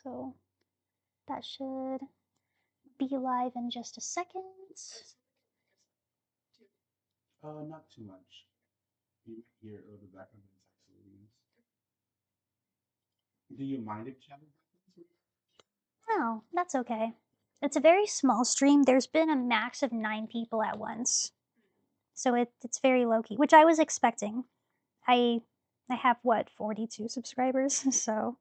So that should be live in just a second. Not too much. You might hear a little background noise actually. Do you mind if Chad? No, that's okay. It's a very small stream. There's been a max of 9 people at once. So it's very low key, which I was expecting. I have what, 42 subscribers, so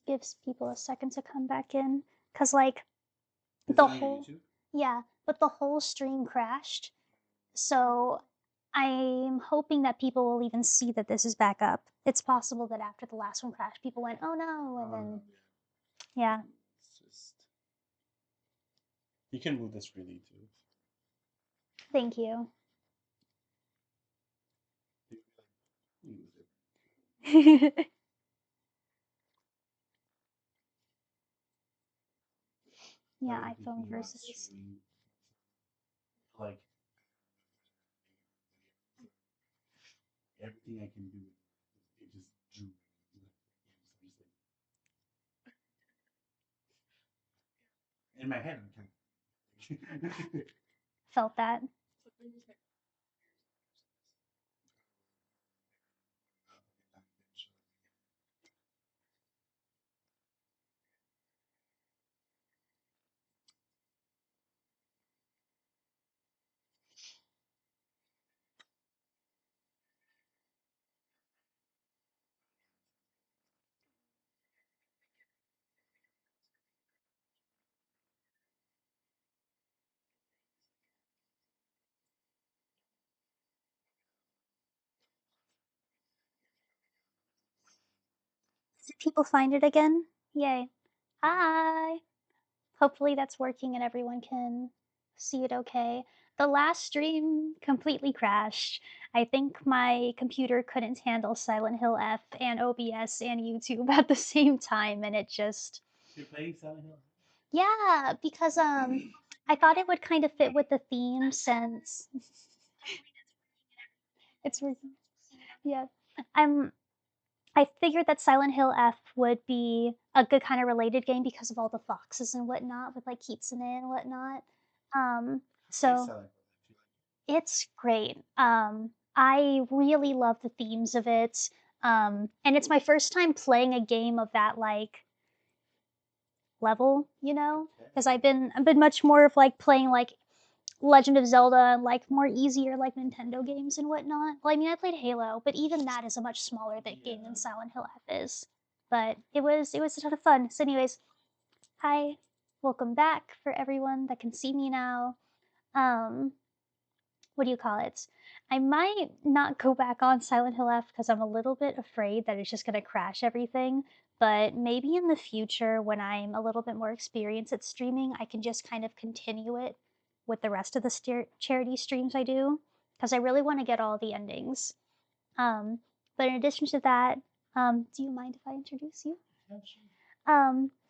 gives people a second to come back in cuz like Is the it on your whole YouTube? yeah, but the whole stream crashed. So I'm hoping that people will even see that this is back up. It's possible that after the last one crashed, people went, "Oh no," and then yeah. It's just you can move this freely too. Thank you. You move it. Yeah, I've been iPhone thinking about versus streaming, like everything I can do, it just drew. In my head, I'm kind of. felt that. Did people find it again? Yay. Hi. Hopefully that's working and everyone can see it okay. The last stream completely crashed. I think my computer couldn't handle Silent Hill F and OBS and YouTube at the same time, and it just You're playing Silent Hill? yeah, because I thought it would kind of fit with the theme since it's working. Yeah. I'm I figured that Silent Hill F would be a good kind of related game because of all the foxes and whatnot with like Kitsune and whatnot. Um, so it's great. I really love the themes of it. And it's my first time playing a game of that like level, you know, because I've been much more of like playing like Legend of Zelda and like more easier like Nintendo games and whatnot. Well, I mean, I played Halo, but even that is a much smaller big game than Silent Hill F is. But it was a ton of fun. So, anyways, hi, welcome back for everyone that can see me now. Um, what do you call it? I might not go back on Silent Hill F because I'm a little bit afraid that it's just going to crash everything. But maybe in the future, when I'm a little bit more experienced at streaming, I can just kind of continue it with the rest of the charity streams I do because I really want to get all the endings. Um, but in addition to that, do you mind if I introduce you?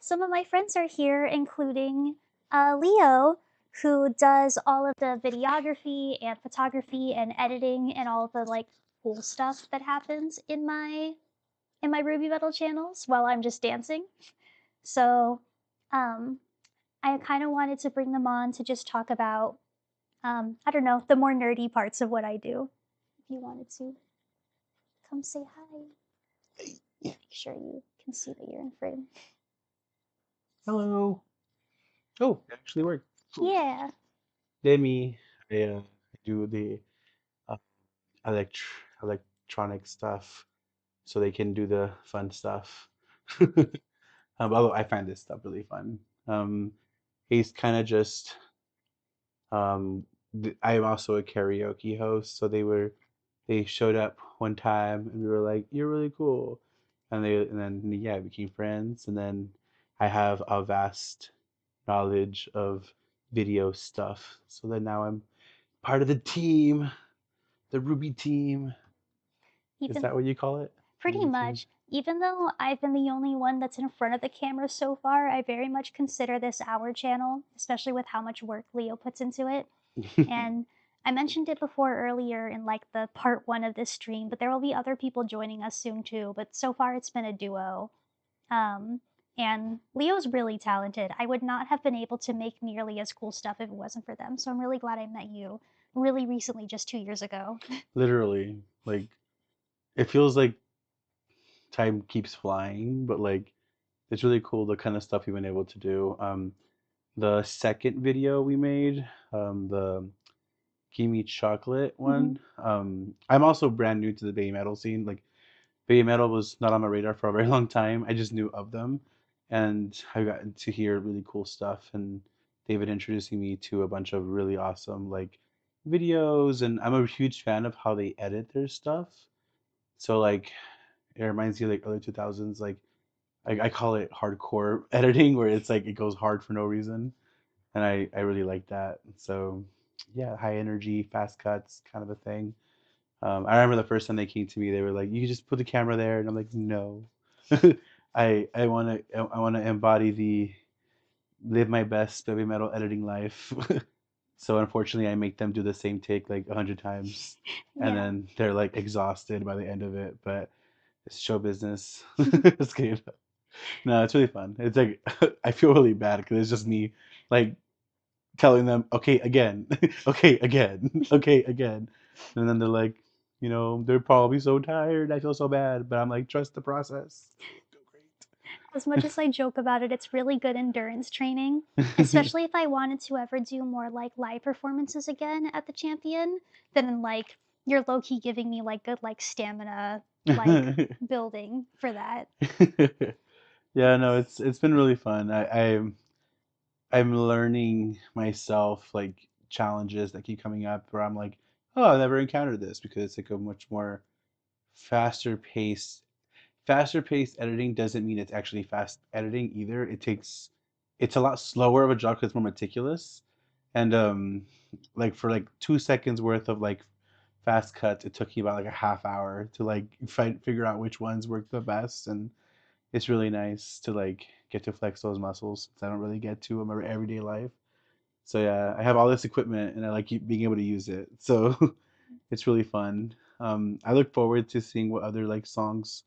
Some of my friends are here, including Leo, who does all of the videography and photography and editing and all the like cool stuff that happens in my Ruby Metal channels while I'm just dancing. So um, I kind of wanted to bring them on to just talk about I don't know, the more nerdy parts of what I do. If you wanted to come say hi, make sure you can see that you're in frame. Hello. Oh, it actually worked. Cool. Yeah. Demi, I do the uh, elect electronic stuff, so they can do the fun stuff. Although I find this stuff really fun. He's kind of just I'm also a karaoke host, so they showed up one time and we were like, "You're really cool," and then yeah, became friends, and then I have a vast knowledge of video stuff. So then now I'm part of the team, the Ruby team. Is Even that what you call it? pretty Ruby team? much. Even though I've been the only one that's in front of the camera so far, I very much consider this our channel, especially with how much work Leo puts into it. And I mentioned it before earlier in like the part one of this stream, but there will be other people joining us soon too. But so far it's been a duo. Um, and Leo's really talented. I would not have been able to make nearly as cool stuff if it wasn't for them. So I'm really glad I met you really recently, just 2 years ago. Literally, like it feels like time keeps flying, but like it's really cool the kind of stuff you've been able to do. The second video we made, the Gimme Chocolate Mhm. one. I'm also brand new to the Babymetal scene. Like Babymetal was not on my radar for a very long time. I just knew of them, and I got to hear really cool stuff. And David introducing me to a bunch of really awesome like videos, and I'm a huge fan of how they edit their stuff. So like it reminds you of, like early 2000s, like I call it hardcore editing, where it's like it goes hard for no reason, and I really like that. So yeah, high energy, fast cuts, kind of a thing. I remember the first time they came to me, they were like, "You can just put the camera there," and I'm like, "No, I want to embody the live my best baby metal editing life." So unfortunately, I make them do the same take like 100 times, and Yeah. then they're like exhausted by the end of it. But it's show business. It's good. No, it's really fun. It's like I feel really bad because it's just me like telling them, okay, again, okay, again, okay, again. And then they're like, they're probably so tired. I feel so bad. But I'm like, trust the process. Go As much as I joke about it, it's really good endurance training, great. especially if I wanted to ever do more like live performances again at the Champion. Then like you're low key giving me like good like stamina like building for that. Yeah, no, it's been really fun. I'm learning myself like challenges that keep coming up where I'm like, oh, I've never encountered this because it's like a much more faster paced faster paced editing doesn't mean it's actually fast editing either. It's a lot slower of a job because it's more meticulous. And like for like 2 seconds worth of like fast cuts, it took you about like a half hour to like figure out which ones work the best. And it's really nice to like get to flex those muscles since I don't really get to in my everyday life. So yeah, I have all this equipment and I like being able to use it. So it's really fun. I look forward to seeing what other like songs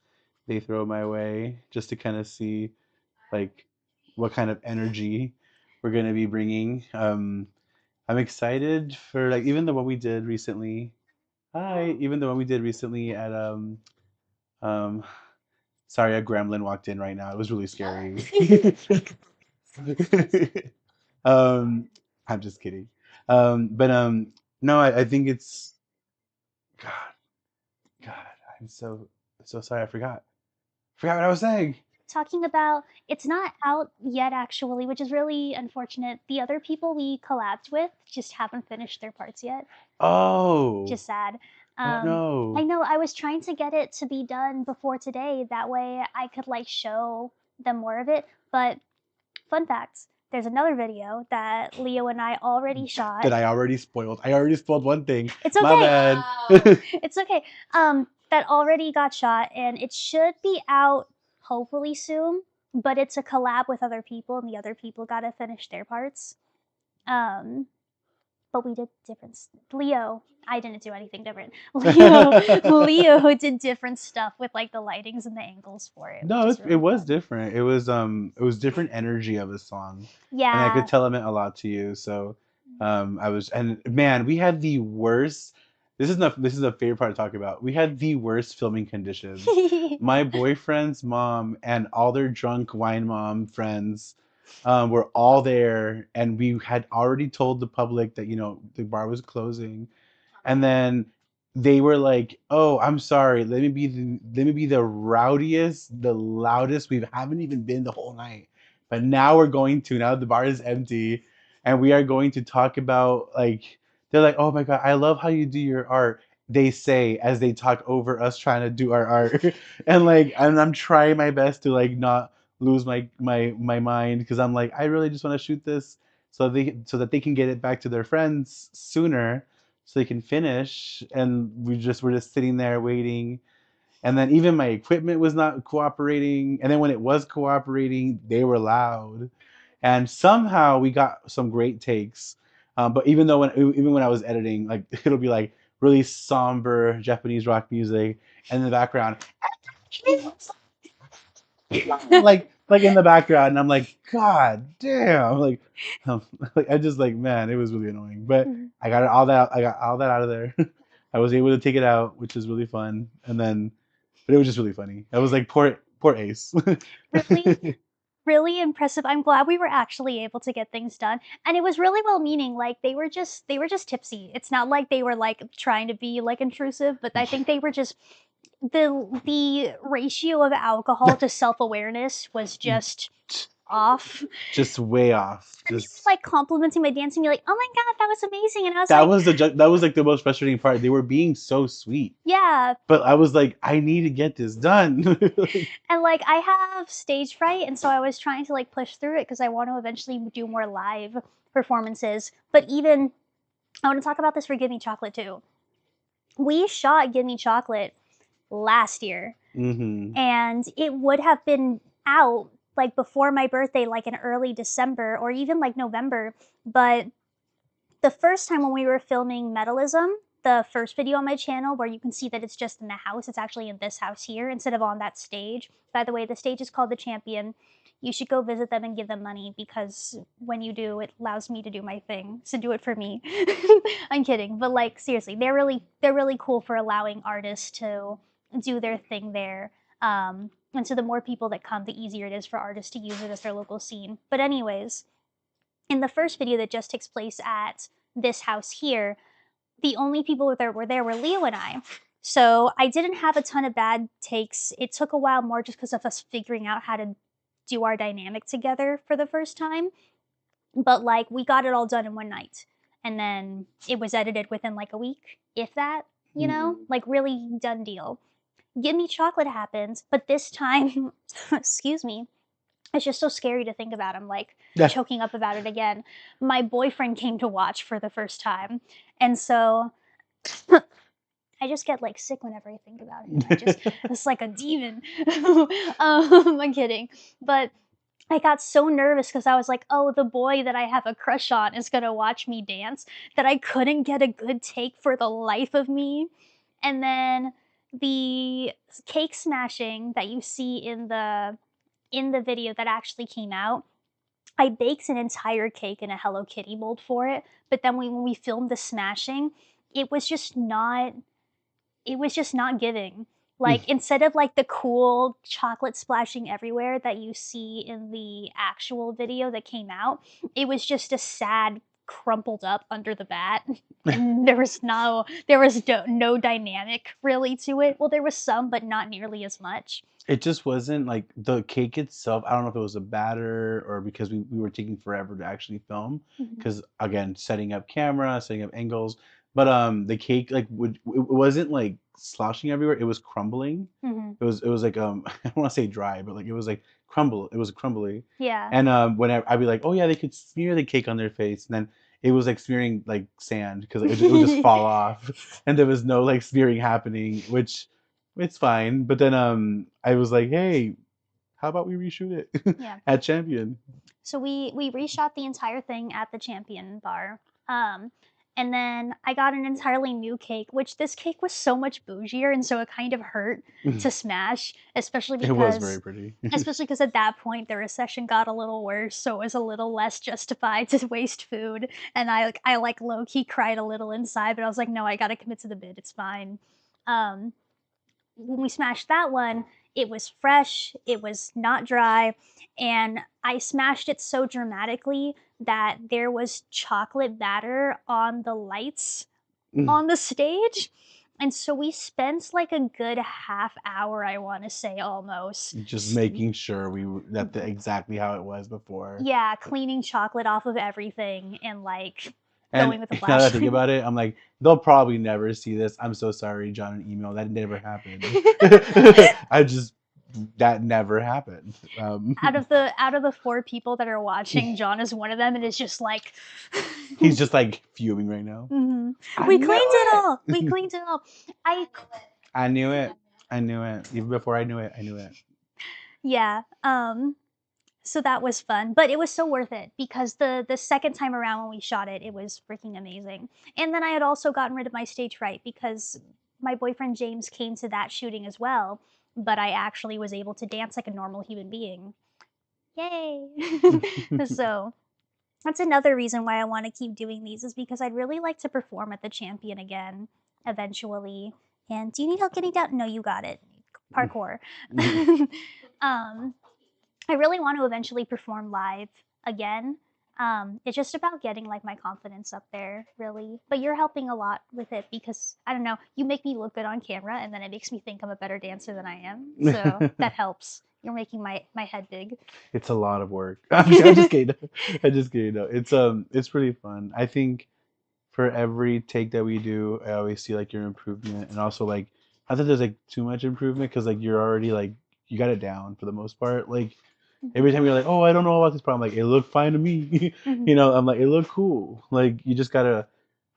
they throw my way, just to kind of see like what kind of energy we're gonna be bringing. I'm excited for like even the one we did recently. Hi, even the one we did recently at um. Sorry, a gremlin walked in right now. It was really scary. um, I'm just kidding. But no, I think it's God. God, I'm so sorry. I forgot what I was saying. Talking about it's not out yet actually, which is really unfortunate. The other people we collabed with just haven't finished their parts yet. Oh, Just sad. oh I no. know I was trying to get it to be done before today. That way I could like show them more of it. But fun facts, there's another video that Leo and I already shot. That I already spoiled. I already spoiled one thing. It's My okay. bad. It's okay. That already got shot and it should be out hopefully soon. But it's a collab with other people, and the other people gotta finish their parts. Um, but we did different. Leo, I didn't do anything different. Leo did different stuff with like the lightings and the angles for it, which No, is it really was fun. different. It was different energy of a song, and I could Yeah. tell it meant a lot to you. So, I was, and man, we had the worst. This is the favorite part to talk about. We had the worst filming conditions. My boyfriend's mom and all their drunk wine mom friends, were all there, and we had already told the public that the bar was closing, and then they were like, "Oh, I'm sorry. Let me be the rowdiest, the loudest. We haven't even been the whole night, but now we're going to. Now the bar is empty, and we are going to talk about like." They're like, "Oh my god, I love how you do your art." They say as they talk over us trying to do our art, and like, and I'm trying my best to like not lose my mind because I'm like, I really just want to shoot this so that they can get it back to their friends sooner so they can finish. And we're just sitting there waiting. And then even my equipment was not cooperating. And then when it was cooperating, they were loud. And somehow we got some great takes. But even when I was editing, like it'll be like really somber Japanese rock music, and in the background, like in the background, and I'm like, God damn, um, like I just like, man, it was really annoying. But I got all that out of there. I was able to take it out, which is really fun. And then, but it was just really funny. I was like, poor Ace. Really, really impressive. I'm glad we were actually able to get things done. And it was really well meaning. Like they were just tipsy. It's not like they were like trying to be like intrusive, but I think they were just the ratio of alcohol to self-awareness was just off. Just way off. And they were Just like complimenting my dancing, be like, "Oh my god, that was amazing!" And I was that like, was that was like the most frustrating part. They were being so sweet, "Yeah." but I was like, I need to get this done. And like I have stage fright, and so I was trying to like push through it because I want to eventually do more live performances. But even I want to talk about this for Give Me Chocolate too. We shot Give Me Chocolate last year, Hmm. and it would have been out like before my birthday, like in early December or even like November. But the first time when we were filming Metalism, the first video on my channel where you can see that it's just in the house, it's actually in this house here instead of on that stage. By the way, the stage is called The Champion. You should go visit them and give them money because when you do, it allows me to do my thing. So do it for me. I'm kidding, but like seriously, they're really cool for allowing artists to do their thing there. And so the more people that come, the easier it is for artists to use it as their local scene. But anyways, in the first video that just takes place at this house here, the only people that were there were Leo and I. So I didn't have a ton of bad takes. It took a while more just because of us figuring out how to do our dynamic together for the first time. But like we got it all done in one night. And then it was edited within like a week, if that, like really done deal. Give Me Chocolate happens, but this time, excuse me, it's just so scary to think about. I'm like Yeah. choking up about it again. My boyfriend came to watch for the first time. And so I just get like sick whenever I think about him. It's like a demon. I'm kidding. But I got so nervous because I was like, oh, the boy that I have a crush on is going to watch me dance that I couldn't get a good take for the life of me. And then the cake smashing that you see in the video that actually came out, I baked an entire cake in a Hello Kitty mold for it, but then when we filmed the smashing, it was just not it was just not giving. Like instead of like the cool chocolate splashing everywhere that you see in the actual video that came out, it was just a sad crumpled up under the bat and there was no dynamic really to it. Well, there was some but not nearly as much. It just wasn't like the cake itself. I don't know if it was a batter or because we were taking forever to actually film. Mhm. Because again, setting up camera, setting up angles. But the cake like it wasn't like sloshing everywhere. It was crumbling. Mhm. It was like I don't want to say dry, but like it was like crumble. It was crumbly. Yeah. And whenever I'd be like, oh yeah, they could smear the cake on their face, and then it was like smearing like sand because it would just fall off, and there was no like smearing happening, which it's fine. But then I was like, hey, how about we reshoot it Yeah. at Champion? So we reshot the entire thing at the Champion bar. Um, and then I got an entirely new cake, which this cake was so much bougier, and so it kind of hurt to smash, especially It was because very pretty. especially because at that point the recession got a little worse, so it was a little less justified to waste food. And I low key cried a little inside, but I was like, no, I gotta commit to the bid. It's fine. Um, when we smashed that one, it was fresh, it was not dry, and I smashed it so dramatically that there was chocolate batter on the lights on the stage. And so we spent like a good half hour, I want to say almost. Just making sure exactly how it was before. Yeah, cleaning chocolate off of everything and like And going with the now that I think flashlight. about it, I'm like, they'll probably never see this. I'm so sorry, John, an email. That never happened. I just that never happened. Out of the 4 people that are watching, John is one of them, and it's just like, He's just like fuming right now. mhm. I We knew cleaned it it. all. We cleaned it all. I I knew it. I knew it. Even before I knew it, I knew it. yeah. So that was fun, but it was so worth it because the second time around when we shot it, it was freaking amazing. And then I had also gotten rid of my stage fright because my boyfriend James came to that shooting as well, but I actually was able to dance like a normal human being. Yay! So that's another reason why I want to keep doing these is because I'd really like to perform at the Champion again eventually. And do you need help getting down? No, you got it. Parkour. um, I really want to eventually perform live again. It's just about getting like my confidence up there, really. But you're helping a lot with it because I don't know, you make me look good on camera, and then it makes me think I'm a better dancer than I am. So that helps. You're making my head big. It's a lot of work. I'm just kidding. I'm just kidding. No, it's pretty fun. I think for every take that we do, I always see like your improvement, and also like I think there's like too much improvement because like you're already like you got it down for the most part. Like every time you're like, oh, I don't know about this problem, like it looked fine to me. Mhm. You know, I'm like it looked cool. Like you just gotta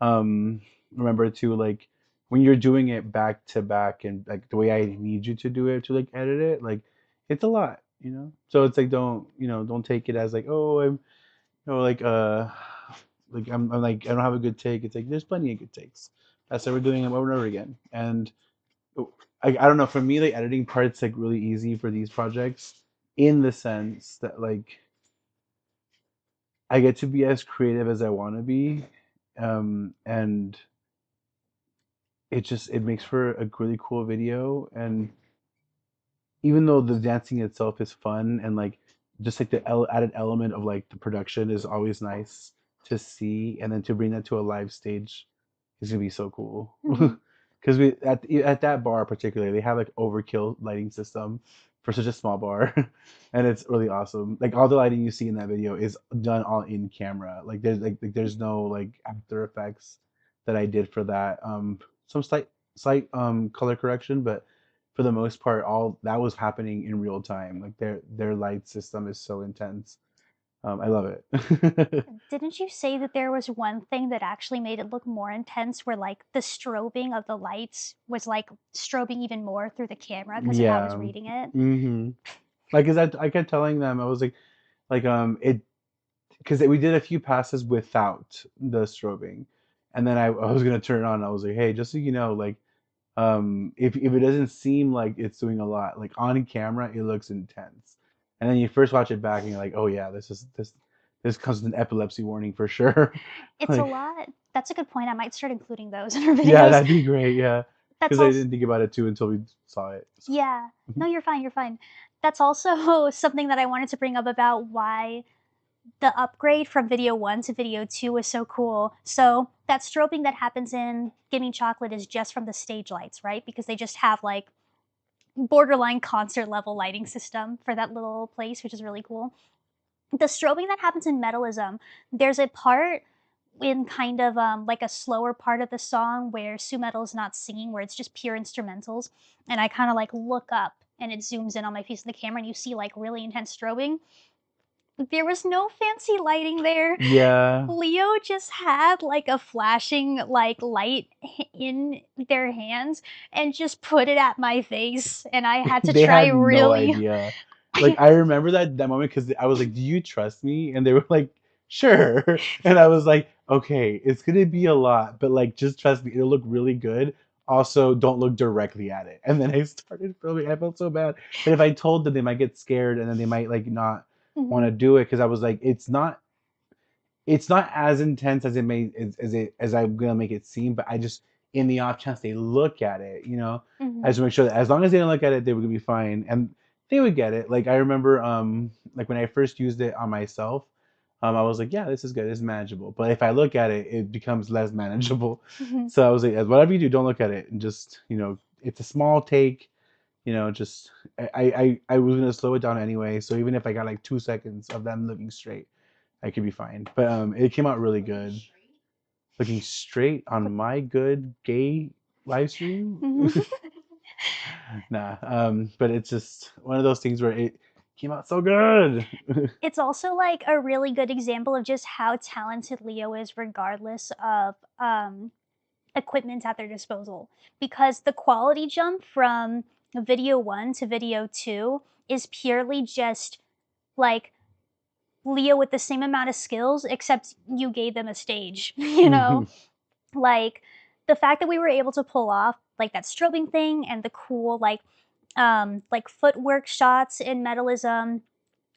um remember to like when you're doing it back to back and like the way I need you to do it to like edit it, like it's a lot, you know. So it's like don't take it as like oh I'm like I don't have a good take. It's like there's plenty of good takes. That's why we're doing them over and over again. And I don't know. For me, like editing part's like really easy for these projects, in the sense that like I get to be as creative as I want to be, and it makes for a really cool video. And even though the dancing itself is fun and like just like the added element of like the production is always nice to see, and then to bring that to a live stage is gonna be so cool. Mhm. Because we at that bar particularly, they have like overkill lighting system for such a small bar, and it's really awesome. Like all the lighting you see in that video is done all in camera. Like there's no like after effects that I did for that. Some slight color correction, but for the most part, all that was happening in real time. Like their light system is so intense. I love it. Didn't you say that there was one thing that actually made it look more intense where like the strobing of the lights was like strobing even more through the camera because of how I was Yeah. reading it? Hmm. Like, cause I kept telling them I was like it because we did a few passes without the strobing, and then I was gonna turn it on. I was like, hey, just so you know, like if it doesn't seem like it's doing a lot, like on camera it looks intense, and then you first watch it back and you're like, oh yeah, this comes with an epilepsy warning for sure. It's a Like, lot. That's a good point. I might start including those in our yeah, videos. that'd be great. Yeah, That's because I also didn't think about it too until we saw it. Sorry. yeah. No, you're fine. You're fine. That's also something that I wanted to bring up about why the upgrade from video 1 to video 2 was so cool. So that strobing that happens in Gimme Chocolate is just from the stage lights, right? Because they just have like borderline concert level lighting system for that little place, which is really cool. The strobing that happens in Metalism, there's a part in kind of like a slower part of the song where Sue Metal is not singing, where it's just pure instrumentals, and I kind of like look up and it zooms in on my face in the camera, and you see like really intense strobing. There was no fancy lighting there. Yeah, Leo just had like a flashing like light in their hands and just put it at my face, and I had to they try had no really idea. Like I remember that moment because I was like, "Do you trust me?" And they were like, "Sure." And I was like, "Okay, it's gonna be a lot, but like just trust me, it'll look really good. Also, don't look directly at it." And then I started filming. I felt so bad, but if I told them, they might get scared and then they might like not want Mhm, to do it because I was like, it's not as intense as it may as I'm gonna make it seem, but I just in the off chance they look at it, I mhm. just make sure that as long as they don't look at it, they were gonna be fine, and they would get it. Like I remember, like when I first used it on myself, I was like, yeah, this is good, it's manageable. But if I look at it, it becomes less manageable. Mhm. So I was like, whatever you do, don't look at it, and just it's a small take. Just I was gonna slow it down anyway. So even if I got like 2 seconds of them looking straight, I could be fine. But it came out really good. Looking straight on my good gay live stream. Mhm. Nah, but it's just one of those things where it came out so good. It's also like a really good example of just how talented Leo is, regardless of equipment at their disposal. Because the quality jump from video 1 to video 2 is purely just like Leo with the same amount of skills, except you gave them a stage, you know? Like the fact that we were able to pull off like that strobing thing and the cool like footwork shots in metalism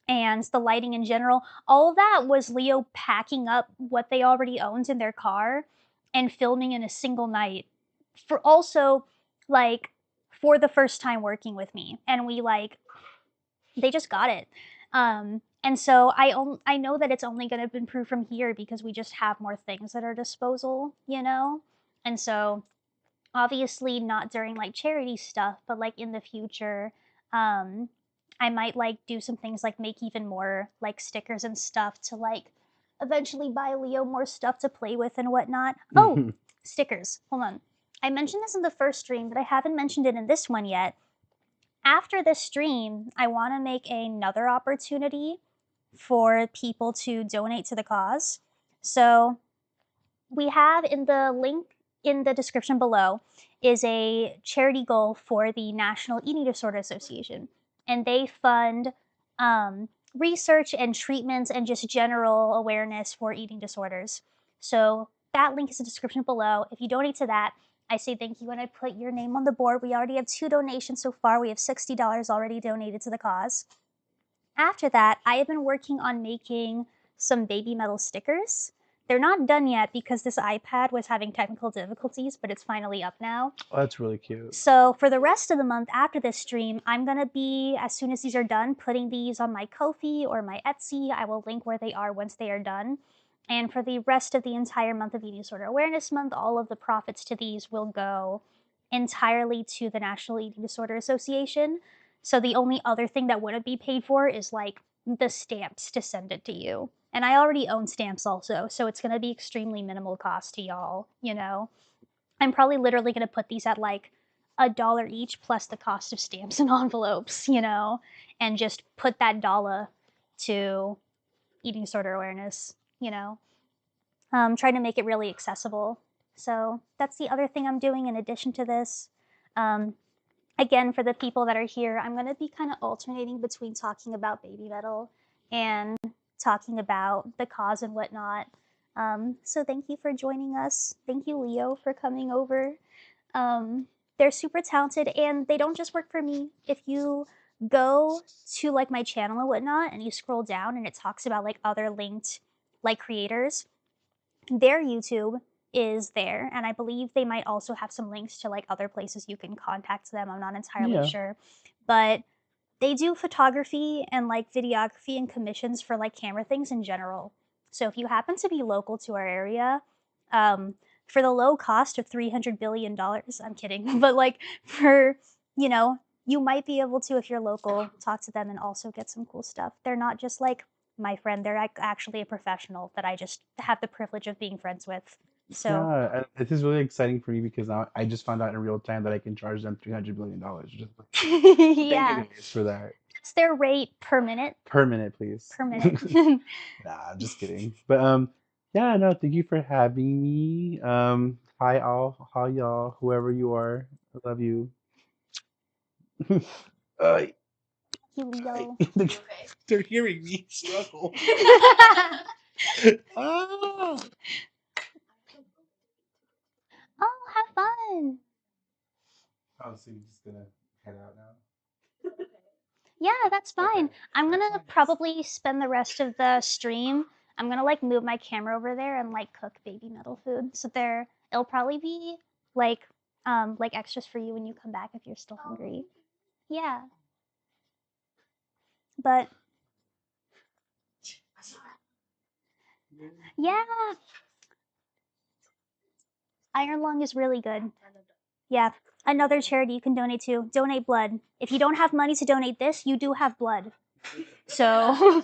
and the lighting in general, all of that was Leo packing up what they already owned in their car and filming in a single night. For also like for the first time working with me, and we like they just got it. And so I know that it's only going to improve from here because we just have more things at our disposal, you know. And so obviously not during like charity stuff, but like in the future, um, I might like do some things like make even more like stickers and stuff to like eventually buy Leo more stuff to play with and whatnot. Oh, stickers. Hold on. I mentioned this in the first stream, but I haven't mentioned it in this one yet. After this stream, I want to make another opportunity for people to donate to the cause. So we have in the link in the description below is a charity goal for the National Eating Disorder Association, and they fund research and treatments and just general awareness for eating disorders. So that link is in the description below. If you donate to that, I say thank you and I put your name on the board. We already have 2 donations so far. We have $60 already donated to the cause. After that, I have been working on making some Babymetal stickers. They're not done yet because this iPad was having technical difficulties, but it's finally up now. Oh, that's really cute. So for the rest of the month after this stream, I'm gonna be, as soon as these are done, putting these on my Ko-fi or my Etsy. I will link where they are once they are done. And for the rest of the entire month of Eating Disorder Awareness Month, all of the profits to these will go entirely to the National Eating Disorder Association. So the only other thing that wouldn't be paid for is like the stamps to send it to you. And I already own stamps also, so it's gonna be extremely minimal cost to y'all, you know? I'm probably literally gonna put these at like $1 each plus the cost of stamps and envelopes, you know? And just put that dollar to eating disorder awareness, you know? Trying to make it really accessible. So that's the other thing I'm doing in addition to this. Again, for the people that are here, I'm going to be kind of alternating between talking about Babymetal and talking about the cause and whatnot. So thank you for joining us. Thank you, Leo, for coming over. They're super talented and they don't just work for me. If you go to like my channel and whatnot and you scroll down and it talks about like other linked like creators, their YouTube is there, and I believe they might also have some links to like other places you can contact them. I'm not entirely sure, but they do photography and like videography and commissions for like camera things in general. So if you happen to be local to our area, for the low cost of $300 billion, I'm kidding, but like for, you know, you might be able to, if you're local, talk to them and also get some cool stuff. They're not just like my friend, they're actually a professional that I just have the privilege of being friends with. So Yeah, it is really exciting for me because now I just found out in real time that I can charge them $300 billion. Just thank you yeah, guys for that. it's their rate per minute. Per minute, please. Per minute. Nah, I'm just kidding. But yeah, no, thank you for having me. Hi all, hi y'all, whoever you are. I love you. Ay, Leo. they're hearing me struggle. Ah. Oh, have fun. Oh, so you're just gonna head out now? Yeah, that's fine. Okay. I'm That's gonna fine. probably spend the rest of the stream. I'm gonna like move my camera over there and like cook Babymetal food. So there, it'll probably be like extras for you when you come back if you're still hungry. Yeah, but yeah, Iron Lung is really good. Yeah, another charity you can donate to. Donate blood. If you don't have money to donate this, you do have blood. So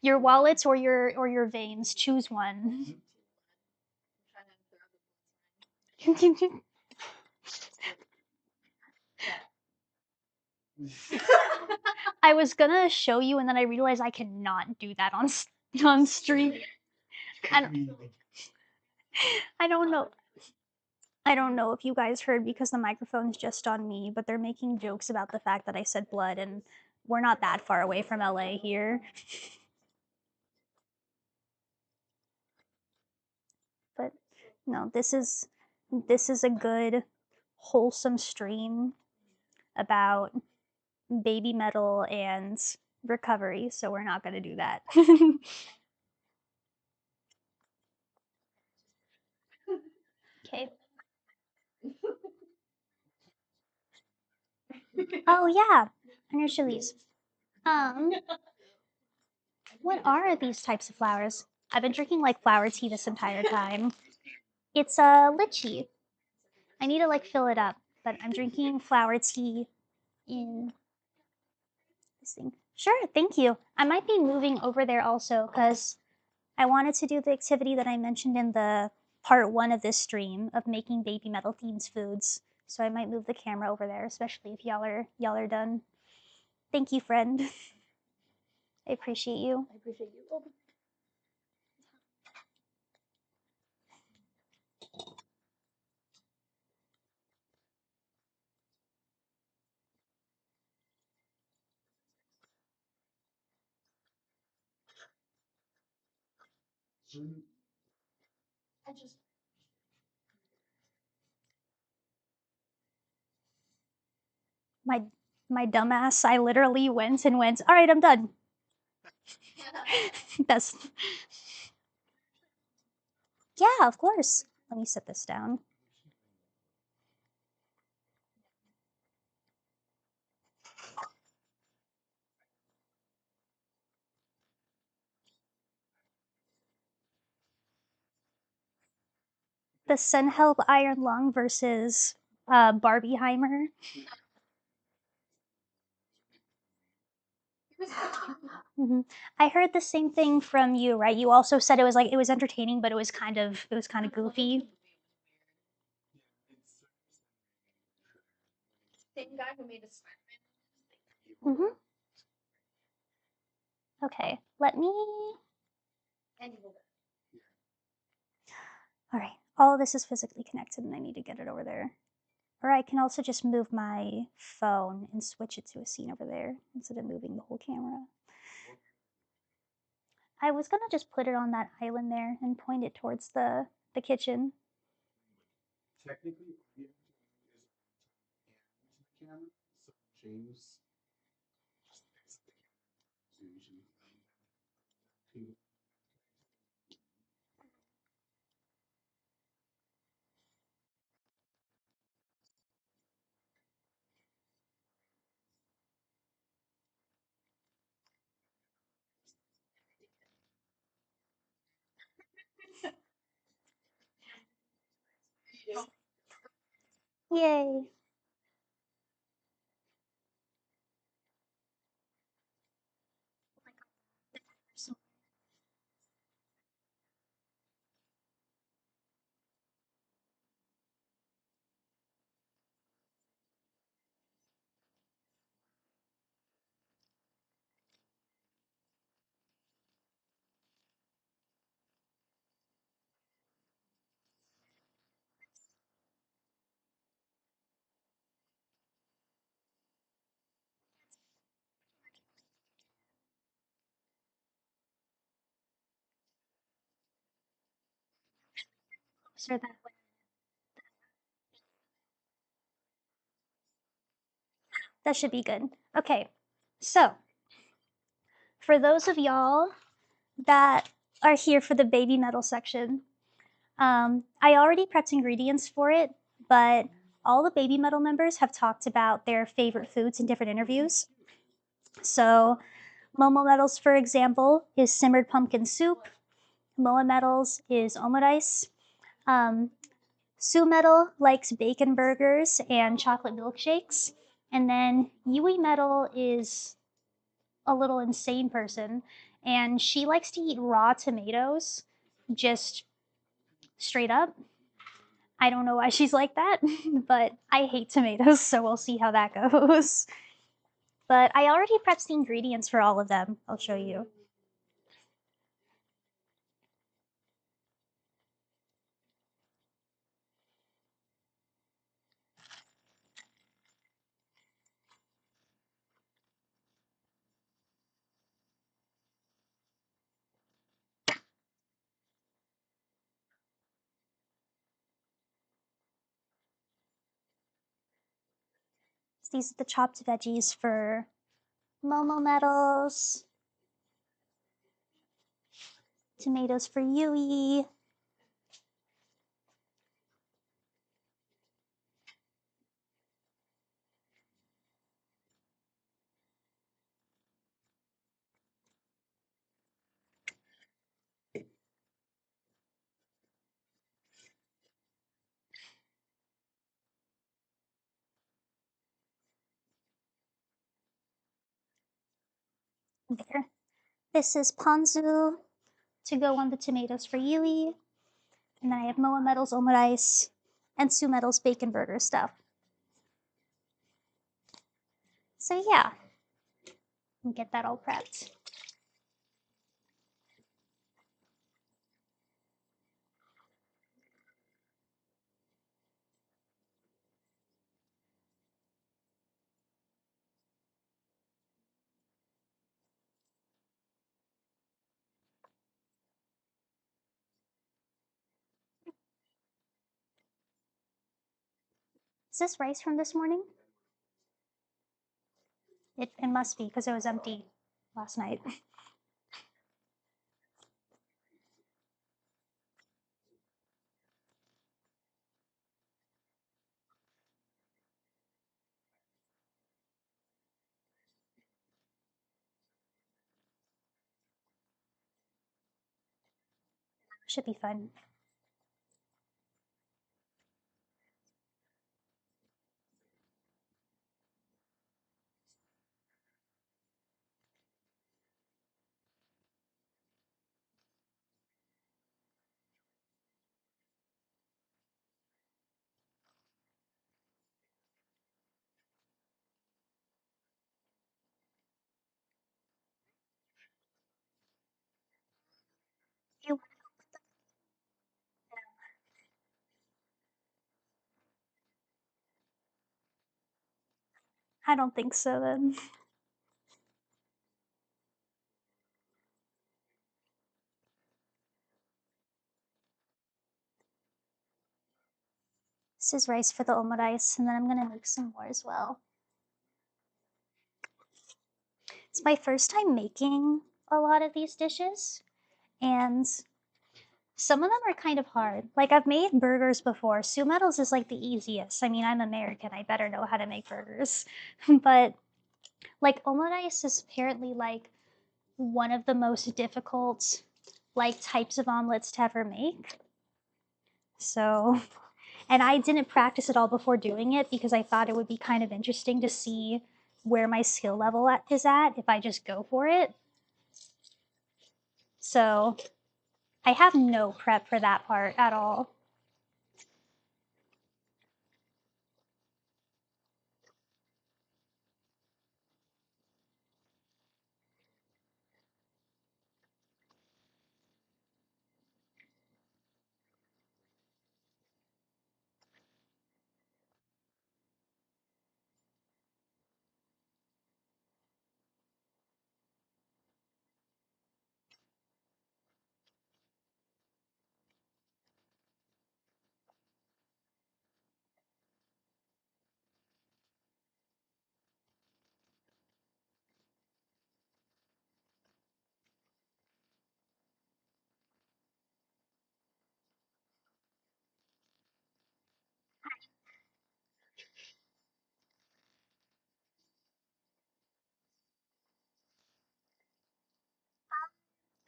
your wallets or your veins, choose one. I was gonna show you, and then I realized I cannot do that on stream. And I don't know. I don't know if you guys heard because the microphone's just on me, but they're making jokes about the fact that I said blood, and we're not that far away from LA here. But no, this is a good, wholesome stream about Babymetal and recovery, so we're not gonna do that. Okay. Oh yeah, chilies. Um, what are these types of flowers? I've been drinking like flower tea this entire time. It's a lychee. I need to like fill it up, but I'm drinking flower tea in this thing. Sure, thank you. I might be moving over there also because I wanted to do the activity that I mentioned in the part one of this stream of making Babymetal themed foods. So I might move the camera over there, especially if y'all are done. Thank you, friend. I appreciate you. I appreciate you. I just My dumbass, I literally went and went, all right, I'm done. That's yeah, of course. Let me set this down. The Sunhelp Iron Lung versus Barbieheimer. I heard the same thing from you, right? You also said it was like it was entertaining, but it was kind of goofy. same guy who made a Spider-Man. Mm-hmm. Okay, let me. And he will All right, all of this is physically connected, and I need to get it over there. Or I can also just move my phone and switch it to a scene over there instead of moving the whole camera. I was gonna just put it on that island there and point it towards the kitchen. Technically, audio is on top and the camera, so James just picks up the camera. So usually, Yay! Closer that way. That should be good. Okay, so for those of y'all that are here for the Babymetal section, I already prepped ingredients for it, but all the Babymetal members have talked about their favorite foods in different interviews. So, Momo Metals, for example, is simmered pumpkin soup. Moa Metals is omurice. Sue Metal likes bacon burgers and chocolate milkshakes. And then Yui Metal is a little insane person, and she likes to eat raw tomatoes just straight up. I don't know why she's like that, but I hate tomatoes, so we'll see how that goes. But I already prepped the ingredients for all of them. I'll show you. So these are the chopped veggies for Momo Metals, tomatoes for Yui. There. This is ponzu to go on the tomatoes for Yui. And then I have Moa Metals omurice and Sue Metals bacon burger stuff. So yeah, get that all prepped. Is this rice from this morning? It must be because it was empty last night. Should be fun. You, I don't think so then. This is rice for the omurice, and then I'm gonna make some more as well. It's my first time making a lot of these dishes, and some of them are kind of hard. Like I've made burgers before. Sue Metals is like the easiest. I mean, I'm American. I better know how to make burgers. But like omurice is apparently like one of the most difficult like types of omelets to ever make. So, and I didn't practice it all before doing it because I thought it would be kind of interesting to see where my skill level is at if I just go for it. So, I have no prep for that part at all.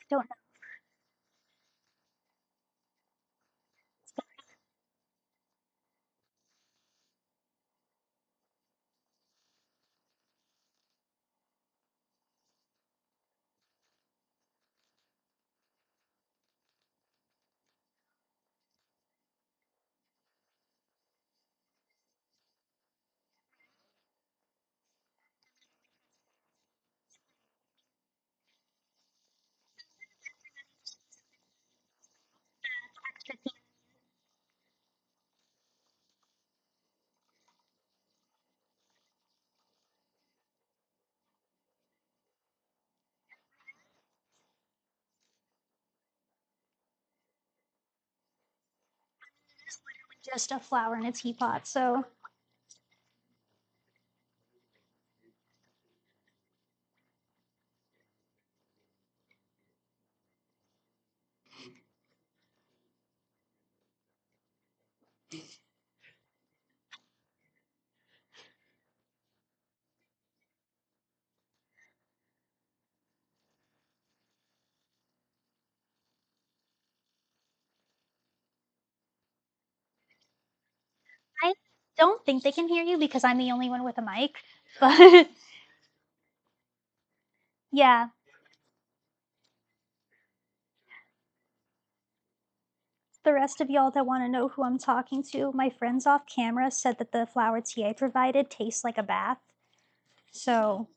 I don't know. just a flower in a teapot, so I don't think they can hear you because I'm the only one with a mic. But yeah, the rest of y'all that want to know who I'm talking to, my friends off camera said that the flower tea I provided tastes like a bath. So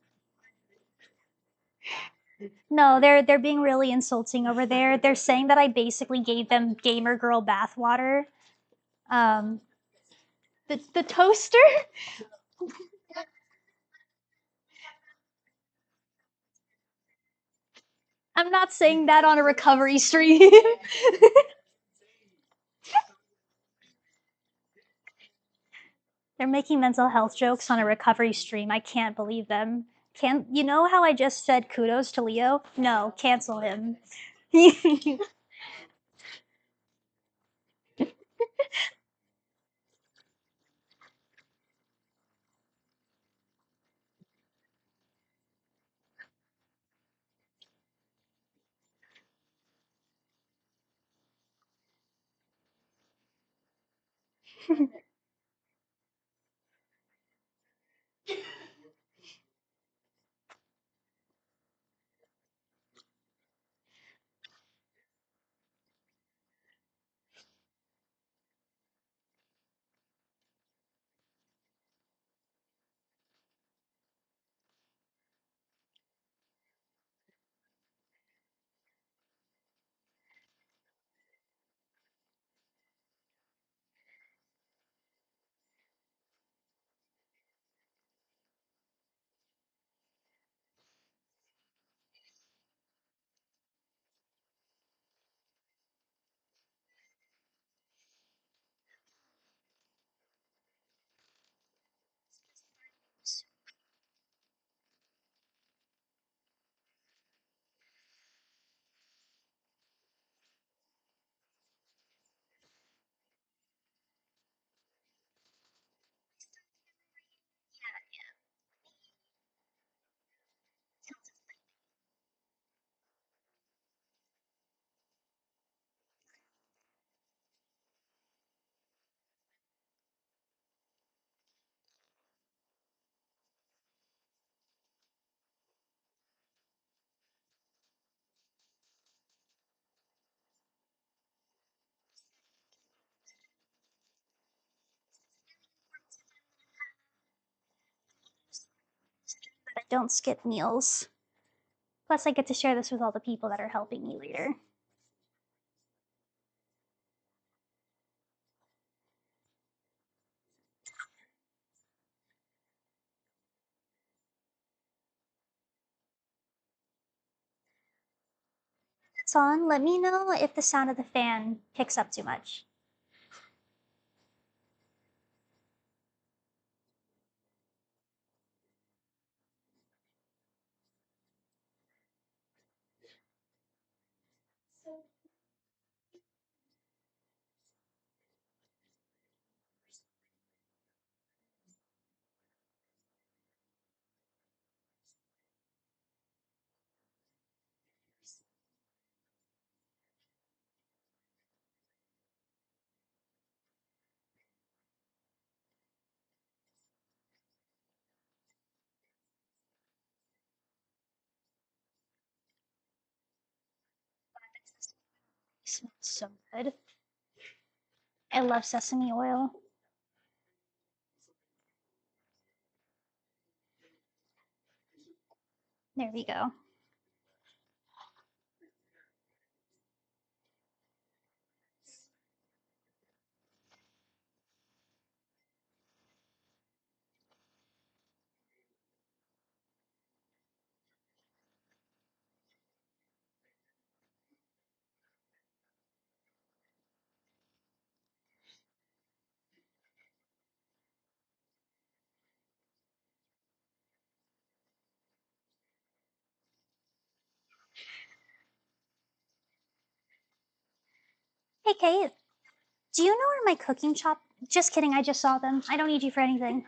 no, they're being really insulting over there. They're saying that I basically gave them gamer girl bath water. Um, the toaster. I'm not saying that on a recovery stream. They're making mental health jokes on a recovery stream. I can't believe them. Can you know how I just said kudos to Leo? No, cancel him. I don't skip meals. Plus, I get to share this with all the people that are helping me later. It's on. Let me know if the sound of the fan picks up too much. It smells so good. I love sesame oil. There we go. Hey, Kate, do you know where my cooking chop? Just kidding, I just saw them. I don't need you for anything.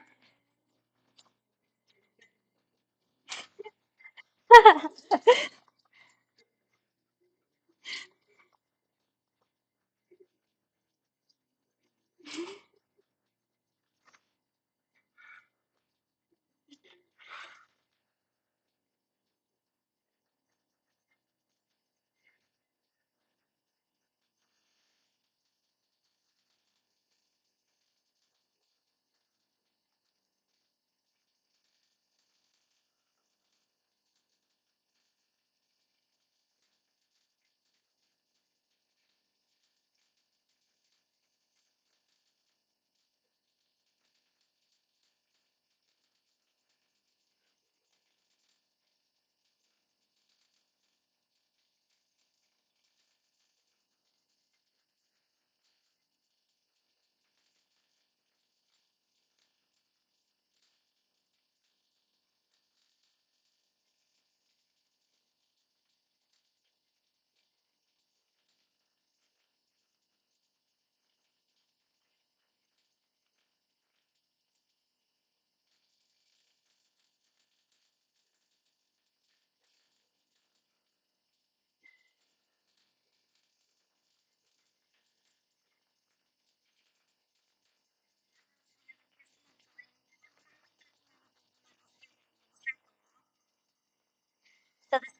So this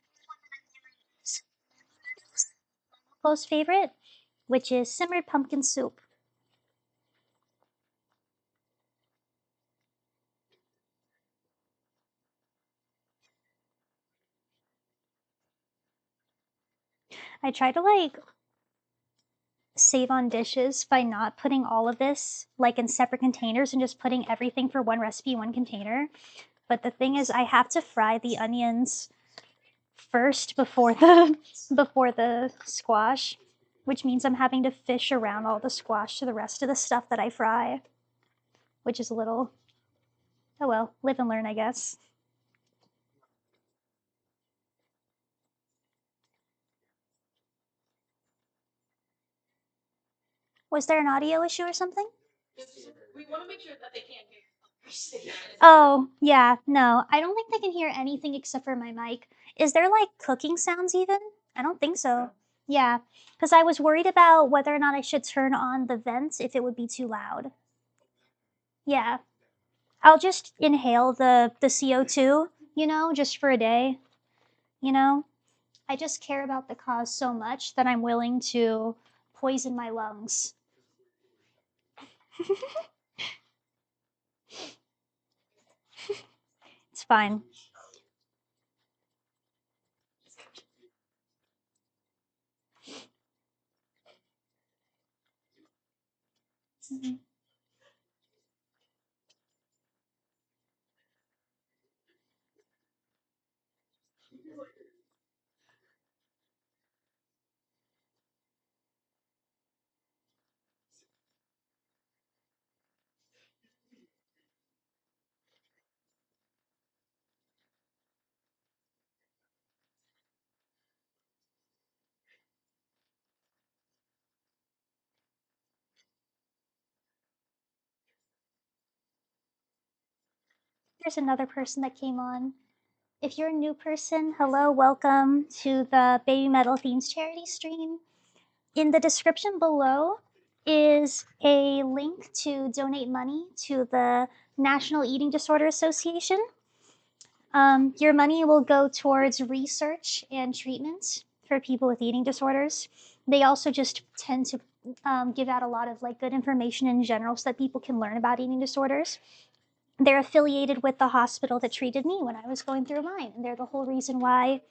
is most favorite, which is simmered pumpkin soup. I try to like save on dishes by not putting all of this like in separate containers and just putting everything for one recipe in one container. But the thing is I have to fry the onions first before the before the squash, which means I'm having to fish around all the squash to the rest of the stuff that I fry, which is a little, oh well, live and learn, I guess. Was there an audio issue or something? We want to make sure that they can't hear the conversation. Oh, yeah, no. I don't think they can hear anything except for my mic. Is there like cooking sounds even? I don't think so. Yeah, because I was worried about whether or not I should turn on the vents if it would be too loud. Yeah. I'll just inhale the CO2, just for a day, you know? I just care about the cause so much that I'm willing to poison my lungs. It's fine. Mhm. There's another person that came on. If you're a new person, hello, welcome to the Babymetal Themes charity stream. In the description below is a link to donate money to the National Eating Disorder Association. Your money will go towards research and treatment for people with eating disorders. They also just tend to give out a lot of like good information in general so that people can learn about eating disorders. They're affiliated with the hospital that treated me when I was going through mine, and they're the whole reason why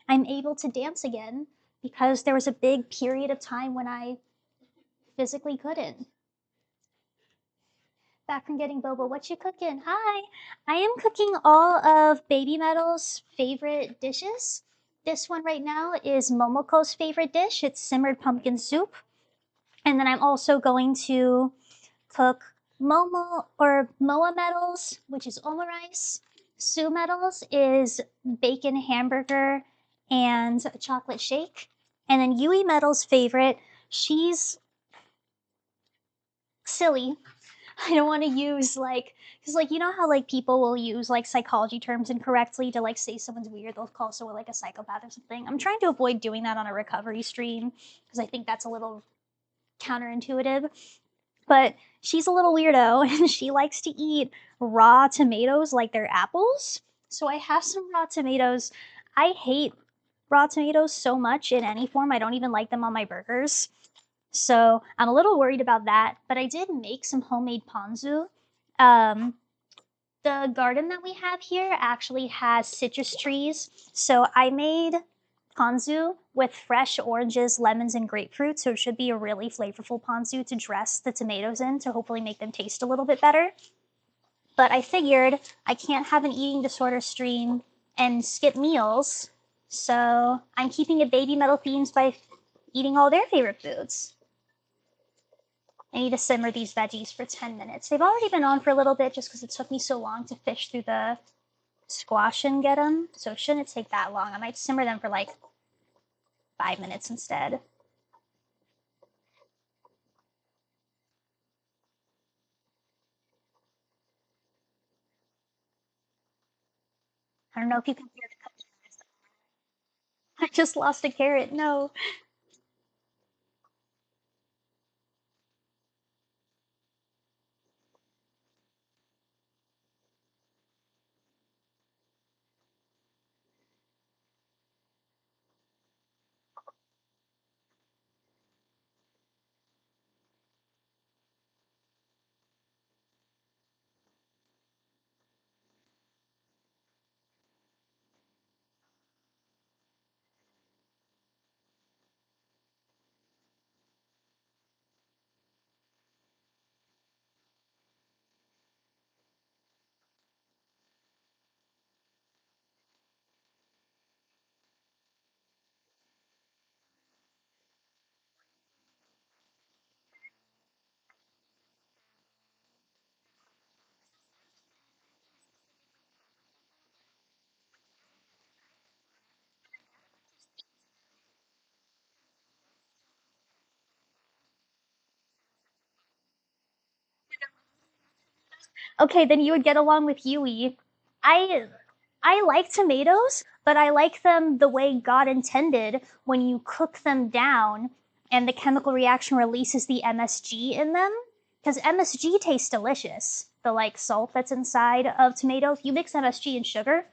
I'm able to dance again, because there was a big period of time when I physically couldn't. Back from getting boba, what you cooking? Hi, I am cooking all of Babymetal's favorite dishes. This one right now is Momoko's favorite dish. It's simmered pumpkin soup. And then I'm also going to cook Moa Metals, which is omurice. Sue Metals is bacon hamburger and chocolate shake. And then Yui Metals' favorite, she's silly. I don't want to use like, because like you know how like people will use like psychology terms incorrectly to like say someone's weird. They'll call someone like a psychopath or something. I'm trying to avoid doing that on a recovery stream because I think that's a little counterintuitive. But she's a little weirdo and she likes to eat raw tomatoes like they're apples. So I have some raw tomatoes. I hate raw tomatoes so much in any form. I don't even like them on my burgers. So I'm a little worried about that, but I did make some homemade ponzu. Um, the garden that we have here actually has citrus trees, so I made ponzu with fresh oranges, lemons, and grapefruit, so it should be a really flavorful ponzu to dress the tomatoes in to hopefully make them taste a little bit better. But I figured I can't have an eating disorder stream and skip meals, so I'm keeping it Babymetal themed by eating all their favorite foods. I need to simmer these veggies for 10 minutes. They've already been on for a little bit just because it took me so long to fish through the squash and get them, so it shouldn't take that long. I might simmer them for like 5 minutes instead. I don't know if you can hear the cooking. I just lost a carrot. No. Okay, then you would get along with Yui. I I like tomatoes, but I like them the way God intended when you cook them down and the chemical reaction releases the MSG in them. Because MSG tastes delicious. The like salt that's inside of tomato. If you mix MSG and sugar,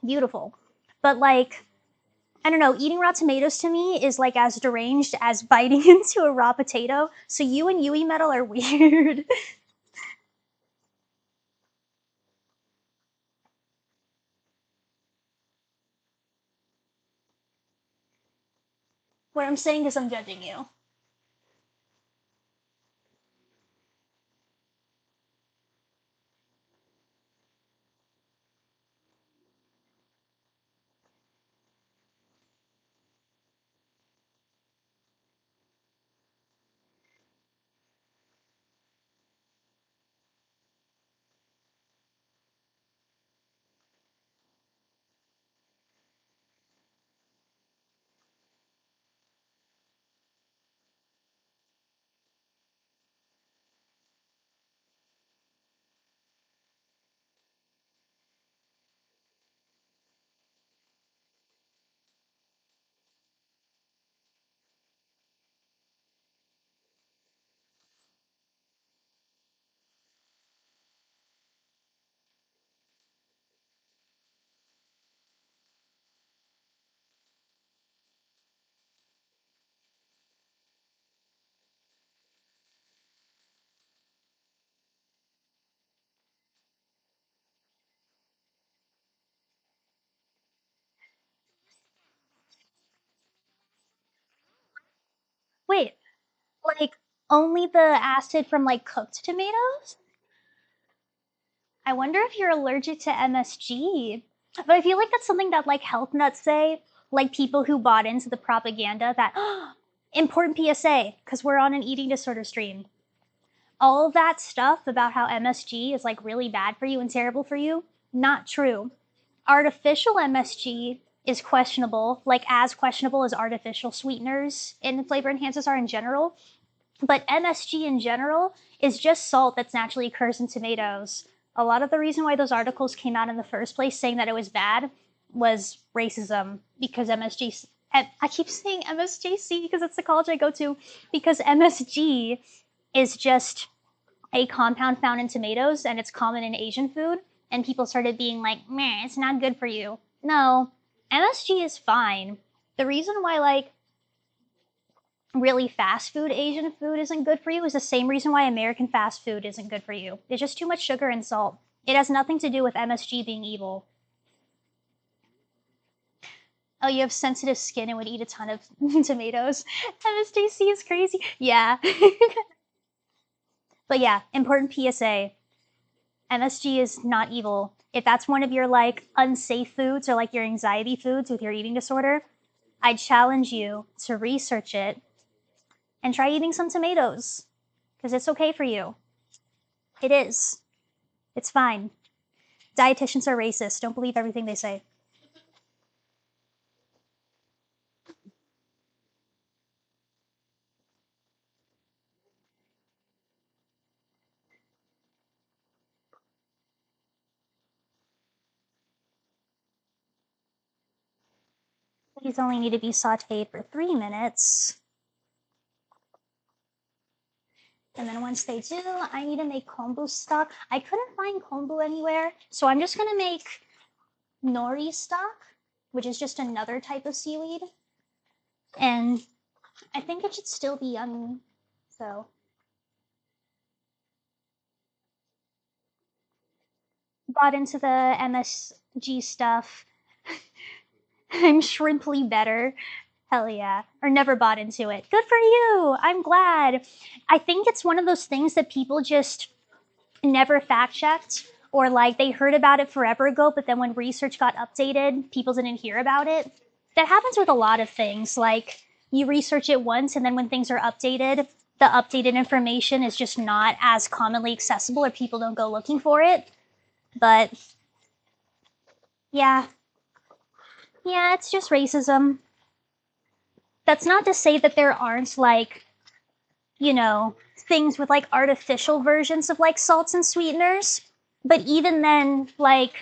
beautiful. But like, I don't know, eating raw tomatoes to me is like as deranged as biting into a raw potato. So you and Yui metal are weird. What I'm saying is I'm judging you. Wait, like only the acid from like cooked tomatoes? I wonder if you're allergic to MSG. But I feel like that's something that like health nuts say, like people who bought into the propaganda that important PSA because we're on an eating disorder stream. All of that stuff about how MSG is like really bad for you and terrible for you, not true. Artificial MSG is questionable, like as questionable as artificial sweeteners and flavor enhancers are in general. But MSG in general is just salt that's naturally occurs in tomatoes. A lot of the reason why those articles came out in the first place saying that it was bad was racism, because MSG, I keep saying MSJC because it's the college I go to, because MSG is just a compound found in tomatoes and it's common in Asian food. And people started being like, meh, it's not good for you. No, MSG is fine. The reason why, like, really fast food Asian food isn't good for you is the same reason why American fast food isn't good for you. It's just too much sugar and salt. It has nothing to do with MSG being evil. Oh, you have sensitive skin and would eat a ton of tomatoes. MSJC is crazy. Yeah. But yeah, important PSA. MSG is not evil. If that's one of your like unsafe foods or like your anxiety foods with your eating disorder, I challenge you to research it and try eating some tomatoes because it's okay for you. It is. It's fine. Dietitians are racist. Don't believe everything they say. These only need to be sauteed for 3 minutes. And then once they do, I need to make kombu stock. I couldn't find kombu anywhere, so I'm just gonna make nori stock, which is just another type of seaweed. And I think it should still be yummy, so. Bought into the MSG stuff. I'm shrimply better. Hell yeah. Or never bought into it. Good for you. I'm glad. I think it's one of those things that people just never fact checked, or like they heard about it forever ago, but then when research got updated, people didn't hear about it. That happens with a lot of things. Like you research it once, and then when things are updated, the updated information is just not as commonly accessible, or people don't go looking for it. But yeah, it's just racism. That's not to say that there aren't like, you know, things with like artificial versions of like salts and sweeteners. But even then, like,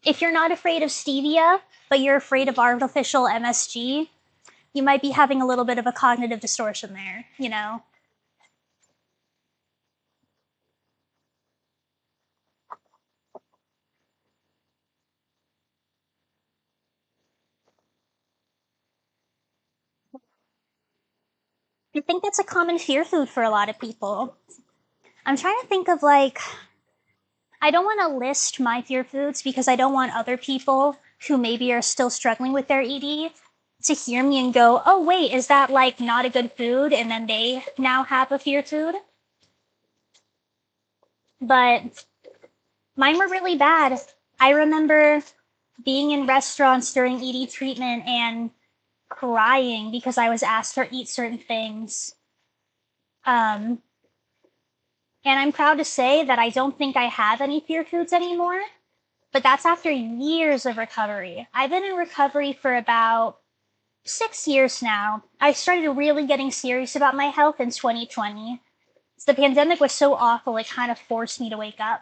if you're not afraid of stevia, but you're afraid of artificial MSG, you might be having a little bit of a cognitive distortion there, you know? I think that's a common fear food for a lot of people. I'm trying to think of like, I don't want to list my fear foods because I don't want other people who maybe are still struggling with their ED to hear me and go, oh, wait, is that like not a good food? And then they now have a fear food. But mine were really bad. I remember being in restaurants during ED treatment and crying because I was asked to eat certain things. And I'm proud to say that I don't think I have any fear foods anymore, but that's after years of recovery. I've been in recovery for about 6 years now. I started really getting serious about my health in 2020. The pandemic was so awful, it kind of forced me to wake up,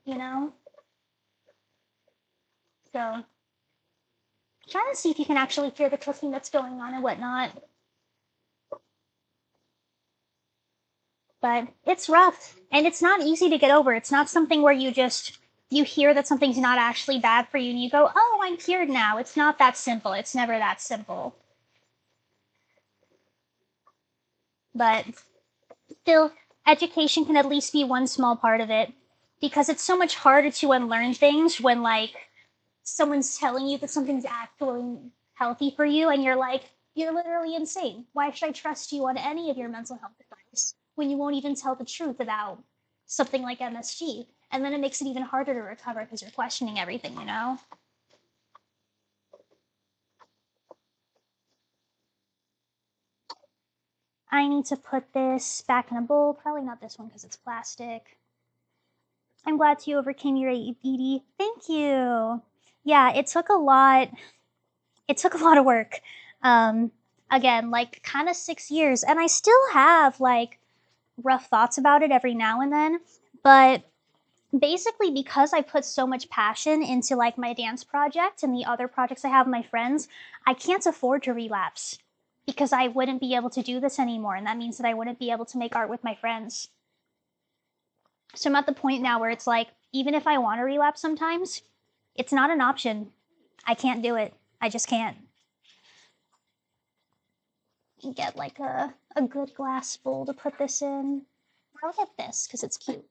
you know? So, trying to see if you can actually hear the cooking that's going on and whatnot. But it's rough, and it's not easy to get over. It's not something where you hear that something's not actually bad for you and you go, oh, I'm cured now. It's not that simple. It's never that simple. But still, education can at least be one small part of it, because it's so much harder to unlearn things when like someone's telling you that something's actually healthy for you and you're like, you're literally insane. Why should I trust you on any of your mental health advice when you won't even tell the truth about something like MSG? And then it makes it even harder to recover because you're questioning everything, you know? I need to put this back in a bowl. Probably not this one because it's plastic. I'm glad you overcame your AED. Thank you. Yeah, it took a lot. It took a lot of work. Um, Again, like kind of 6 years, and I still have like rough thoughts about it every now and then, but basically because I put so much passion into like my dance project and the other projects I have with my friends, I can't afford to relapse because I wouldn't be able to do this anymore, and that means that I wouldn't be able to make art with my friends. So I'm at the point now where it's like, even if I want to relapse sometimes, it's not an option. I can't do it. I just can't. Get like a good glass bowl to put this in. I'll get this because it's cute.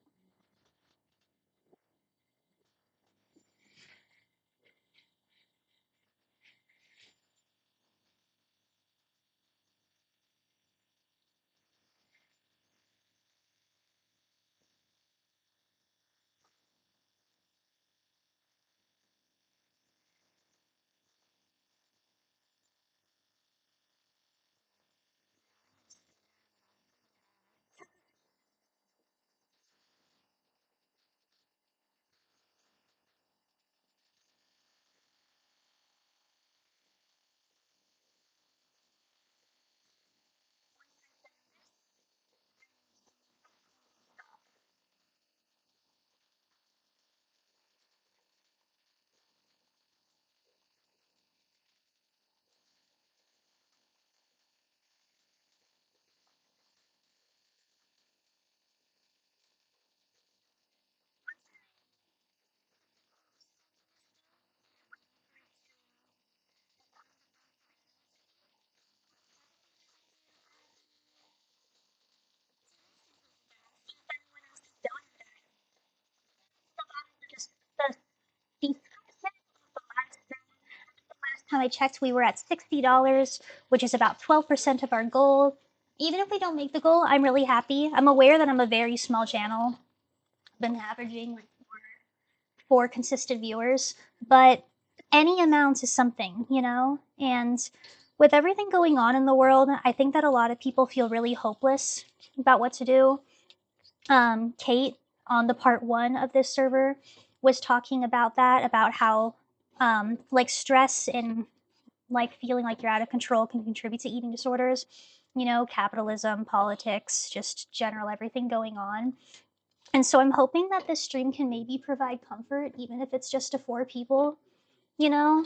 The last time I checked, we were at $60, which is about 12% of our goal. Even if we don't make the goal, I'm really happy. I'm aware that I'm a very small channel. I've been averaging like four consistent viewers, but any amount is something, you know? And with everything going on in the world, I think that a lot of people feel really hopeless about what to do. Kate on the part 1 of this server was talking about that, about how like stress and like feeling like you're out of control can contribute to eating disorders. You know, capitalism, politics, just general everything going on. And so I'm hoping that this stream can maybe provide comfort, even if it's just to 4 people, you know,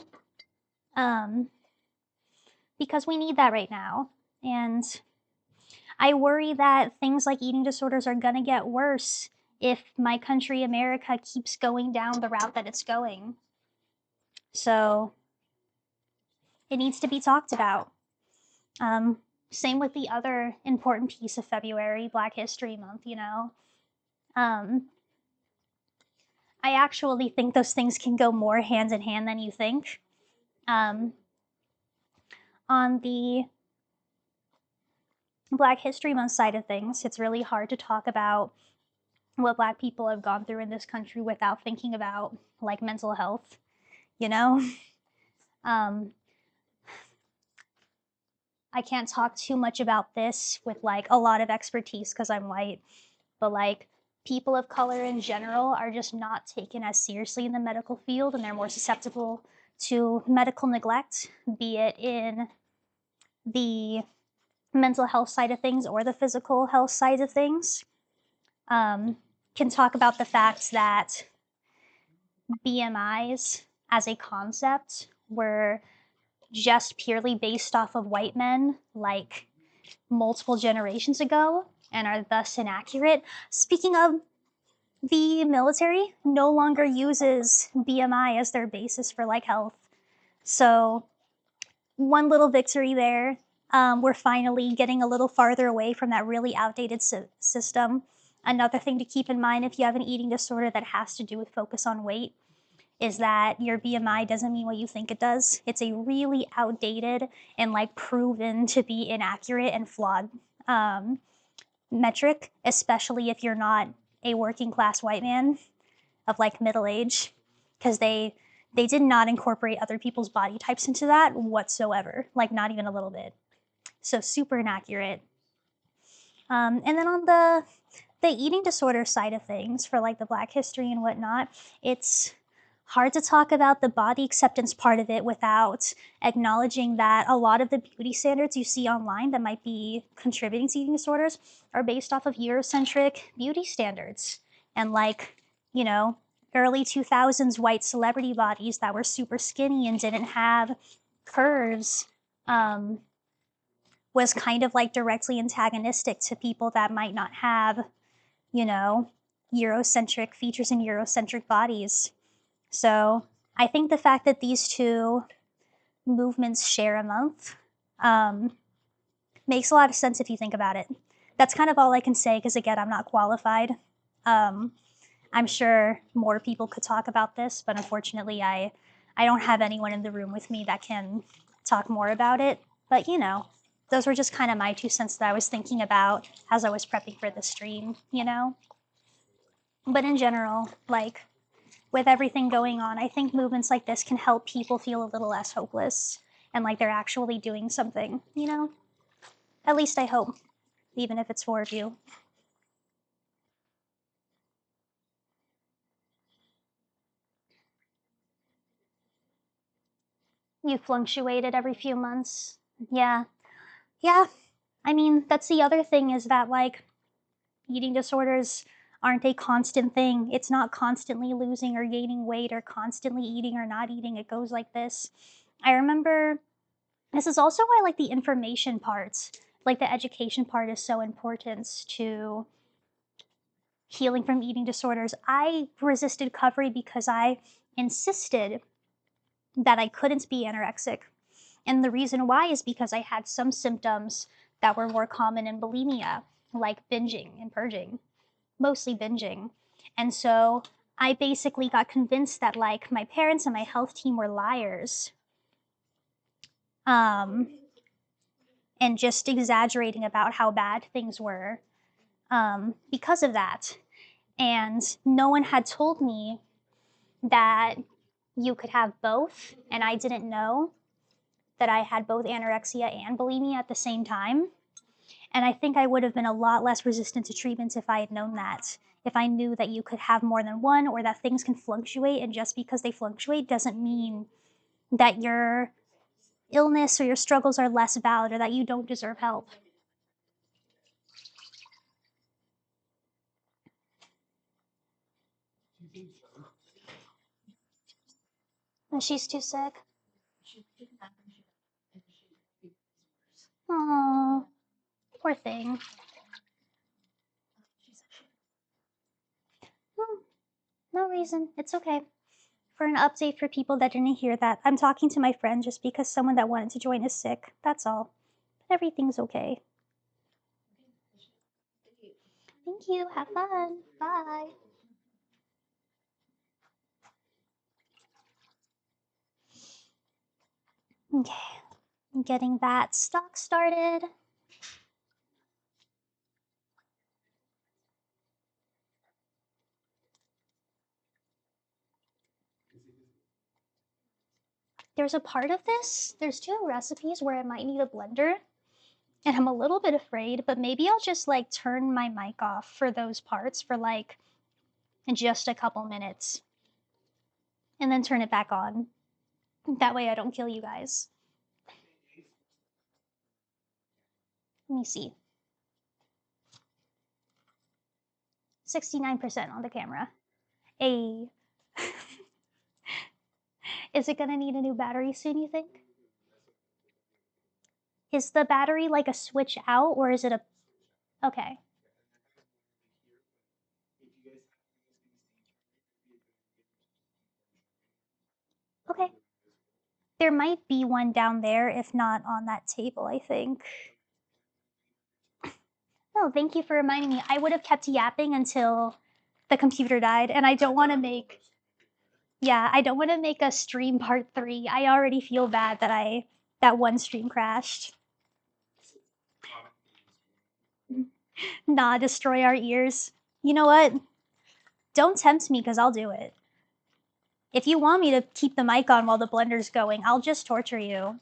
because we need that right now. And I worry that things like eating disorders are going to get worse if my country, America, keeps going down the route that it's going. So it needs to be talked about. Same with the other important piece of February, Black History Month, you know. I actually think those things can go more hand in hand than you think. On the Black History Month side of things, it's really hard to talk about what Black people have gone through in this country without thinking about like mental health, you know? I can't talk too much about this with like a lot of expertise because I'm white, but like people of color in general are just not taken as seriously in the medical field, and they're more susceptible to medical neglect, be it in the mental health side of things or the physical health side of things. Can talk about the fact that BMIs as a concept were just purely based off of white men like multiple generations ago and are thus inaccurate. Speaking of, the military no longer uses BMI as their basis for like health. So one little victory there. We're finally getting a little farther away from that really outdated system. Another thing to keep in mind if you have an eating disorder that has to do with focus on weight is that your BMI doesn't mean what you think it does. It's a really outdated and like proven to be inaccurate and flawed metric, especially if you're not a working class white man of like middle age, because they did not incorporate other people's body types into that whatsoever, like not even a little bit. So super inaccurate. And then on the eating disorder side of things for like the Black history and whatnot, it's hard to talk about the body acceptance part of it without acknowledging that a lot of the beauty standards you see online that might be contributing to eating disorders are based off of Eurocentric beauty standards. And like, you know, early 2000s white celebrity bodies that were super skinny and didn't have curves was kind of like directly antagonistic to people that might not have, you know, Eurocentric features and Eurocentric bodies. So I think the fact that these two movements share a month makes a lot of sense if you think about it. That's kind of all I can say because, again, I'm not qualified. I'm sure more people could talk about this, but unfortunately, I don't have anyone in the room with me that can talk more about it. But, you know, those were just kind of my 2 cents that I was thinking about as I was prepping for the stream, you know? But in general, like, with everything going on, I think movements like this can help people feel a little less hopeless and like they're actually doing something, you know? At least I hope, even if it's 4 of you. You fluctuated every few months. Yeah. Yeah. I mean, that's the other thing is that, like, eating disorders aren't a constant thing. It's not constantly losing or gaining weight or constantly eating or not eating. It goes like this. I remember this is also why, like, the information part, like, the education part is so important to healing from eating disorders. I resisted recovery because I insisted that I couldn't be anorexic. And the reason why is because I had some symptoms that were more common in bulimia, like binging and purging, mostly binging. And so I basically got convinced that like my parents and my health team were liars. And just exaggerating about how bad things were because of that. And no one had told me that you could have both, and I didn't know that I had both anorexia and bulimia at the same time. And I think I would have been a lot less resistant to treatments if I had known that. If I knew that you could have more than one or that things can fluctuate, and just because they fluctuate doesn't mean that your illness or your struggles are less valid or that you don't deserve help. And she's too sick. Oh, poor thing. No reason. It's okay. For an update for people that didn't hear that, I'm talking to my friend just because someone that wanted to join is sick. That's all. Everything's okay. Thank you. Have fun. Bye. Okay. I'm getting that stock started. There's a part of this, there's 2 recipes where I might need a blender, and I'm a little bit afraid, but maybe I'll just like turn my mic off for those parts for like just a couple minutes and then turn it back on. That way I don't kill you guys. Let me see. 69% on the camera. A. Is it gonna need a new battery soon, you think? Is the battery like a switch out or is it a. Okay. Okay. There might be one down there, if not on that table, I think. No, thank you for reminding me. I would have kept yapping until the computer died, and I don't want to make. Yeah, I don't want to make a stream part 3. I already feel bad that that one stream crashed. Nah, destroy our ears. You know what? Don't tempt me because I'll do it. If you want me to keep the mic on while the blender's going, I'll just torture you.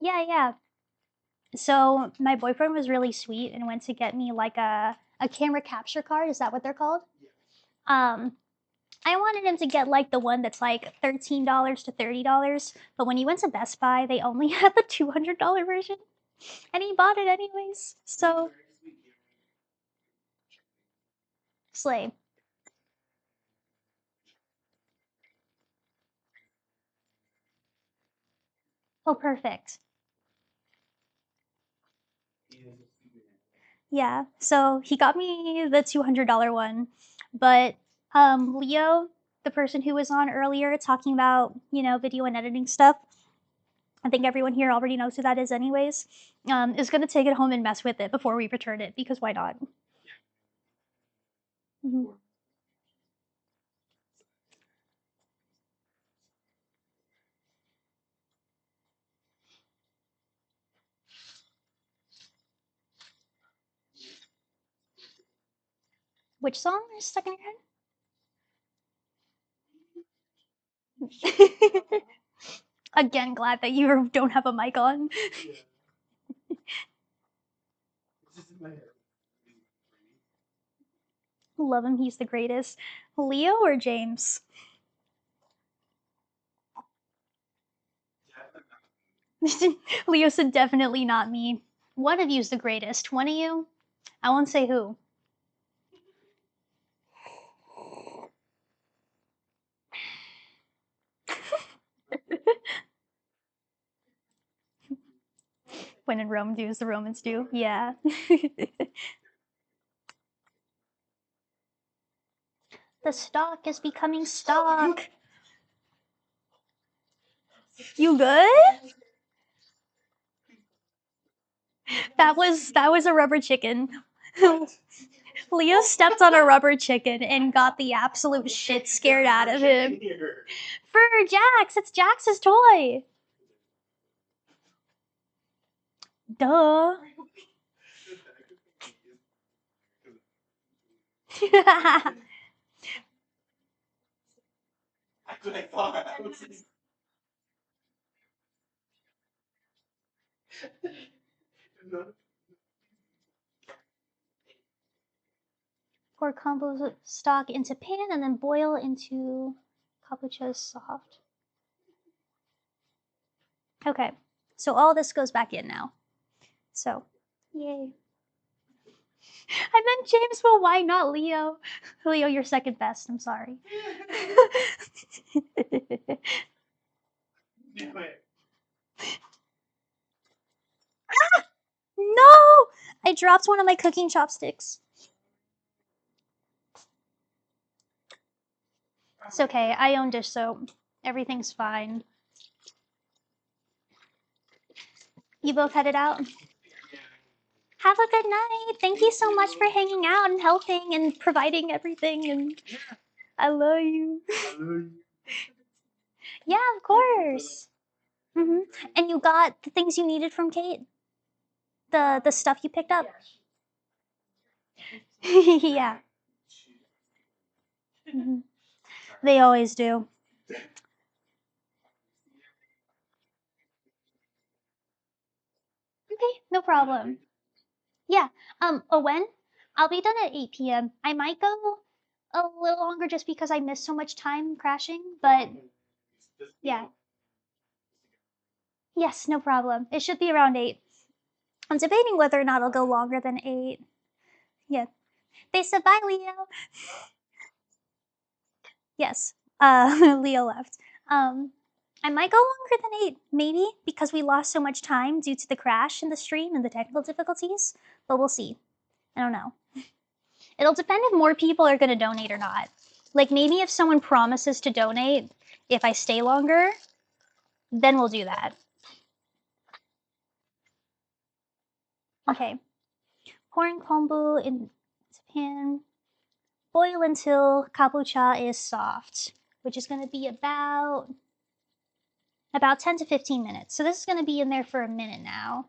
Yeah. So my boyfriend was really sweet and went to get me like a camera capture card. Is that what they're called? Um, I wanted him to get like the one that's like $13 to $30, but when he went to Best Buy, they only had the $200 version, and he bought it anyways. So slay. Oh, perfect. Yeah. So he got me the $200 one, but Leo, the person who was on earlier talking about video and editing stuff, I think everyone here already knows who that is, anyways. Is gonna take it home and mess with it before we return it because why not? Mhm. Which song is stuck in your head? Again, glad that you don't have a mic on. Love him, he's the greatest. Leo or James? Leo said definitely not me. One of you's the greatest. One of you? I won't say who. When in Rome, do as the Romans do. Yeah. The stock is becoming stock. You good? That was a rubber chicken. Leo stepped on a rubber chicken and got the absolute shit scared out of him. For Jax, it's Jax's toy. Duh. Pour combo stock into pan and then boil into kabocha soft. Okay, so all this goes back in now. So, yay. I meant James, but why not Leo? Leo, you're second best. I'm sorry. No! I dropped one of my cooking chopsticks. It's okay. I own dish soap. Everything's fine. You both headed out? Have a good night. Thank you so much for hanging out and helping and providing everything. And I love you. Yeah, of course. And you got the things you needed from Kate? The stuff you picked up? Yeah. They always do. Okay, no problem. Yeah. When? I'll be done at 8 p.m. I might go a little longer just because I missed so much time crashing, but yeah. Yes, no problem. It should be around 8. I'm debating whether or not I'll go longer than 8. Yeah. They said bye, Leo. Yes. Leo left. I might go longer than 8, maybe, because we lost so much time due to the crash in the stream and the technical difficulties, but we'll see. I don't know. It'll depend if more people are going to donate or not. Like, maybe if someone promises to donate, if I stay longer, then we'll do that. Okay. Pouring kombu in pan. Boil until kabocha is soft, which is going to be about 10 to 15 minutes. So this is going to be in there for a minute now.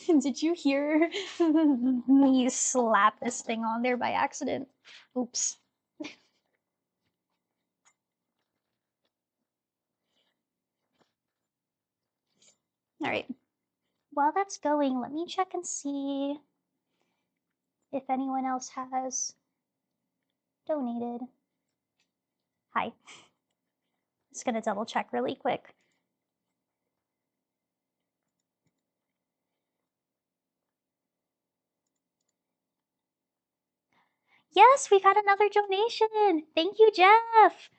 Did you hear me slap this thing on there by accident? Oops. All right. While that's going, let me check and see if anyone else has donated. Hi. Just gonna double check really quick. Yes, we've had another donation. Thank you, Jeff.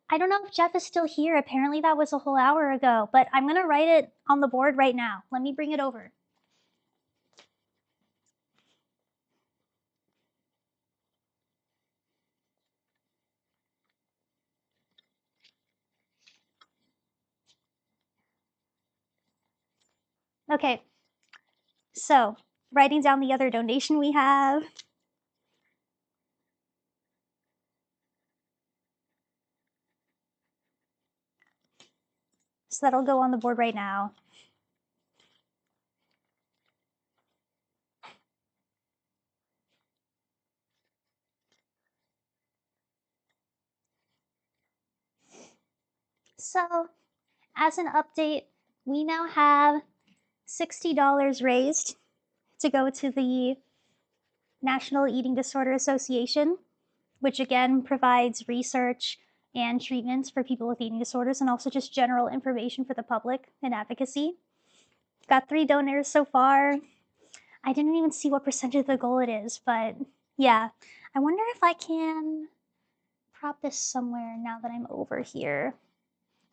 I don't know if Jeff is still here. Apparently that was a whole hour ago, but I'm gonna write it on the board right now. Let me bring it over. Okay, so writing down the other donation we have. So that'll go on the board right now. So as an update, we now have $60 raised to go to the National Eating Disorder Association, which again provides research and treatments for people with eating disorders and also just general information for the public and advocacy. Got 3 donors so far. I didn't even see what percentage of the goal it is, but yeah. I wonder if I can prop this somewhere now that I'm over here.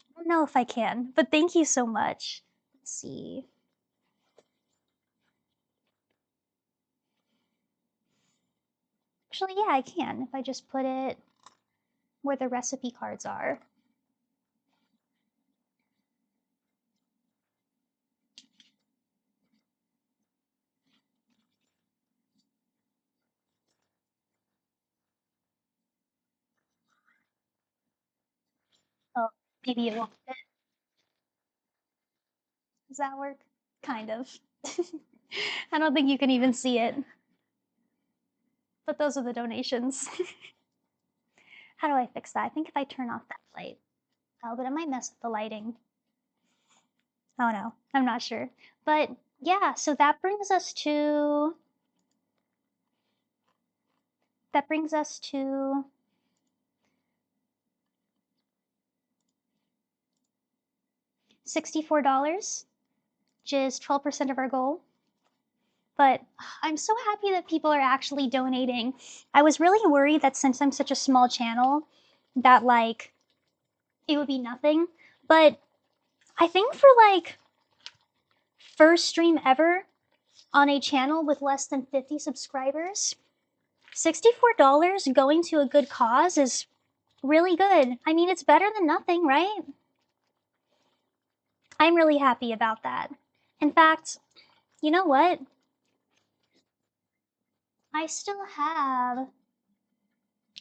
I don't know if I can, but thank you so much. Let's see. Actually, yeah, I can if I just put it where the recipe cards are. Oh, maybe it won't fit. Does that work? Kind of. I don't think you can even see it. But those are the donations. How do I fix that? I think if I turn off that light. Oh, but it might mess with the lighting. Oh no, I'm not sure. But yeah, so that brings us to $64, which is 12% of our goal. But I'm so happy that people are actually donating. I was really worried that since I'm such a small channel, that like it would be nothing. But I think for like first stream ever on a channel with less than 50 subscribers, $64 going to a good cause is really good. I mean, it's better than nothing, right? I'm really happy about that. In fact, you know what? I still have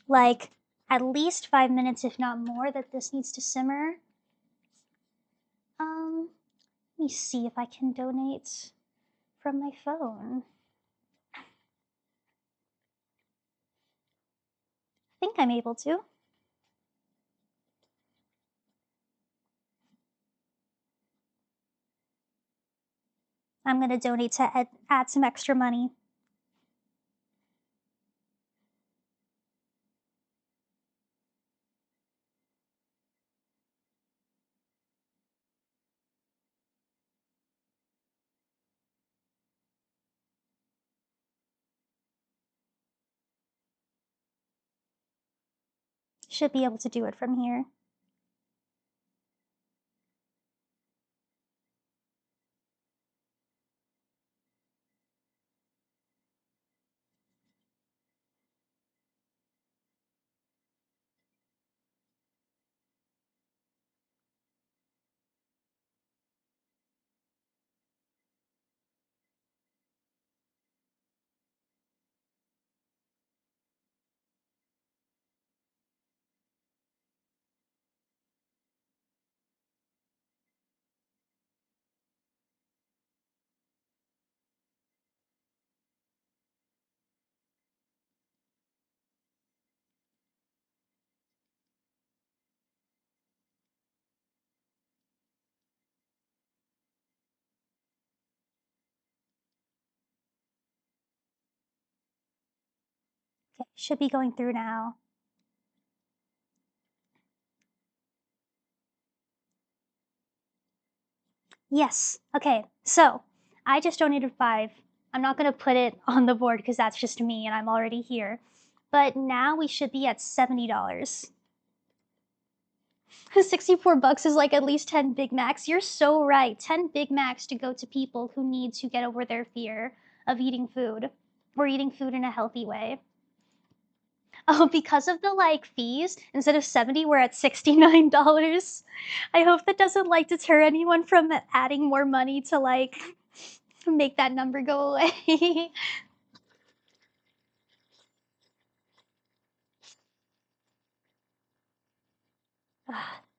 like at least 5 minutes, if not more, that this needs to simmer. Let me see if I can donate from my phone. I think I'm able to. I'm gonna donate to add some extra money. Should be able to do it from here. Should be going through now. Yes. Okay. So I just donated 5. I'm not going to put it on the board because that's just me and I'm already here. But now we should be at $70. 64 bucks is like at least 10 Big Macs. You're so right. 10 Big Macs to go to people who need to get over their fear of eating food or eating food in a healthy way. Oh, because of the like fees, instead of 70, we're at $69. I hope that doesn't like deter anyone from adding more money to like make that number go away.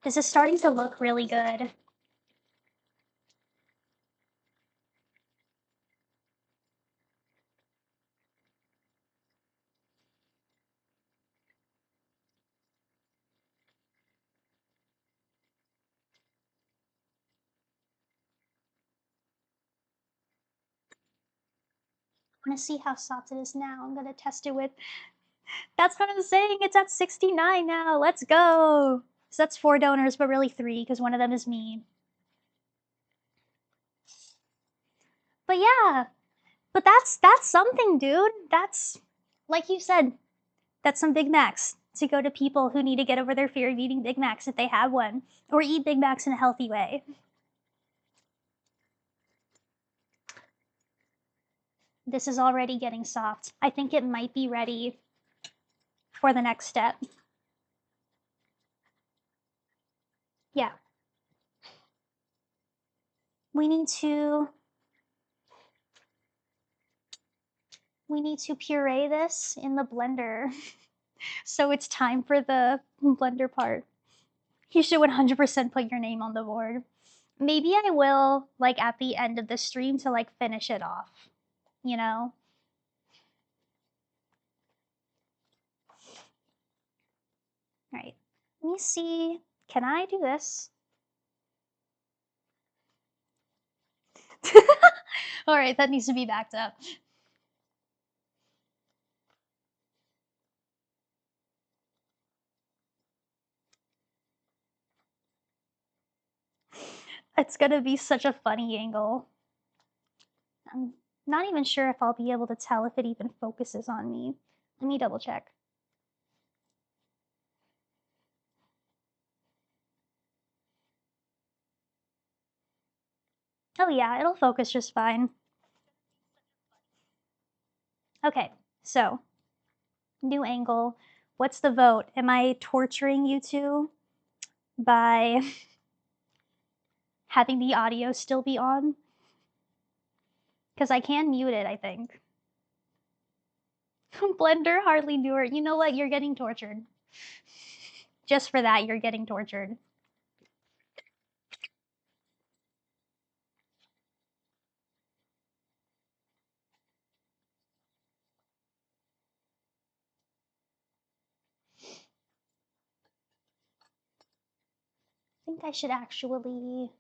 This is starting to look really good. I'm gonna see how soft it is now. I'm gonna test it with. That's what I'm saying. It's at 69 now. Let's go. So that's 4 donors, but really 3 because one of them is me. But yeah, but that's something, dude. That's like you said, that's some Big Macs to go to people who need to get over their fear of eating Big Macs if they have one, or eat Big Macs in a healthy way. This is already getting soft. I think it might be ready for the next step. Yeah. We need to puree this in the blender. So it's time for the blender part. You should 100% put your name on the board. Maybe I will, like, at the end of the stream to, like, finish it off, you know? All right, let me see. Can I do this? All right, that needs to be backed up. It's gonna be such a funny angle. I'm not even sure if I'll be able to tell if it even focuses on me. Let me double check. Oh yeah, it'll focus just fine. Okay, so new angle. What's the vote? Am I torturing you two by having the audio still be on? Because I can mute it, I think. Blender hardly knew her. You know what? You're getting tortured. Just for that, you're getting tortured. I think I should actually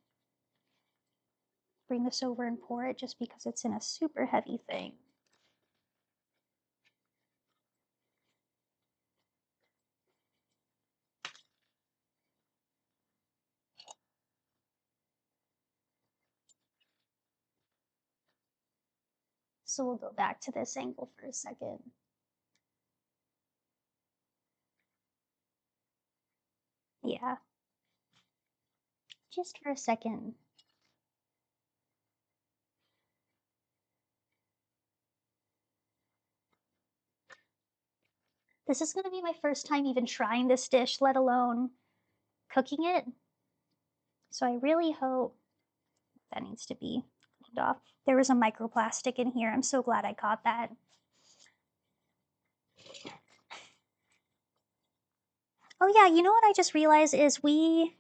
bring this over and pour it just because it's in a super heavy thing. So we'll go back to this angle for a second. Yeah. Just for a second. This is gonna be my first time even trying this dish, let alone cooking it. So I really hope that needs to be cleaned off. There was a microplastic in here. I'm so glad I caught that. Oh yeah, you know what I just realized is we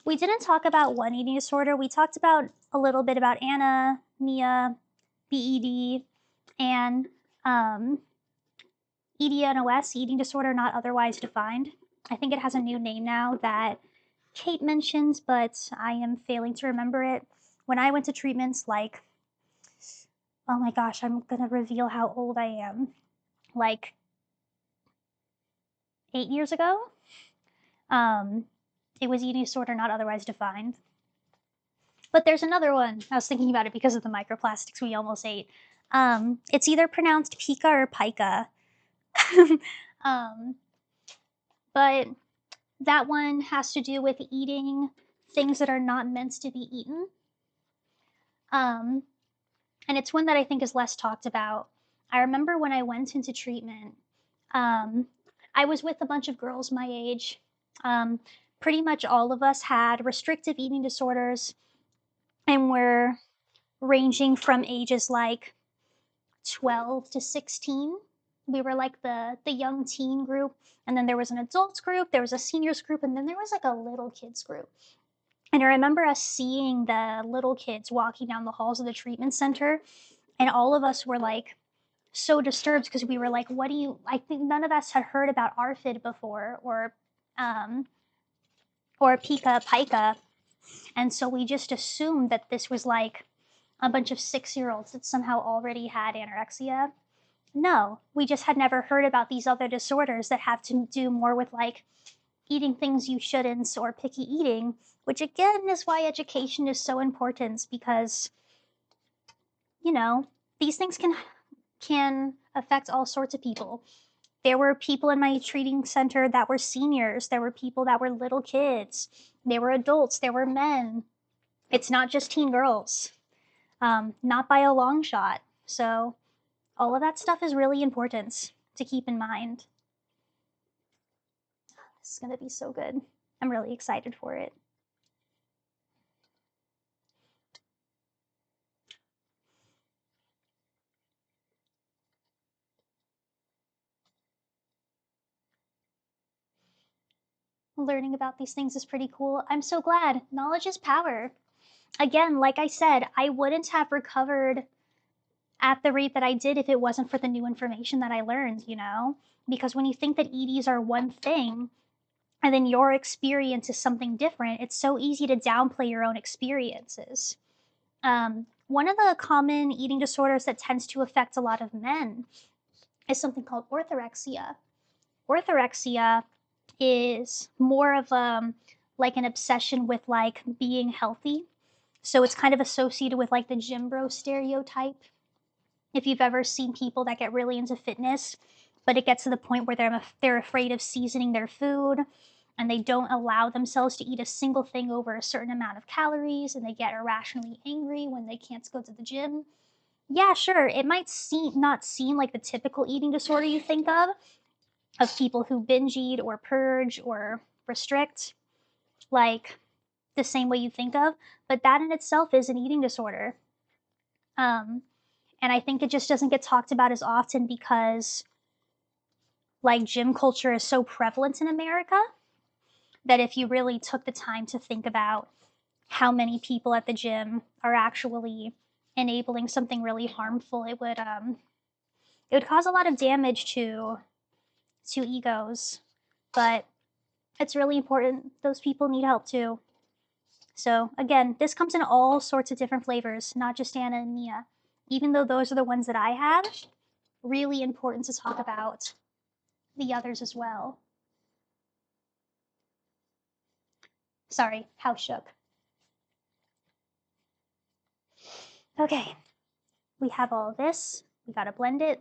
didn't talk about one eating disorder. We talked about a little bit about anemia, BED, and EDNOS, eating disorder not otherwise defined. I think it has a new name now that Kate mentions, but I am failing to remember it. When I went to treatments, like, oh my gosh, I'm gonna reveal how old I am. Like 8 years ago. It was eating disorder not otherwise defined. But there's another one. I was thinking about it because of the microplastics we almost ate. It's either pronounced pica or pica. um, but that one has to do with eating things that are not meant to be eaten. And it's one that I think is less talked about. I remember when I went into treatment, I was with a bunch of girls my age. Pretty much all of us had restrictive eating disorders and were ranging from ages like 12 to 16. We were like the young teen group, and then there was an adults group, there was a seniors group, and then there was like a little kids group. And I remember us seeing the little kids walking down the halls of the treatment center, and all of us were like so disturbed because we were like, what do you, I think none of us had heard about ARFID before or Pika Pika. And so we just assumed that this was like a bunch of 6-year-olds that somehow already had anorexia. No, we just had never heard about these other disorders that have to do more with like eating things you shouldn't or picky eating, which again is why education is so important because, you know, these things can affect all sorts of people. There were people in my treating center that were seniors. There were people that were little kids. There were adults. There were men. It's not just teen girls, not by a long shot. So all of that stuff is really important to keep in mind. This is going to be so good. I'm really excited for it. Learning about these things is pretty cool. I'm so glad. Knowledge is power. Again, like I said, I wouldn't have recovered at the rate that I did if it wasn't for the new information that I learned, you know? Because when you think that EDs are one thing and then your experience is something different, it's so easy to downplay your own experiences. One of the common eating disorders that tends to affect a lot of men is something called orthorexia. Orthorexia is more of like an obsession with like being healthy. So it's kind of associated with like the gym bro stereotype. If you've ever seen people that get really into fitness, but it gets to the point where they're afraid of seasoning their food and they don't allow themselves to eat a single thing over a certain amount of calories and they get irrationally angry when they can't go to the gym. Yeah, sure, it might not seem like the typical eating disorder you think of people who binge eat or purge or restrict, like the same way you think of, but that in itself is an eating disorder. And I think it just doesn't get talked about as often because like gym culture is so prevalent in America that if you really took the time to think about how many people at the gym are actually enabling something really harmful, it would cause a lot of damage to egos. But it's really important. Those people need help too. So again, this comes in all sorts of different flavors, not just Anna and Mia. Even though those are the ones that I have, really important to talk about the others as well. Sorry, house shook. Okay, we have all this. We gotta blend it.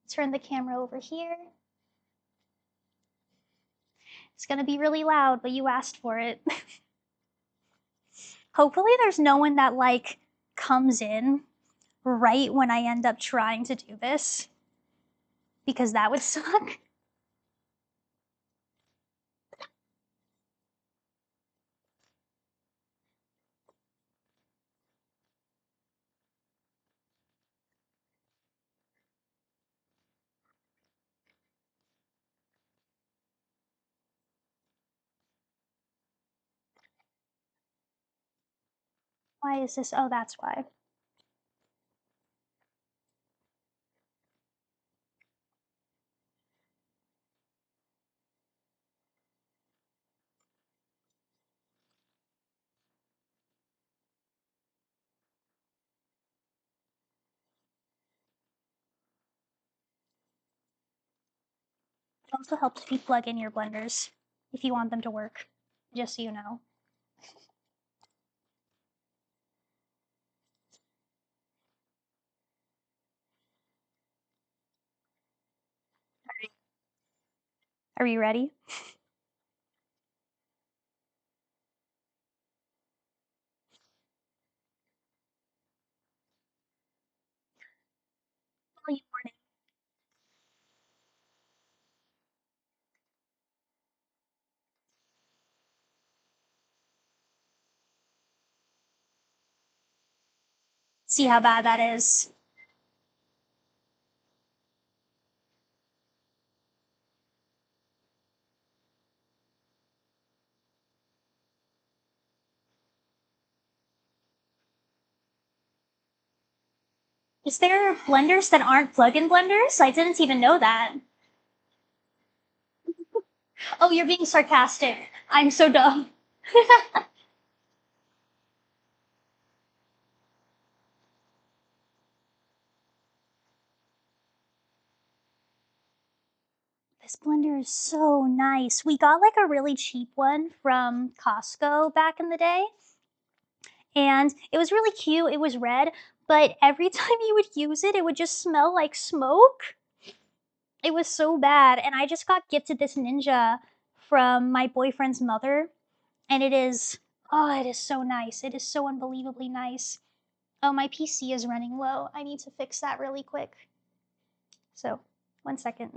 Turn the camera over here. It's gonna be really loud, but you asked for it. Hopefully there's no one that like comes in right when I end up trying to do this, because that would suck. Why is this? Oh, that's why. also helps if you plug in your blenders if you want them to work, just so you know. Are you ready? Volume warning. See how bad that is. Is there blenders that aren't plug-in blenders? I didn't even know that. Oh, you're being sarcastic. I'm so dumb. This blender is so nice. We got like a really cheap one from Costco back in the day. And it was really cute. It was red, but every time you would use it, it would just smell like smoke. It was so bad. And I just got gifted this Ninja from my boyfriend's mother. And it is, oh, it is so nice. It is so unbelievably nice. Oh, my PC is running low. I need to fix that really quick. So, 1 second.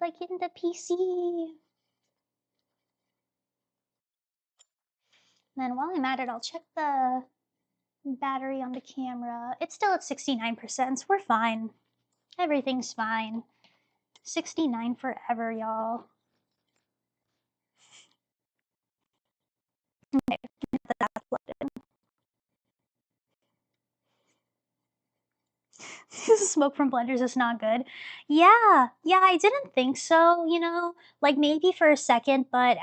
Like in the PC. And then while I'm at it, I'll check the battery on the camera. It's still at 69%, so we're fine. Everything's fine. 69 forever, y'all. Okay, that's plugged in. Smoke from blenders is not good. Yeah, I didn't think so, you know, like maybe for a second, but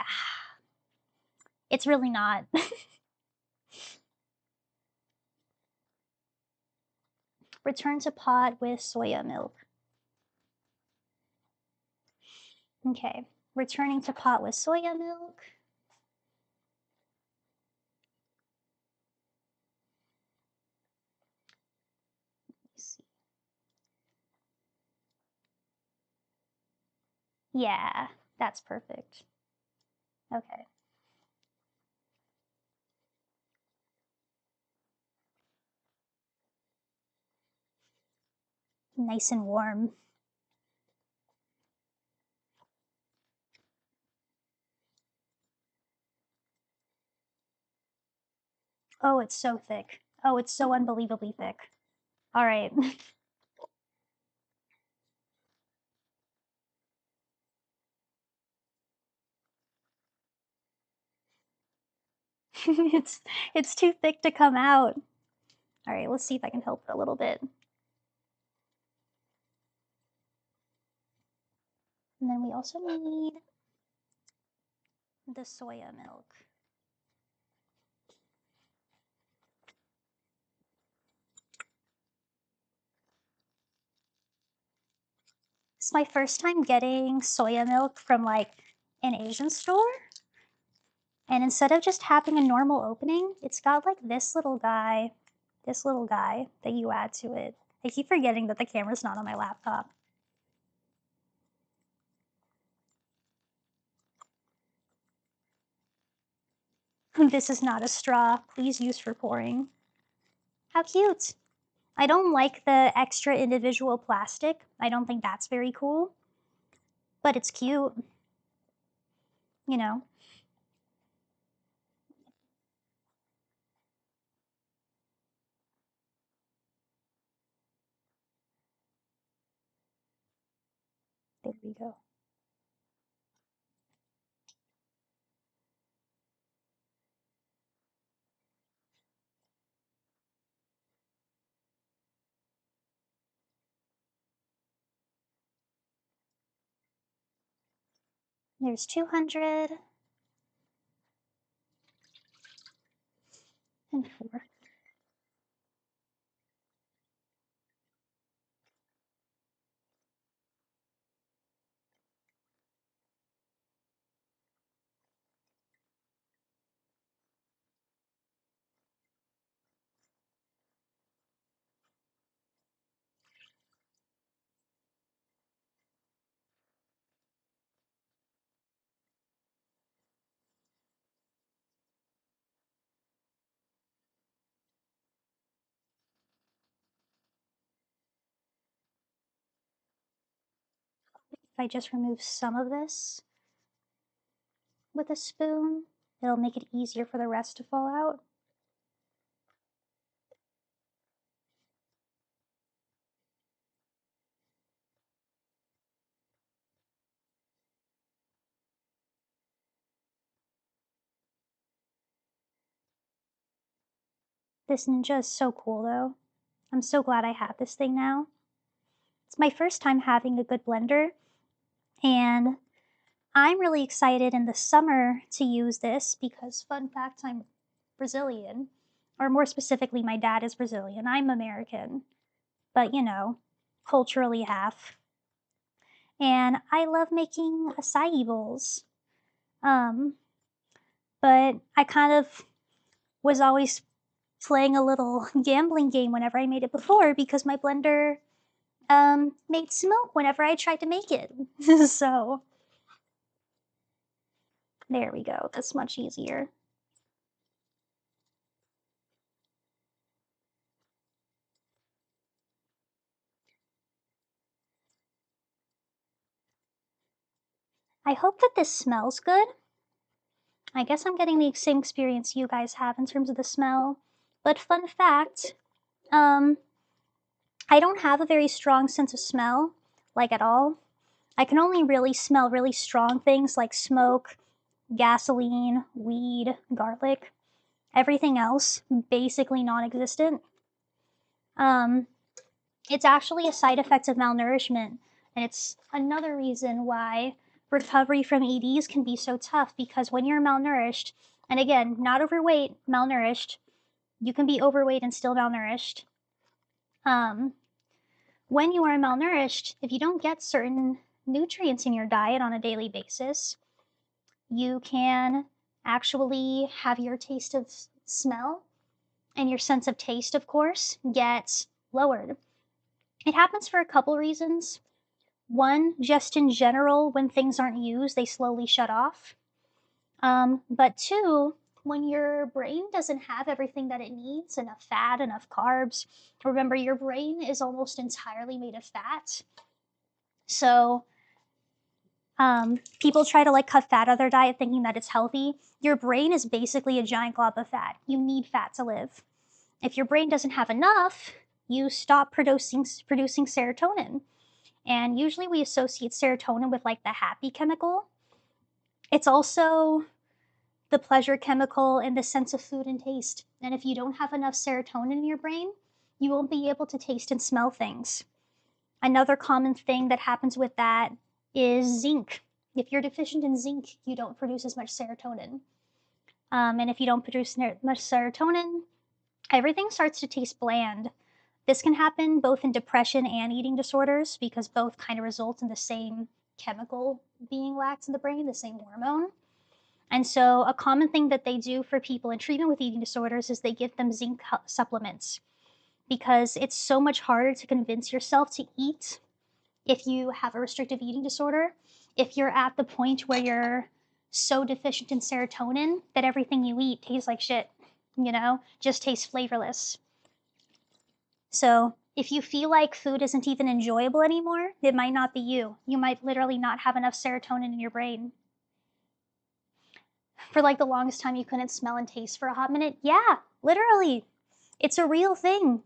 it's really not. Return to pot with soya milk. Okay, returning to pot with soya milk. Let's see. Yeah, that's perfect. Okay. Nice and warm. Oh, it's so thick. Oh, it's so unbelievably thick. All right. it's too thick to come out. All right, let's see if I can help it a little bit. And then we also need the soya milk. It's my first time getting soya milk from like an Asian store. And instead of just having a normal opening, it's got like this little guy that you add to it. I keep forgetting that the camera's not on my laptop. This is not a straw. Please use for pouring. How cute. I don't like the extra individual plastic. I don't think that's very cool. But it's cute. You know. There we go. There's 200. and 4. If I just remove some of this with a spoon, it'll make it easier for the rest to fall out. This Ninja is so cool though. I'm so glad I have this thing now. It's my first time having a good blender, and I'm really excited in the summer to use this because, fun fact, I'm Brazilian. Or more specifically, my dad is Brazilian. I'm American, but you know, culturally half. And I love making acai bowls. But I kind of was always playing a little gambling game whenever I made it before because my blender made smoke whenever I tried to make it. So there we go. That's much easier. I hope that this smells good. I guess I'm getting the same experience you guys have in terms of the smell. But fun fact, I don't have a very strong sense of smell, like at all. I can only really smell really strong things like smoke, gasoline, weed, garlic. Everything else, basically non-existent. It's actually a side effect of malnourishment, and it's another reason why recovery from EDs can be so tough, because when you're malnourished, and again, not overweight, malnourished, you can be overweight and still malnourished. When you are malnourished, if you don't get certain nutrients in your diet on a daily basis, you can actually have your taste of smell and your sense of taste, of course, get lowered. It happens for a couple reasons. One, just in general, when things aren't used, they slowly shut off. But two, when your brain doesn't have everything that it needs, enough fat, enough carbs, remember your brain is almost entirely made of fat. So people try to like cut fat out of their diet thinking that it's healthy. Your brain is basically a giant glob of fat. You need fat to live. If your brain doesn't have enough, you stop producing serotonin. And usually we associate serotonin with like the happy chemical. It's also the pleasure chemical and the sense of food and taste. And if you don't have enough serotonin in your brain, you won't be able to taste and smell things. Another common thing that happens with that is zinc. If you're deficient in zinc, you don't produce as much serotonin. And if you don't produce much serotonin, everything starts to taste bland. This can happen both in depression and eating disorders because both kind of result in the same chemical being lacked in the brain, the same hormone. And so a common thing that they do for people in treatment with eating disorders is they give them zinc supplements, because it's so much harder to convince yourself to eat if you have a restrictive eating disorder, if you're at the point where you're so deficient in serotonin that everything you eat tastes like shit, you know, just tastes flavorless. So if you feel like food isn't even enjoyable anymore, it might not be you. You might literally not have enough serotonin in your brain. For like the longest time, you couldn't smell and taste for a hot minute. Yeah, literally. It's a real thing.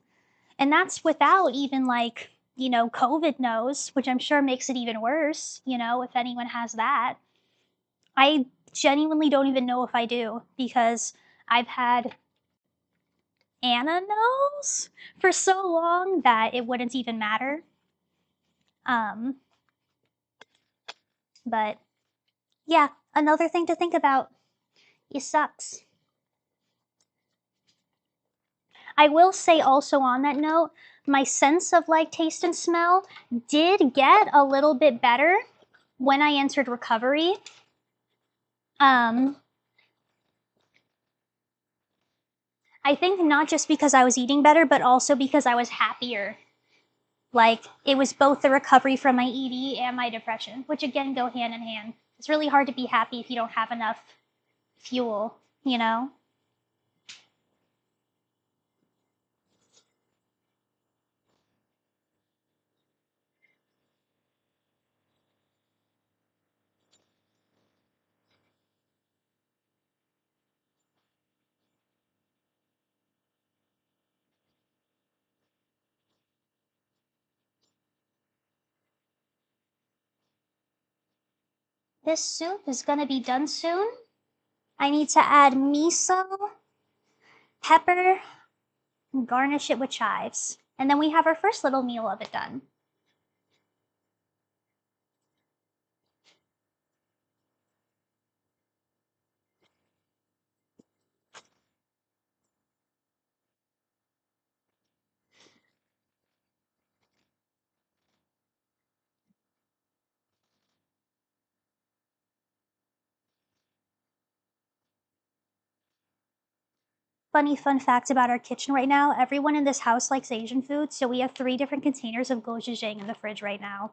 And that's without even like, you know, COVID nose, which I'm sure makes it even worse, you know, if anyone has that. I genuinely don't even know if I do, because I've had Anna nose for so long that it wouldn't even matter. But yeah, another thing to think about, it sucks. I will say also on that note, my sense of like taste and smell did get a little bit better when I entered recovery. I think not just because I was eating better, but also because I was happier. Like, it was both the recovery from my ED and my depression, which again go hand in hand. It's really hard to be happy if you don't have enough fuel, you know? This soup is gonna be done soon. I need to add miso, pepper, and garnish it with chives. And then we have our first little meal of it done. Funny fun fact about our kitchen right now, everyone in this house likes Asian food, so we have 3 different containers of gochujang in the fridge right now.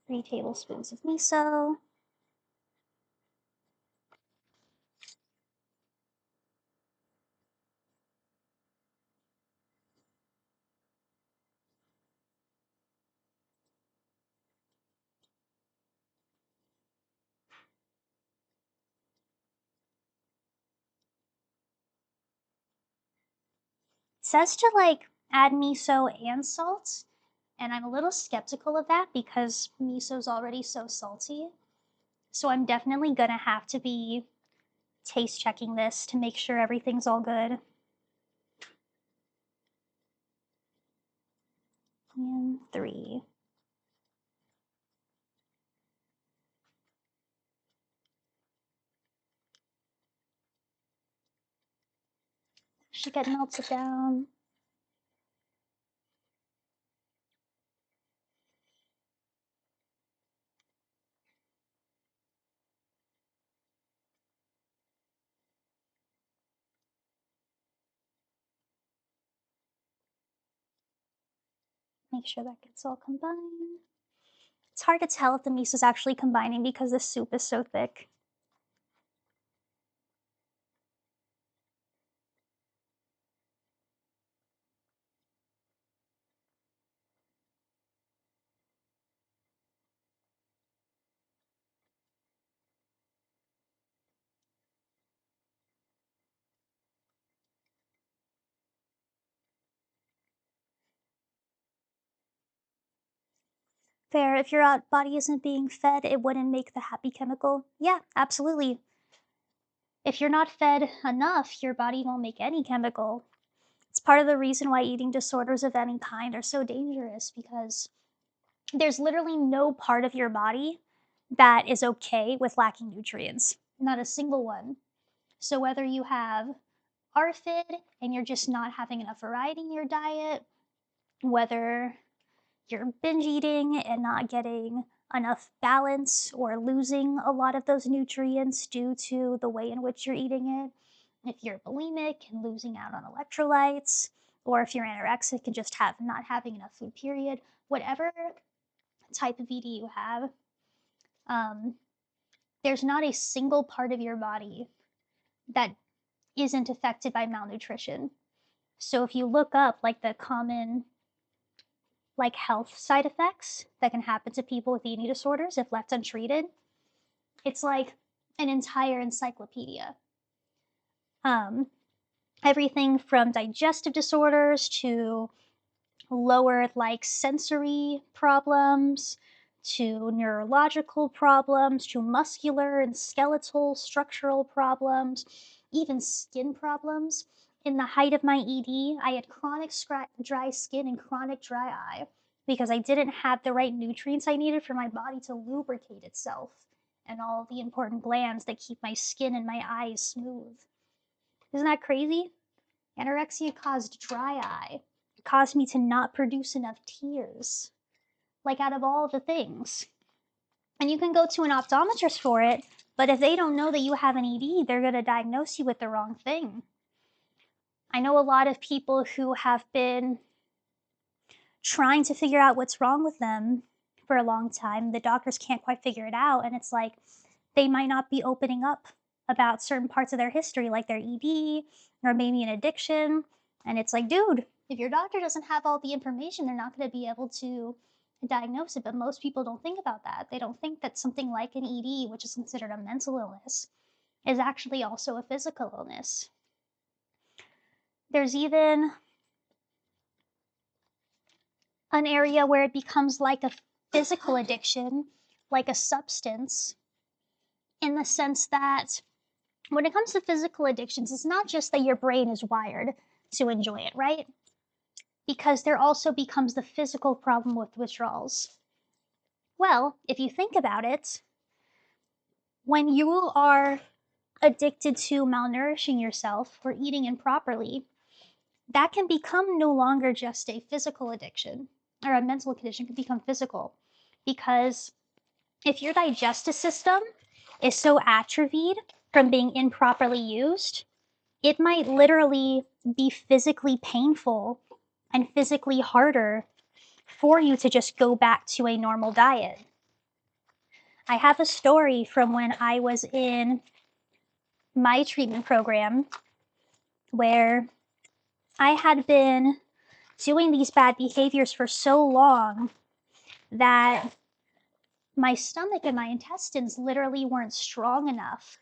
3 tablespoons of miso. It says to like add miso and salt, and I'm a little skeptical of that because miso's already so salty. So I'm definitely gonna have to be taste checking this to make sure everything's all good. And 3. Should get melted down. Make sure that gets all combined. It's hard to tell if the miso is actually combining because the soup is so thick. Fair, if your body isn't being fed, it wouldn't make the happy chemical. Yeah, absolutely. If you're not fed enough, your body won't make any chemical. It's part of the reason why eating disorders of any kind are so dangerous because there's literally no part of your body that is okay with lacking nutrients. Not a single one. So whether you have ARFID and you're just not having enough variety in your diet, whether you're binge eating and not getting enough balance or losing a lot of those nutrients due to the way in which you're eating it, if you're bulimic and losing out on electrolytes, or if you're anorexic and just not having enough food, period, whatever type of ED you have, there's not a single part of your body that isn't affected by malnutrition. So if you look up like the common like health side effects that can happen to people with eating disorders if left untreated, it's like an entire encyclopedia. Everything from digestive disorders to lower like sensory problems to neurological problems to muscular and skeletal structural problems, even skin problems. In the height of my ED, I had chronic dry skin and chronic dry eye because I didn't have the right nutrients I needed for my body to lubricate itself. and all the important glands that keep my skin and my eyes smooth. Isn't that crazy? Anorexia caused dry eye. It caused me to not produce enough tears. Like, out of all the things. And you can go to an optometrist for it, but if they don't know that you have an ED, they're going to diagnose you with the wrong thing. I know a lot of people who have been trying to figure out what's wrong with them for a long time. The doctors can't quite figure it out, and it's like they might not be opening up about certain parts of their history, like their ED or maybe an addiction. And it's like, dude, if your doctor doesn't have all the information, they're not going to be able to diagnose it. But most people don't think about that. They don't think that something like an ED, which is considered a mental illness, is actually also a physical illness. There's even an area where it becomes like a physical addiction, like a substance, in the sense that when it comes to physical addictions, it's not just that your brain is wired to enjoy it, right? Because there also becomes the physical problem with withdrawals. Well, if you think about it, when you are addicted to malnourishing yourself or eating improperly, that can become no longer just a physical addiction, or a mental condition can become physical. Because if your digestive system is so atrophied from being improperly used, it might literally be physically painful and physically harder for you to just go back to a normal diet. I have a story from when I was in my treatment program where I had been doing these bad behaviors for so long that my stomach and my intestines literally weren't strong enough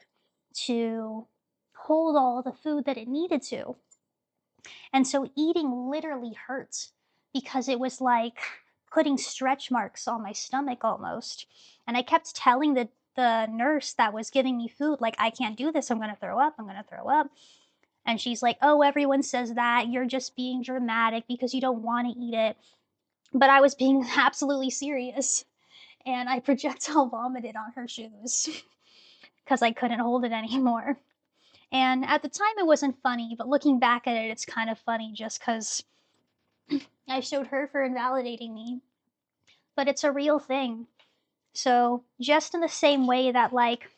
to hold all the food that it needed to. And so eating literally hurt because it was like putting stretch marks on my stomach almost. And I kept telling the nurse that was giving me food, like, I can't do this, I'm gonna throw up, I'm gonna throw up. And she's like, oh, everyone says that, you're just being dramatic because you don't wanna eat it. But I was being absolutely serious. And I projectile vomited on her shoes because I couldn't hold it anymore. And at the time it wasn't funny, but looking back at it, it's kind of funny just because I showed her for invalidating me. But it's a real thing. So just in the same way that like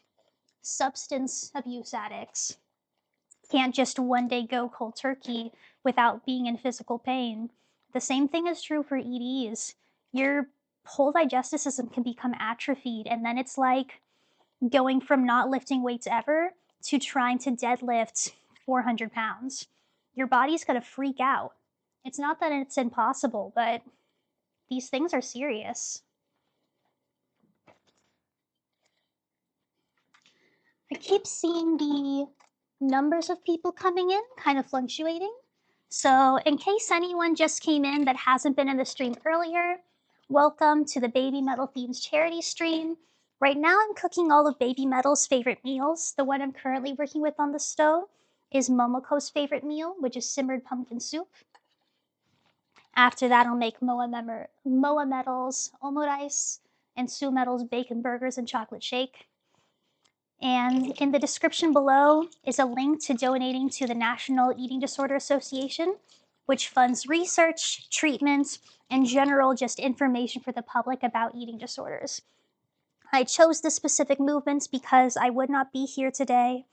substance abuse addicts can't just one day go cold turkey without being in physical pain, the same thing is true for EDs. Your whole digestive system can become atrophied, and then it's like going from not lifting weights ever to trying to deadlift 400 pounds. Your body's gonna freak out. It's not that it's impossible, but these things are serious. I keep seeing the numbers of people coming in kind of fluctuating. So in case anyone just came in that hasn't been in the stream earlier, welcome to the Babymetal Themes charity stream. Right now I'm cooking all of Babymetal's favorite meals. The one I'm currently working with on the stove is Momoko's favorite meal, which is simmered pumpkin soup. After that, I'll make Moa Metal's omurice and Sue Metal's bacon burgers and chocolate shake. And in the description below is a link to donating to the National Eating Disorder Association, which funds research, treatments, and general just information for the public about eating disorders. I chose this specific movement because I would not be here today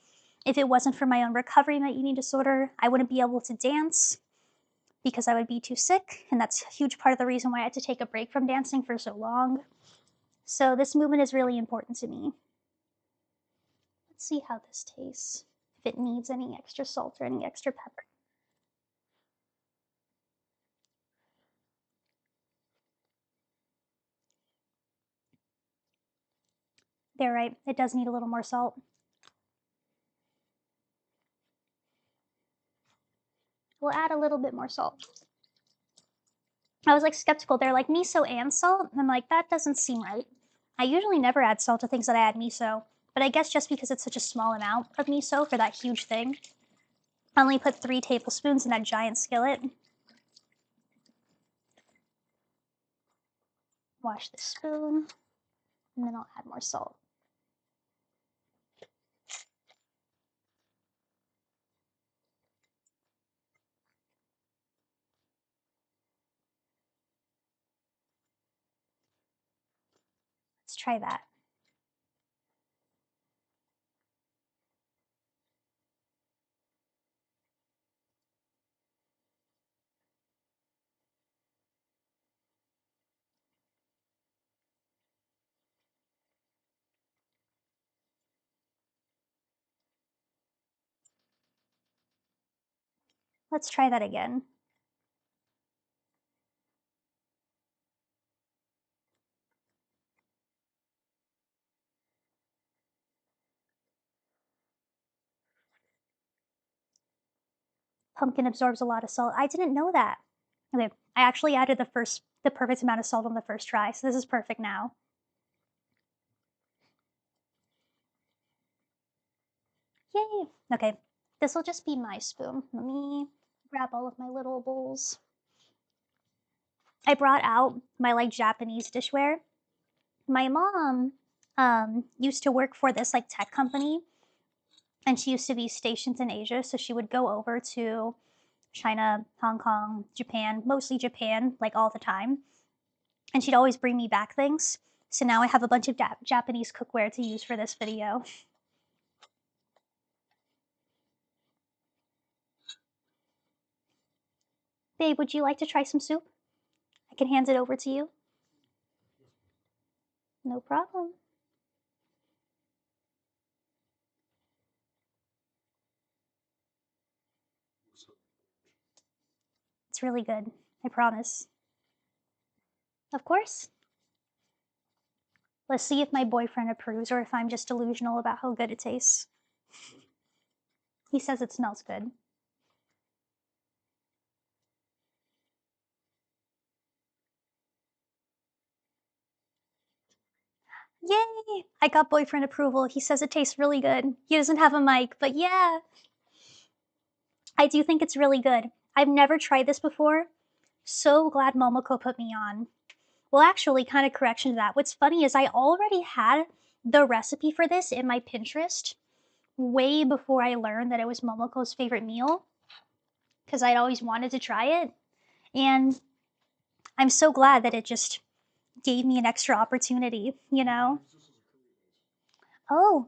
if it wasn't for my own recovery in my eating disorder. I wouldn't be able to dance because I would be too sick, and that's a huge part of the reason why I had to take a break from dancing for so long. So this movement is really important to me. Let's see how this tastes, if it needs any extra salt or any extra pepper. They're right, it does need a little more salt. We'll add a little bit more salt. I was like skeptical, they're like miso and salt, and I'm like, that doesn't seem right. I usually never add salt to things that I add miso, but I guess just because it's such a small amount of miso for that huge thing, I only put 3 tablespoons in that giant skillet. Wash the spoon, and then I'll add more salt. Let's try that. Let's try that again. Pumpkin absorbs a lot of salt. I didn't know that. Okay, I actually added the perfect amount of salt on the first try, so this is perfect now. Yay! Okay, this will just be my spoon. Let me grab all of my little bowls. I brought out my like Japanese dishware. My mom used to work for this like tech company, and she used to be stationed in Asia, so she would go over to China, Hong Kong, Japan, mostly Japan, like all the time. And she'd always bring me back things. So now I have a bunch of Japanese cookware to use for this video. Babe, would you like to try some soup? I can hand it over to you. No problem. It's really good, I promise. Of course. Let's see if my boyfriend approves or if I'm just delusional about how good it tastes. He says it smells good. Yay! I got boyfriend approval. He says it tastes really good. He doesn't have a mic, but yeah. I do think it's really good. I've never tried this before. So glad Momoko put me on. Well, actually, kind of correction to that. What's funny is I already had the recipe for this in my Pinterest way before I learned that it was Momoko's favorite meal because I'd always wanted to try it. And I'm so glad that it just gave me an extra opportunity, you know? Oh,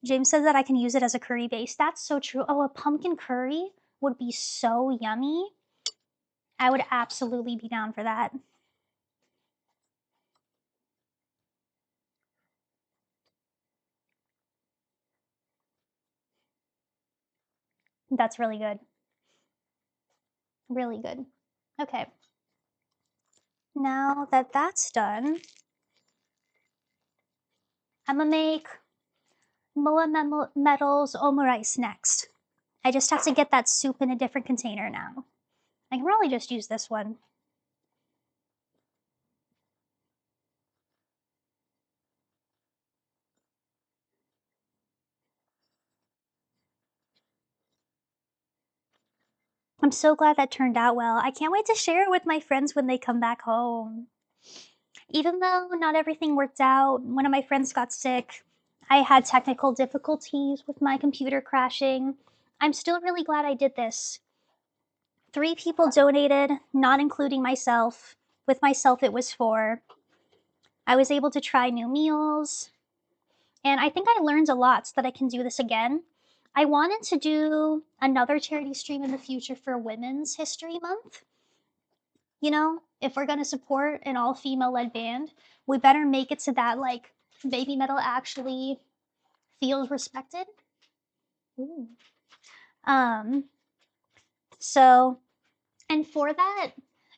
James says that I can use it as a curry base. That's so true. Oh, a pumpkin curry would be so yummy. I would absolutely be down for that. That's really good. Really good. Okay. Now that that's done, I'm gonna make Metal's omurice next. I just have to get that soup in a different container now. I can probably just use this one. I'm so glad that turned out well. I can't wait to share it with my friends when they come back home. Even though not everything worked out, one of my friends got sick, I had technical difficulties with my computer crashing. I'm still really glad I did this. 3 people donated, not including myself. With myself, it was 4. I was able to try new meals, and I think I learned a lot so that I can do this again. I wanted to do another charity stream in the future for Women's History Month. You know, if we're gonna support an all-female led band, we better make it so that like Babymetal actually feels respected. Ooh. So, and for that,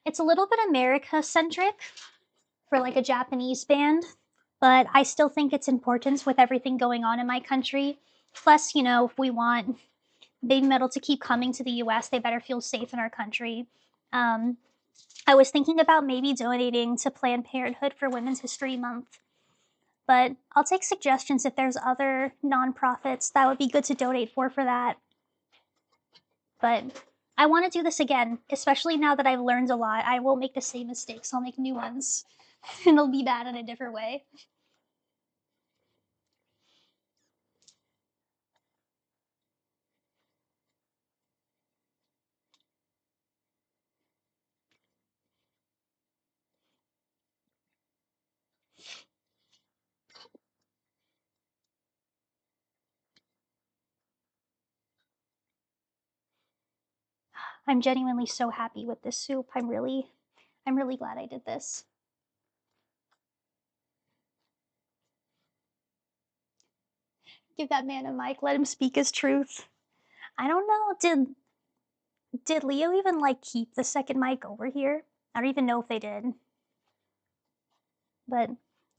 it's a little bit America centric for like a Japanese band, but I still think it's important with everything going on in my country. Plus, you know, if we want Babymetal to keep coming to the US, they better feel safe in our country. I was thinking about maybe donating to Planned Parenthood for Women's History Month, but I'll take suggestions if there's other nonprofits that would be good to donate for that. But I want to do this again, especially now that I've learned a lot. I won't make the same mistakes, I'll make new ones. And it'll be bad in a different way. I'm genuinely so happy with this soup. I'm really glad I did this. Give that man a mic, let him speak his truth. I don't know, did Leo even like keep the second mic over here? I don't even know if they did. But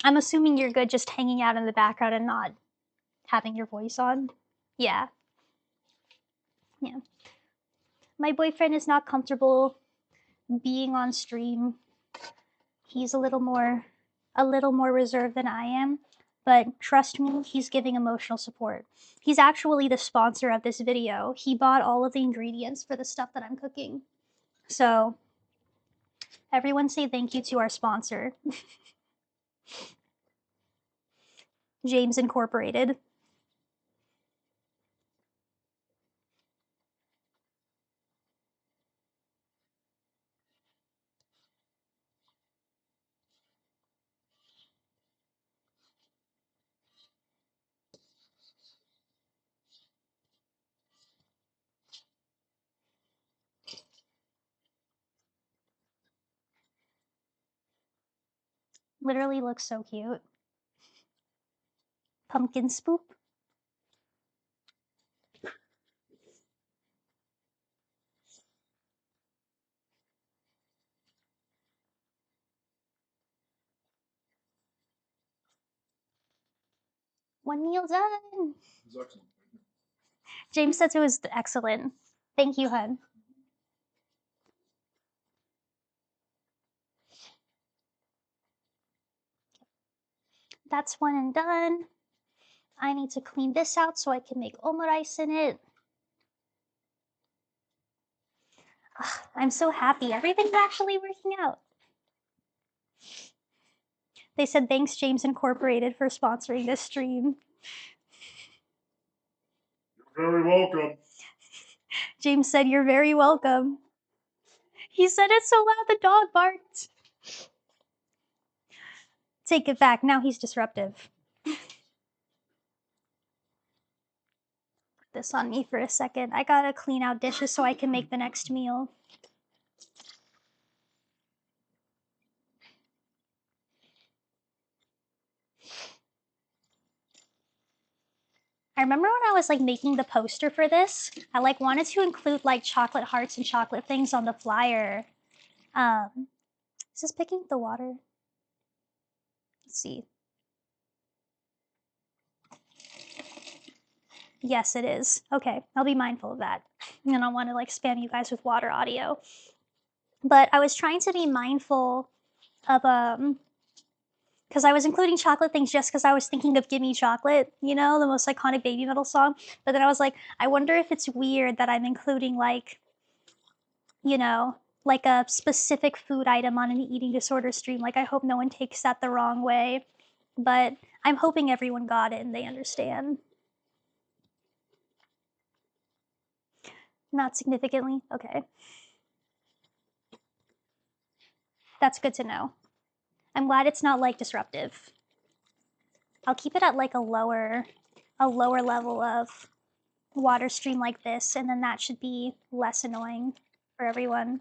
I'm assuming you're good just hanging out in the background and not having your voice on. Yeah. Yeah. My boyfriend is not comfortable being on stream. He's a little more reserved than I am, but trust me, he's giving emotional support. He's actually the sponsor of this video. He bought all of the ingredients for the stuff that I'm cooking. So, everyone say thank you to our sponsor, James Incorporated. Literally looks so cute. Pumpkin spoop. One meal done. James says it was excellent. Thank you, hun. That's one and done. I need to clean this out so I can make omurice in it. Ugh, I'm so happy. Everything's actually working out. They said thanks James Incorporated for sponsoring this stream. You're very welcome. James said you're very welcome. He said it so loud the dog barked. Take it back. Now he's disruptive. Put this on me for a second. I gotta clean out dishes so I can make the next meal. I remember when I was like making the poster for this, I like wanted to include like chocolate hearts and chocolate things on the flyer. Is this picking the water? Let's see. Yes, it is. Okay, I'll be mindful of that. And I don't want to like spam you guys with water audio. But I was trying to be mindful of because I was including chocolate things just because I was thinking of Gimme Chocolate, you know, the most iconic Babymetal song. But then I was like, I wonder if it's weird that I'm including like, you know, like a specific food item on an eating disorder stream. Like I hope no one takes that the wrong way. But I'm hoping everyone got it and they understand. Not significantly? Okay. That's good to know. I'm glad it's not like disruptive. I'll keep it at like a lower level of water stream like this, and then that should be less annoying for everyone.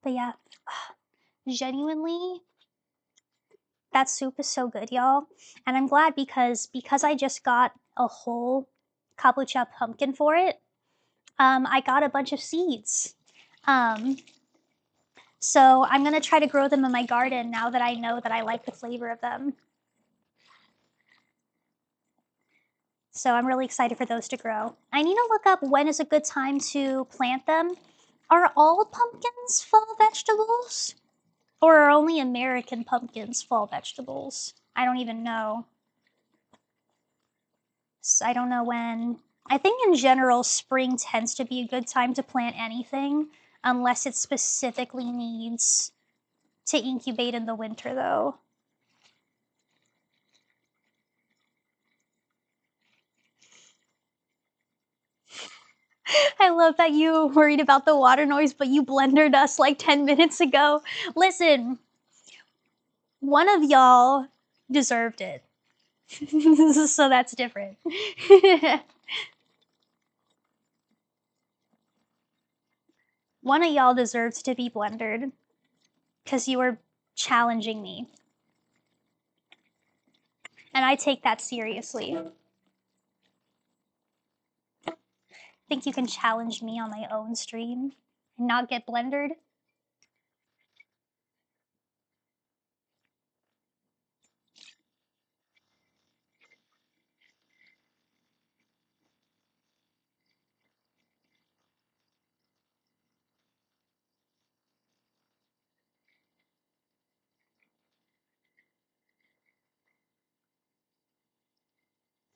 But yeah, genuinely, that soup is so good, y'all. And I'm glad because I just got a whole kabocha pumpkin for it. I got a bunch of seeds. So I'm gonna try to grow them in my garden now that I know that I like the flavor of them. So I'm really excited for those to grow. I need to look up when is a good time to plant them. Are all pumpkins fall vegetables? Or are only American pumpkins fall vegetables? I don't even know. I don't know when. I think in general, spring tends to be a good time to plant anything, unless it specifically needs to incubate in the winter, though. I love that you worried about the water noise, but you blendered us like 10 minutes ago. Listen, One of y'all deserved it. So that's different. One of y'all deserves to be blendered because you were challenging me. And I take that seriously. Think you can challenge me on my own stream and not get blendered?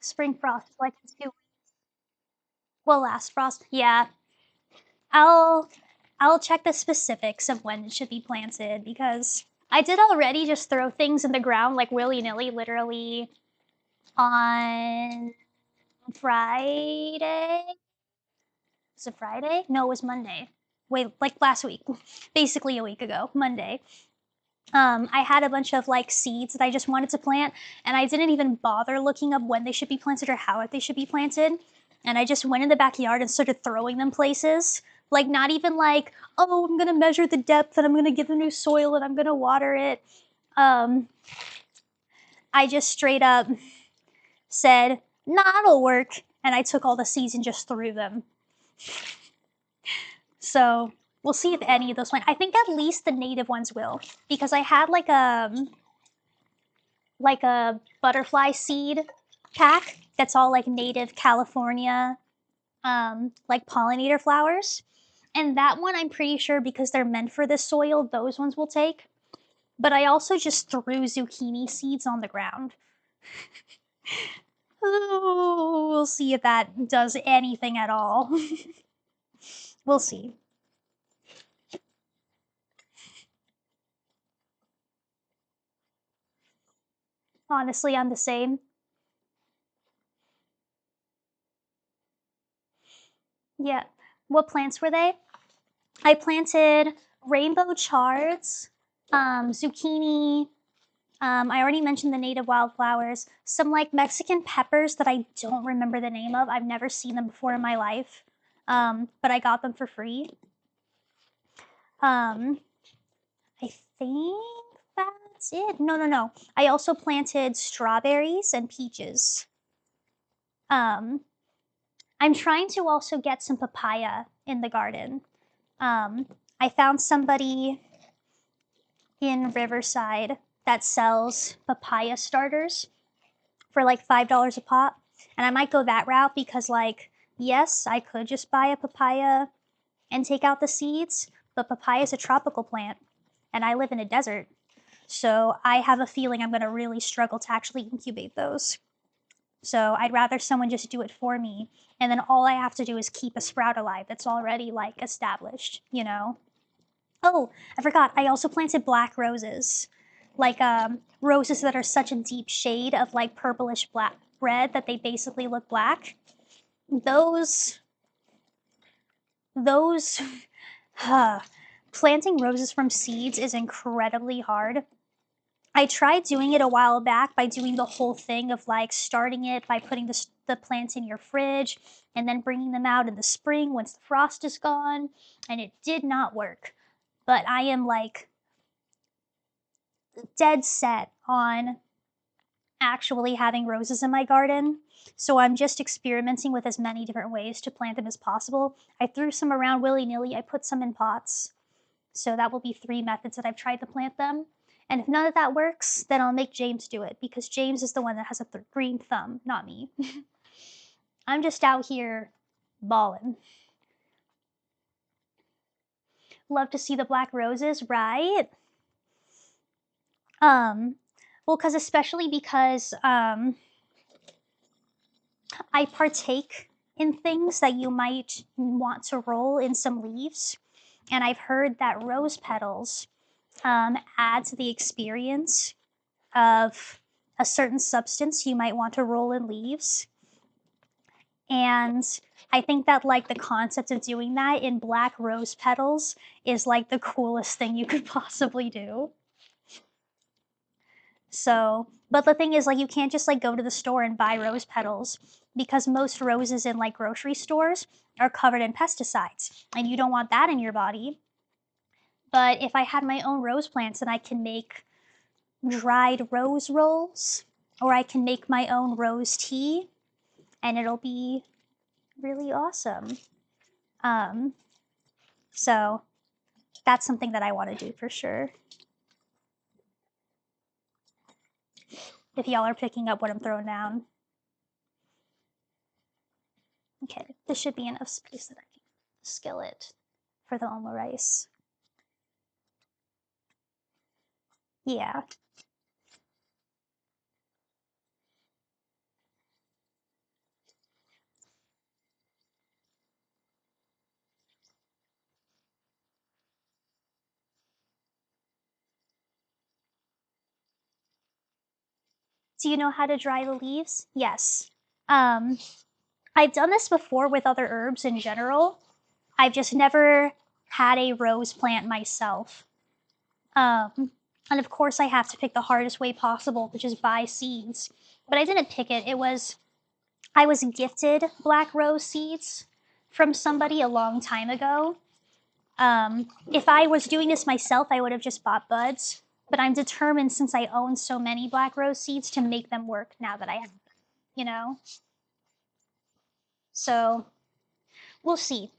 Spring frost, like it's 2 weeks. Well, last frost, yeah. I'll check the specifics of when it should be planted because I did already just throw things in the ground like willy-nilly, literally on Friday. Was it Friday? No, it was Monday. Wait, like last week, basically a week ago, Monday. I had a bunch of like seeds that I just wanted to plant, and I didn't even bother looking up when they should be planted or how they should be planted. And I just went in the backyard and started throwing them places. Like, not even like, oh, I'm gonna measure the depth and I'm gonna give them new soil and I'm gonna water it. I just straight up said, nah, it'll work. And I took all the seeds and just threw them. So we'll see if any of those went. I think at least the native ones will, because I had like a butterfly seed pack that's all like native California, like pollinator flowers. And that one, I'm pretty sure because they're meant for this soil, those ones will take. But I also just threw zucchini seeds on the ground. Oh, we'll see if that does anything at all. We'll see. Honestly, I'm the same. Yeah. What plants were they? I planted rainbow chards, zucchini. I already mentioned the native wildflowers. Some like Mexican peppers that I don't remember the name of. I've never seen them before in my life, but I got them for free. I think that's it. No. I also planted strawberries and peaches. I'm trying to also get some papaya in the garden. I found somebody in Riverside that sells papaya starters for like $5 a pop. And I might go that route because, like, yes, I could just buy a papaya and take out the seeds, but papaya is a tropical plant and I live in a desert. So I have a feeling I'm going to really struggle to actually incubate those. So I'd rather someone just do it for me. And then all I have to do is keep a sprout alive that's already like established, you know? Oh, I forgot. I also planted black roses, like roses that are such a deep shade of like purplish black red that they basically look black. Those, planting roses from seeds is incredibly hard. I tried doing it a while back by doing the whole thing of like starting it by putting the plants in your fridge and then bringing them out in the spring once the frost is gone, and it did not work. But I am like dead set on actually having roses in my garden. So I'm just experimenting with as many different ways to plant them as possible. I threw some around willy-nilly. I put some in pots. So that will be 3 methods that I've tried to plant them. And if none of that works, then I'll make James do it because James is the one that has a green thumb, not me. I'm just out here balling. Love to see the black roses, right? Well, especially because I partake in things that you might want to roll in some leaves. And I've heard that rose petals add to the experience of a certain substance you might want to roll in leaves. And I think that like the concept of doing that in black rose petals is like the coolest thing you could possibly do. So, but the thing is, like, you can't just like go to the store and buy rose petals because most roses in like grocery stores are covered in pesticides, and you don't want that in your body. But if I had my own rose plants, then I can make dried rose rolls, or I can make my own rose tea, and it'll be really awesome. So that's something that I want to do for sure. If y'all are picking up what I'm throwing down. Okay, this should be enough space that I can skillet for the omurice. Yeah. Do you know how to dry the leaves? Yes. I've done this before with other herbs in general. I've just never had a rose plant myself. And of course, I have to pick the hardest way possible, which is buy seeds. But I didn't pick it. I was gifted black rose seeds from somebody a long time ago. If I was doing this myself, I would have just bought buds. But I'm determined, since I own so many black rose seeds, to make them work now that I have them, you know? So we'll see.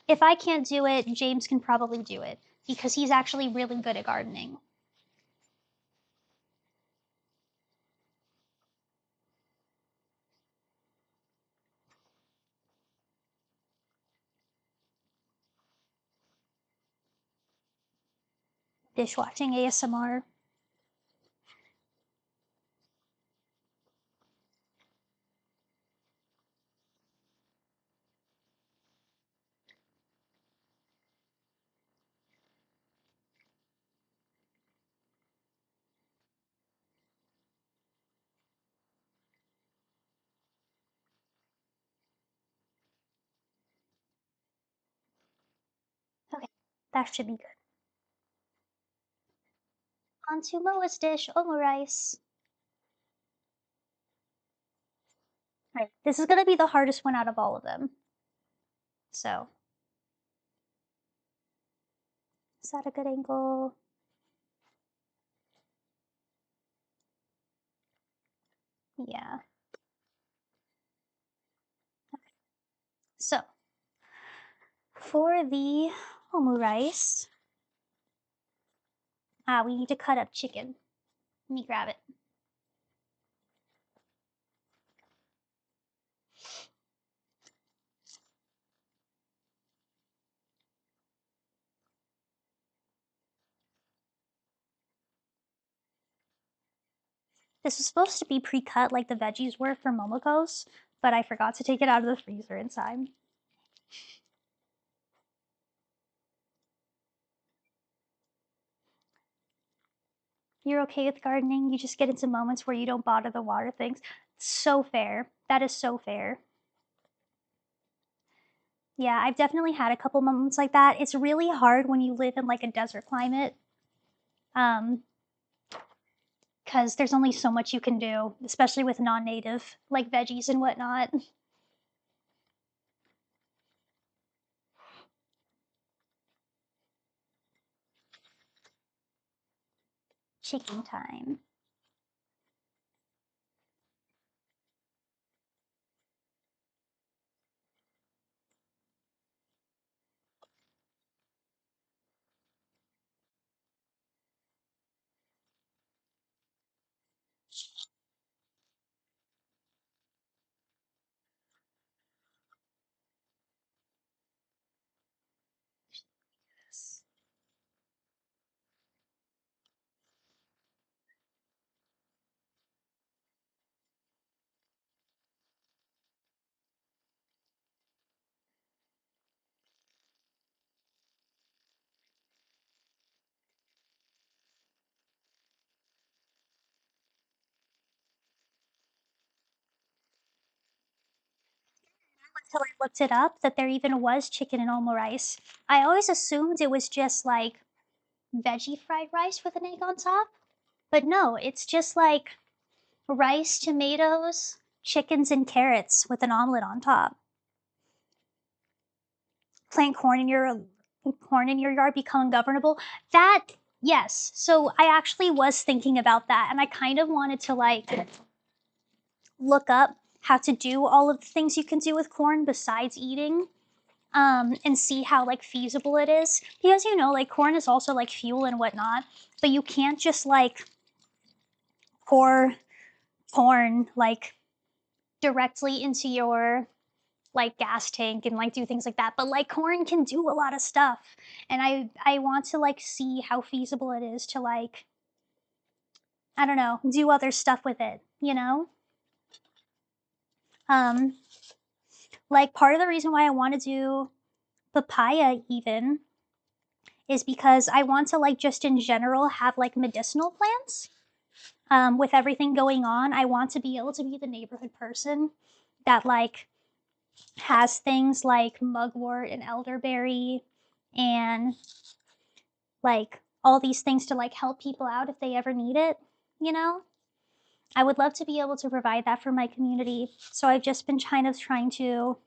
If I can't do it, James can probably do it because he's actually really good at gardening. Dishwashing ASMR. Okay, that should be good. On to Moa's dish, omurice. Right, this is gonna be the hardest one out of all of them. So, is that a good angle? Yeah. So, for the omurice, we need to cut up chicken. Let me grab it. This was supposed to be pre-cut like the veggies were for Momoko's, but I forgot to take it out of the freezer in time. You're okay with gardening, you just get into moments where you don't bother the water things. So fair. That is so fair. Yeah, I've definitely had a couple moments like that. It's really hard when you live in like a desert climate. Because there's only so much you can do, especially with non-native like veggies and whatnot. Chicken time. Until I looked it up that there even was chicken and omurice. I always assumed it was just like veggie fried rice with an egg on top. But no, it's just like rice, tomatoes, chickens, and carrots with an omelet on top. Plant corn in your yard, become ungovernable. That, yes. So I actually was thinking about that, and I kind of wanted to like look up how to do all of the things you can do with corn besides eating, and see how like feasible it is, because like corn is also like fuel and whatnot, but you can't just like pour corn like directly into your like gas tank and like do things like that. But like corn can do a lot of stuff, and I want to like see how feasible it is to like, I don't know, do other stuff with it, um like part of the reason why I want to do papaya even is because I want to like just in general have like medicinal plants. With everything going on, I want to be able to be the neighborhood person that like has things like mugwort and elderberry and like all these things to like help people out if they ever need it, you know? I would love to be able to provide that for my community. So I've just been kind of trying to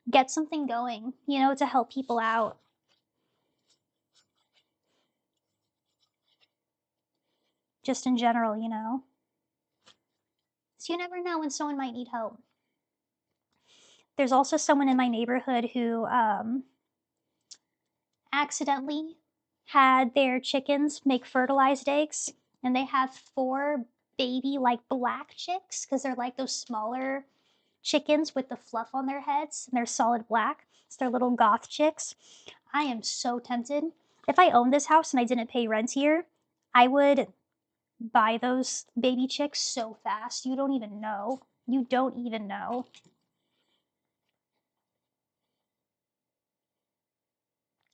get something going, to help people out. Just in general, So you never know when someone might need help. There's also someone in my neighborhood who accidentally had their chickens make fertilized eggs, and they have 4 baby like black chicks because they're like those smaller chickens with the fluff on their heads and they're solid black. It's their little goth chicks. I am so tempted. If I owned this house and I didn't pay rent here, I would buy those baby chicks so fast. You don't even know. You don't even know.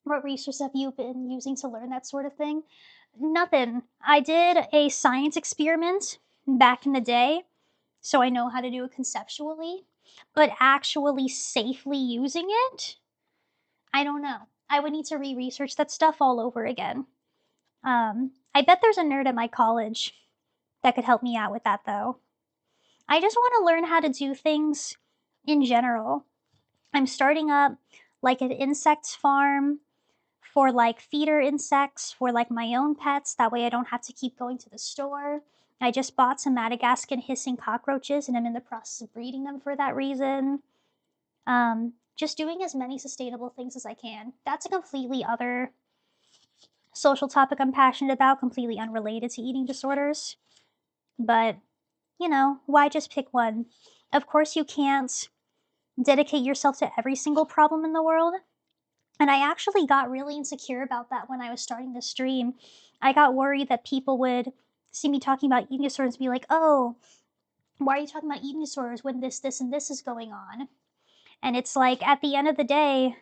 What resources have you been using to learn that sort of thing? Nothing. I did a science experiment back in the day, so I know how to do it conceptually, but actually safely using it, I don't know. I would need to re-research that stuff all over again. I bet there's a nerd at my college that could help me out with that, though. I just want to learn how to do things in general. I'm starting up like an insect farm for like feeder insects for like my own pets. That way I don't have to keep going to the store. I just bought some Madagascan hissing cockroaches and I'm in the process of breeding them for that reason. Just doing as many sustainable things as I can. That's a completely other social topic I'm passionate about, completely unrelated to eating disorders. But, why just pick one? Of course, you can't dedicate yourself to every single problem in the world. And I actually got really insecure about that when I was starting the stream. I got worried that people would see me talking about eating disorders and be like, oh, why are you talking about eating disorders when this, and this is going on? And it's like, at the end of the day,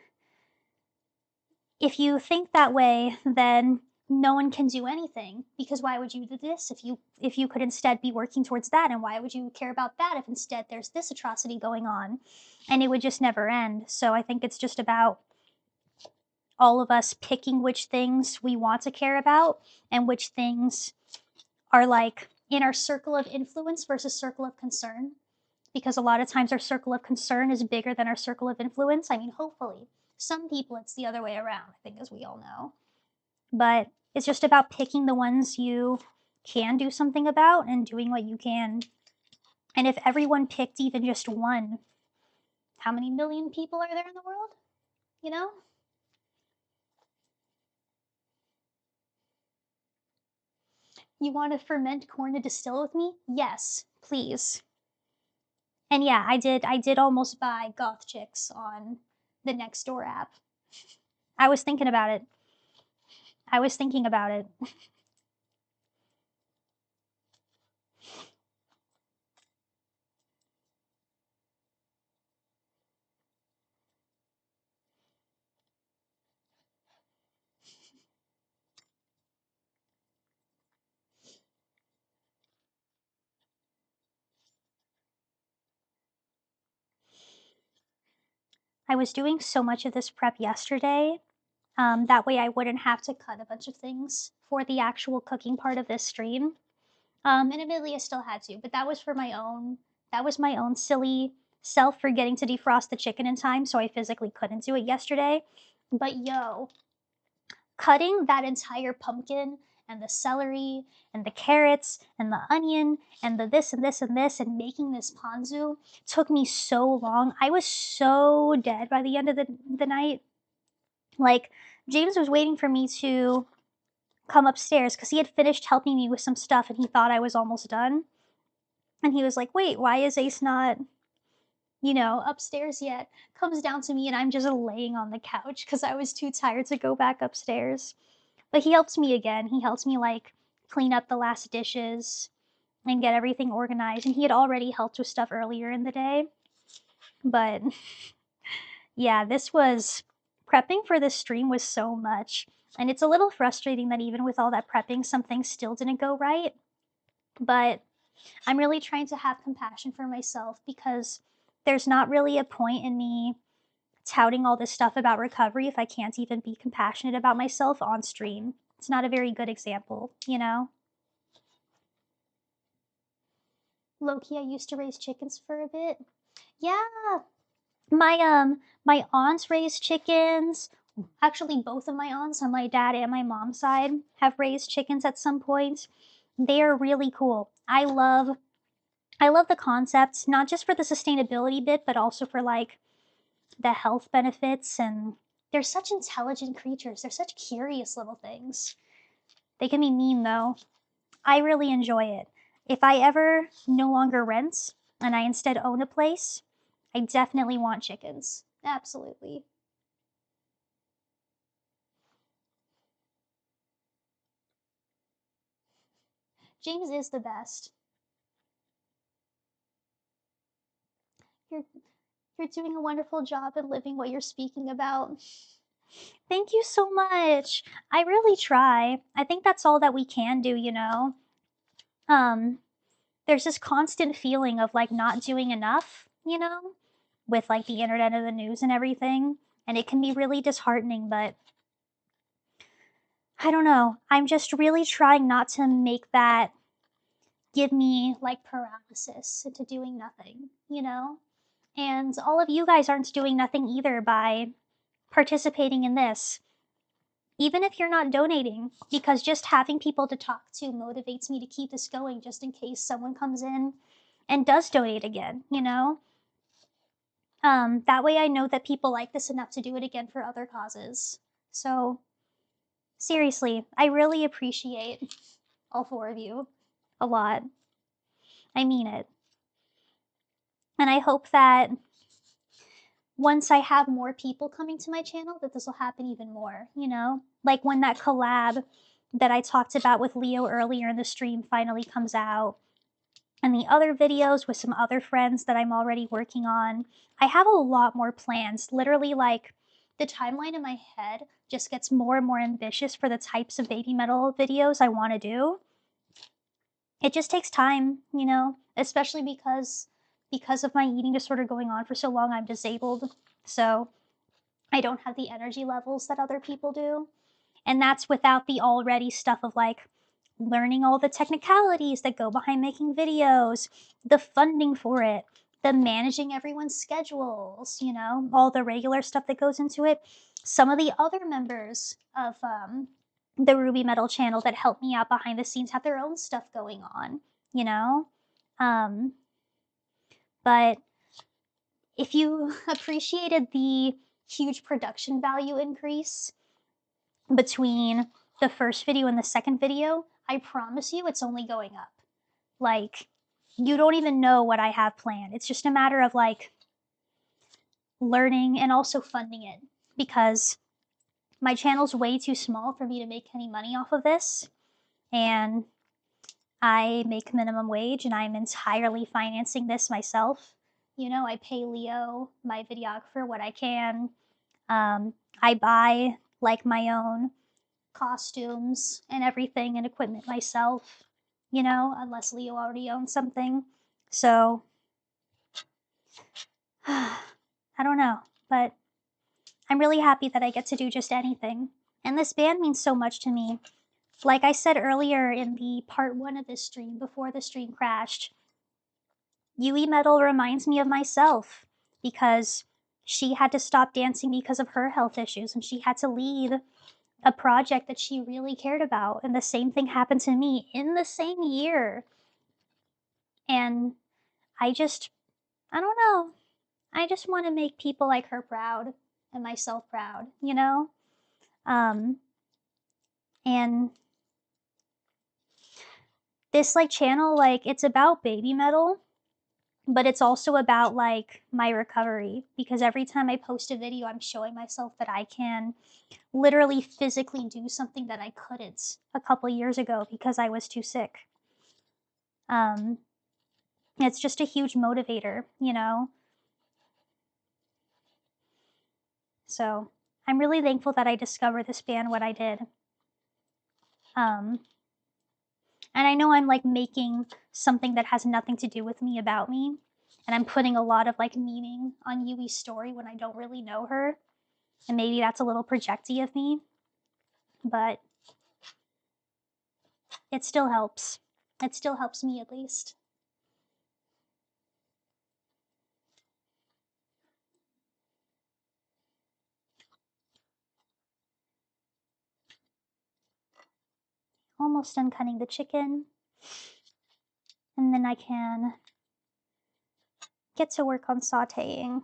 if you think that way, then no one can do anything, because why would you do this if you could instead be working towards that, and why would you care about that if instead there's this atrocity going on? And it would just never end. So I think it's just about all of us picking which things we want to care about and which things are like in our circle of influence versus circle of concern, because a lot of times our circle of concern is bigger than our circle of influence. I mean, hopefully. Some people it's the other way around, I think, as we all know. But it's just about picking the ones you can do something about and doing what you can. And if everyone picked even just one, how many million people are there in the world? You know? You want to ferment corn to distill with me? Yes, please. And yeah, I did almost buy goth chicks on the Nextdoor app. I was thinking about it. I was thinking about it. I was doing so much of this prep yesterday. That way I wouldn't have to cut a bunch of things for the actual cooking part of this stream. And admittedly, I still had to, but that was for my own. That was my own silly self forgetting to defrost the chicken in time, so I physically couldn't do it yesterday. But yo, cutting that entire pumpkin and the celery and the carrots and the onion and the this and this and this and making this ponzu took me so long. I was so dead by the end of the night. Like, James was waiting for me to come upstairs because he had finished helping me with some stuff and he thought I was almost done. And he was like, wait, why is Ace not, upstairs yet? Comes down to me and I'm just laying on the couch because I was too tired to go back upstairs. But he helps me again. He helps me like clean up the last dishes and get everything organized. And he had already helped with stuff earlier in the day. But yeah, prepping for this stream was so much. And it's a little frustrating that even with all that prepping, some things still didn't go right. But I'm really trying to have compassion for myself because there's not really a point in me touting all this stuff about recovery if I can't even be compassionate about myself on stream. It's not a very good example, you know? Loki, I used to raise chickens for a bit. Yeah. My aunts raised chickens. Actually, both of my aunts on my dad and my mom's side have raised chickens at some point. They are really cool. I love the concept, not just for the sustainability bit, but also for like the health benefits. And they're such intelligent creatures. They're such curious little things. They can be mean though. I really enjoy it. If I ever no longer rent and I instead own a place, I definitely want chickens. Absolutely. James is the best. You're you're doing a wonderful job at living what you're speaking about. Thank you so much. I really try. I think that's all that we can do, you know. There's this constant feeling of like not doing enough, you know, with like the internet and the news and everything, and it can be really disheartening, but I don't know. I'm just really trying not to make that give me like paralysis into doing nothing, you know? And all of you guys aren't doing nothing either by participating in this. Even if you're not donating, because just having people to talk to motivates me to keep this going just in case someone comes in and does donate again, you know? That way I know that people like this enough to do it again for other causes. So, seriously, I really appreciate all four of you a lot. I mean it. And I hope that once I have more people coming to my channel, that this will happen even more, you know? Like when that collab that I talked about with Leo earlier in the stream finally comes out, and the other videos with some other friends that I'm already working on. I have a lot more plans. Literally, like, the timeline in my head just gets more and more ambitious for the types of Babymetal videos I want to do. It just takes time, you know, especially because of my eating disorder going on for so long, I'm disabled. So I don't have the energy levels that other people do. And that's without the already stuff of like learning all the technicalities that go behind making videos, the funding for it, the managing everyone's schedules, you know, all the regular stuff that goes into it. Some of the other members of the Babymetal channel that help me out behind the scenes have their own stuff going on, you know? But if you appreciated the huge production value increase between the first video and the second video, I promise you it's only going up. Like, you don't even know what I have planned. It's just a matter of like learning and also funding it, because my channel's way too small for me to make any money off of this. And I make minimum wage and I'm entirely financing this myself. You know, I pay Leo, my videographer, what I can. I buy like my own costumes and everything and equipment myself, you know, unless Leo already owns something. So, I don't know, but I'm really happy that I get to do just anything. And this band means so much to me. Like I said earlier in the part 1 of this stream, before the stream crashed, Yui Metal reminds me of myself because she had to stop dancing because of her health issues and she had to lead a project that she really cared about. And the same thing happened to me in the same year. And I don't know. I just want to make people like her proud and myself proud, you know? And this like channel, like it's about Babymetal, but it's also about like my recovery because every time I post a video, I'm showing myself that I can literally physically do something that I couldn't a couple years ago because I was too sick. It's just a huge motivator, you know? So I'm really thankful that I discovered this band when I did. And I know I'm like making something that has nothing to do with me about me. And I'm putting a lot of like meaning on Yui's story when I don't really know her. And maybe that's a little projecty of me. But it still helps. It still helps me at least. Almost done cutting the chicken. And then I can get to work on sauteing.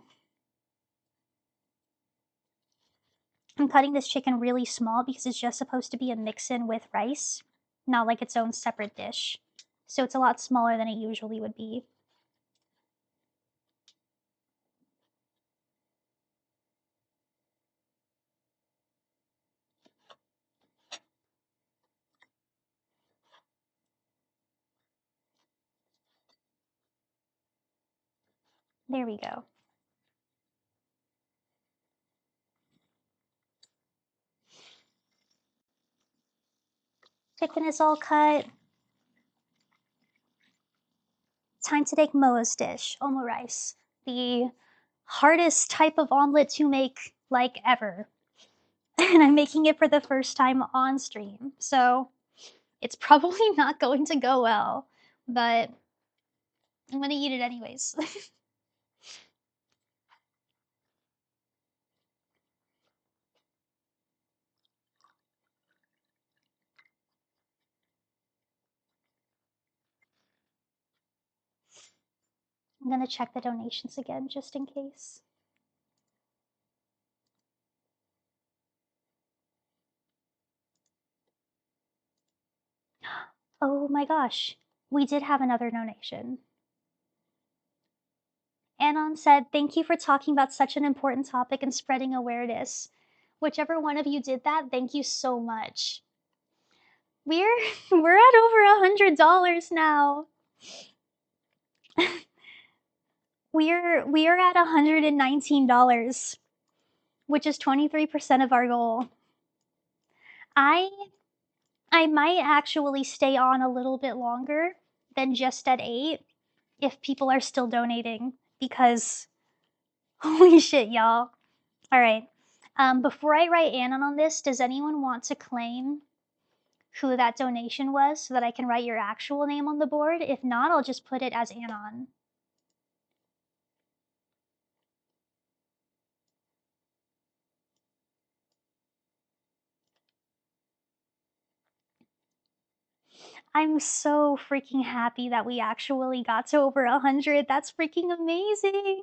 I'm cutting this chicken really small because it's just supposed to be a mix-in with rice, not like its own separate dish. So it's a lot smaller than it usually would be. There we go. Chicken is all cut. Time to make Moa's dish, omo rice. The hardest type of omelet to make like ever. And I'm making it for the first time on stream. So it's probably not going to go well, but I'm gonna eat it anyways. I'm gonna check the donations again just in case. Oh my gosh, we did have another donation. Anon said, "Thank you for talking about such an important topic and spreading awareness." Whichever one of you did that, thank you so much. We're at over $100 now. we're at $119, which is 23% of our goal. I might actually stay on a little bit longer than just at 8 if people are still donating because holy shit, y'all. All right. Before I write Anon on this, does anyone want to claim who that donation was so that I can write your actual name on the board? If not, I'll just put it as Anon. I'm so freaking happy that we actually got to over 100. That's freaking amazing.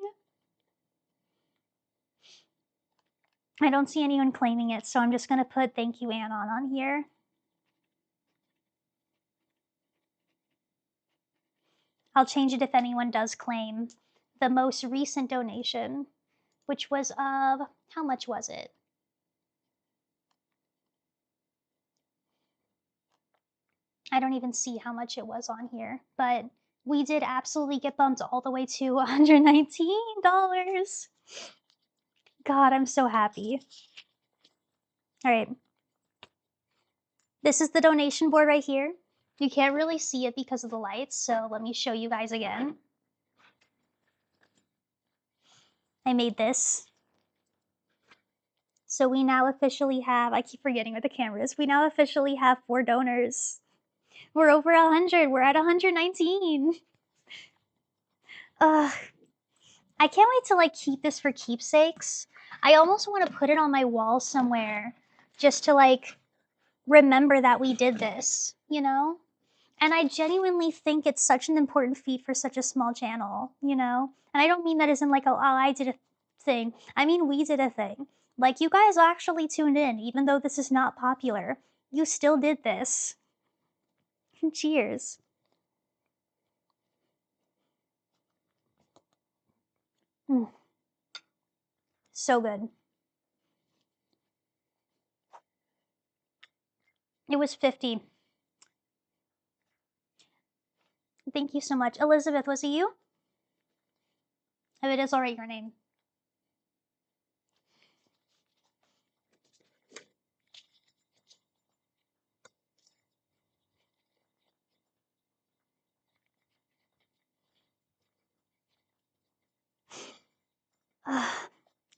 I don't see anyone claiming it, so I'm just gonna put thank you, Anon, on here. I'll change it if anyone does claim the most recent donation, which was of, how much was it? I don't even see how much it was on here, but we did absolutely get bumped all the way to $119. God, I'm so happy. All right. This is the donation board right here. You can't really see it because of the lights, so let me show you guys again. I made this. So we now officially have, I keep forgetting what the camera is, we now officially have 4 donors. We're over 100, we're at 119. Ugh. I can't wait to like keep this for keepsakes. I almost want to put it on my wall somewhere just to like remember that we did this, you know? And I genuinely think it's such an important feat for such a small channel, you know? And I don't mean that as in like, oh, I did a thing. I mean, we did a thing. Like, you guys actually tuned in, even though this is not popular. You still did this. Cheers. Mm. So good. It was 50. Thank you so much. Elizabeth, was it you? Oh, it is alright, your name.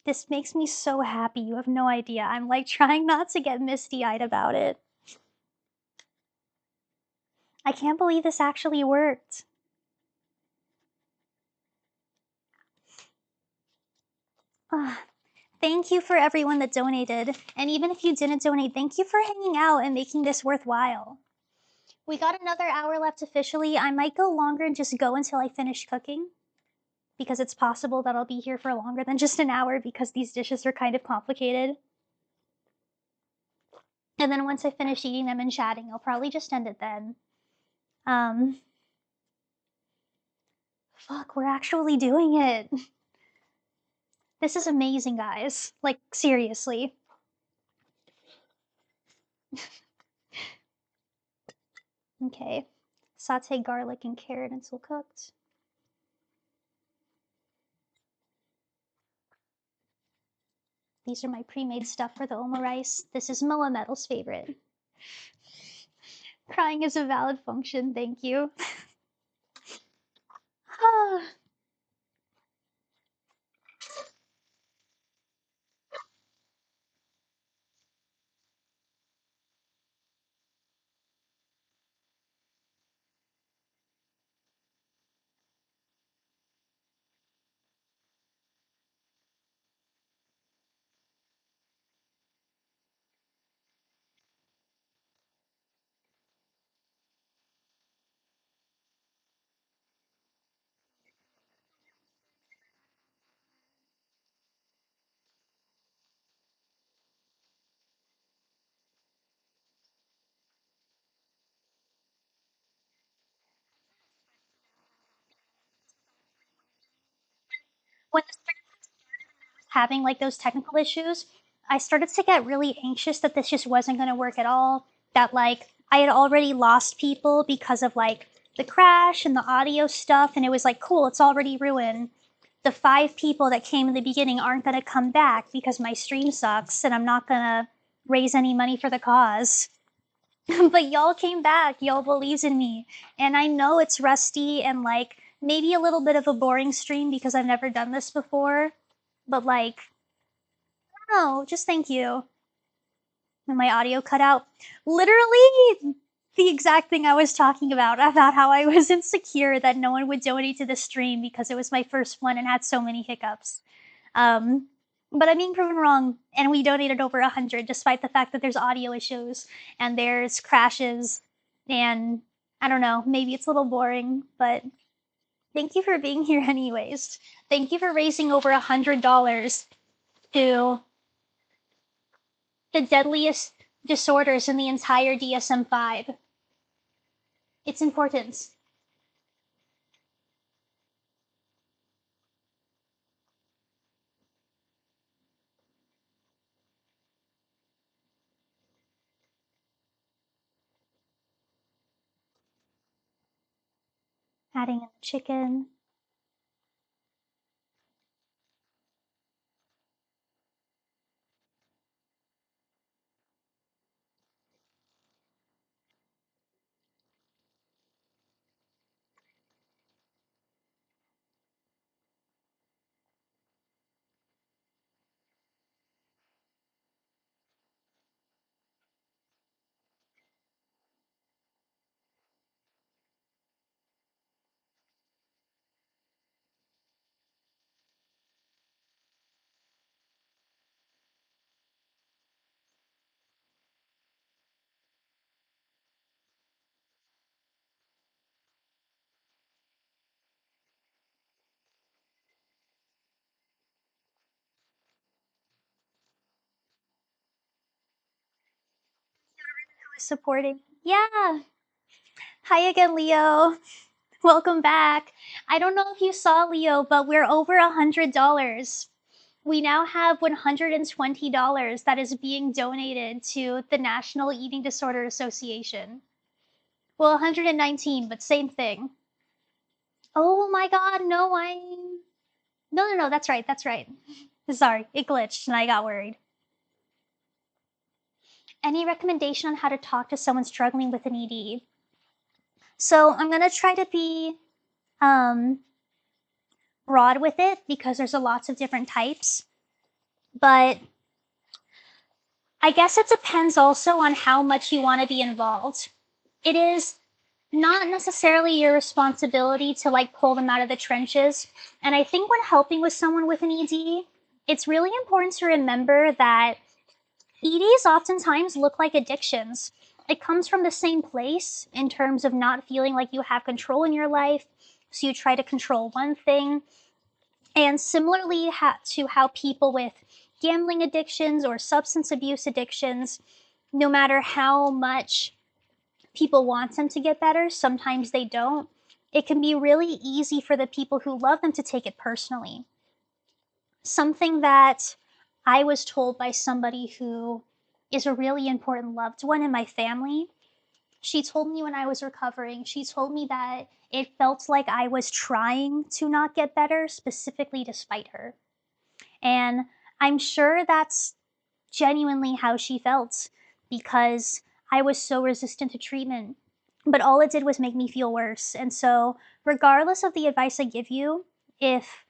This makes me so happy. You have no idea. I'm like trying not to get misty-eyed about it. I can't believe this actually worked. Thank you for everyone that donated. And even if you didn't donate, thank you for hanging out and making this worthwhile. We got another hour left officially. I might go longer and just go until I finish cooking, because it's possible that I'll be here for longer than just an hour because these dishes are kind of complicated. And then once I finish eating them and chatting, I'll probably just end it then. Fuck, we're actually doing it. This is amazing, guys. Like, seriously. Okay. Saute garlic and carrot until cooked. These are my pre-made stuff for the oma rice. This is Babymetal's favorite. Crying is a valid function, thank you. When this having like those technical issues, I started to get really anxious that this just wasn't going to work at all. That like I had already lost people because of like the crash and the audio stuff, and it was like, cool, it's already ruined. The 5 people that came in the beginning aren't going to come back because my stream sucks and I'm not going to raise any money for the cause. But y'all came back, y'all believes in me. And I know it's rusty and like maybe a little bit of a boring stream because I've never done this before, but like, oh, just thank you. And my audio cut out. Literally the exact thing I was talking about how I was insecure that no one would donate to the stream because it was my first one and had so many hiccups. But I'm being proven wrong, and we donated over 100 despite the fact that there's audio issues and there's crashes, and I don't know, maybe it's a little boring, but thank you for being here anyways. Thank you for raising over $100 to the deadliest disorders in the entire DSM-5. It's important. Adding in the chicken. supporting. Yeah. Hi again, Leo. Welcome back. I don't know if you saw, Leo, but we're over $100. We now have $120 that is being donated to the National Eating Disorder Association. Well, 119, but same thing. Oh my god, no, No, that's right, that's right. Sorry, it glitched and I got worried. Any recommendation on how to talk to someone struggling with an ED? So I'm gonna try to be broad with it because there's a lots of different types. But I guess it depends also on how much you want to be involved. It is not necessarily your responsibility to like pull them out of the trenches. And I think when helping with someone with an ED, it's really important to remember that EDs oftentimes look like addictions. It comes from the same place in terms of not feeling like you have control in your life. So you try to control one thing. And similarly to how people with gambling addictions or substance abuse addictions, no matter how much people want them to get better, sometimes they don't. It can be really easy for the people who love them to take it personally. Something that I was told by somebody who is a really important loved one in my family. She told me when I was recovering, she told me that it felt like I was trying to not get better, specifically to spite her. And I'm sure that's genuinely how she felt because I was so resistant to treatment. But all it did was make me feel worse. And so, regardless of the advice I give you, if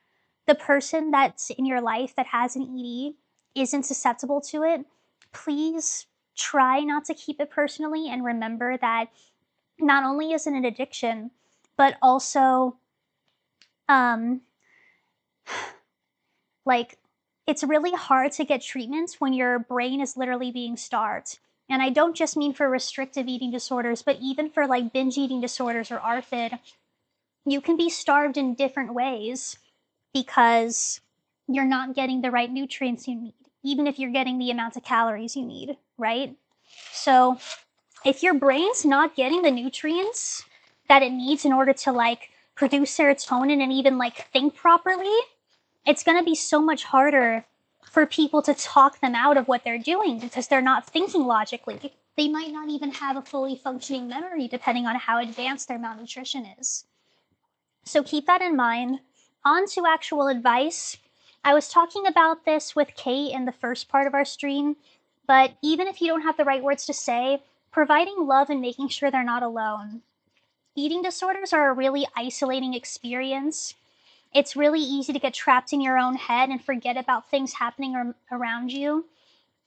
the person that's in your life that has an ED isn't susceptible to it, please try not to keep it personally and remember that not only is it an addiction, but also like it's really hard to get treatments when your brain is literally being starved. And I don't just mean for restrictive eating disorders, but even for like binge eating disorders or ARFID, you can be starved in different ways because you're not getting the right nutrients you need, even if you're getting the amount of calories you need, right? So if your brain's not getting the nutrients that it needs in order to like produce serotonin and even like think properly, it's going to be so much harder for people to talk them out of what they're doing because they're not thinking logically. They might not even have a fully functioning memory depending on how advanced their malnutrition is. So keep that in mind. On to actual advice. I was talking about this with Kate in the first part of our stream, but even if you don't have the right words to say, providing love and making sure they're not alone. Eating disorders are a really isolating experience. It's really easy to get trapped in your own head and forget about things happening around you.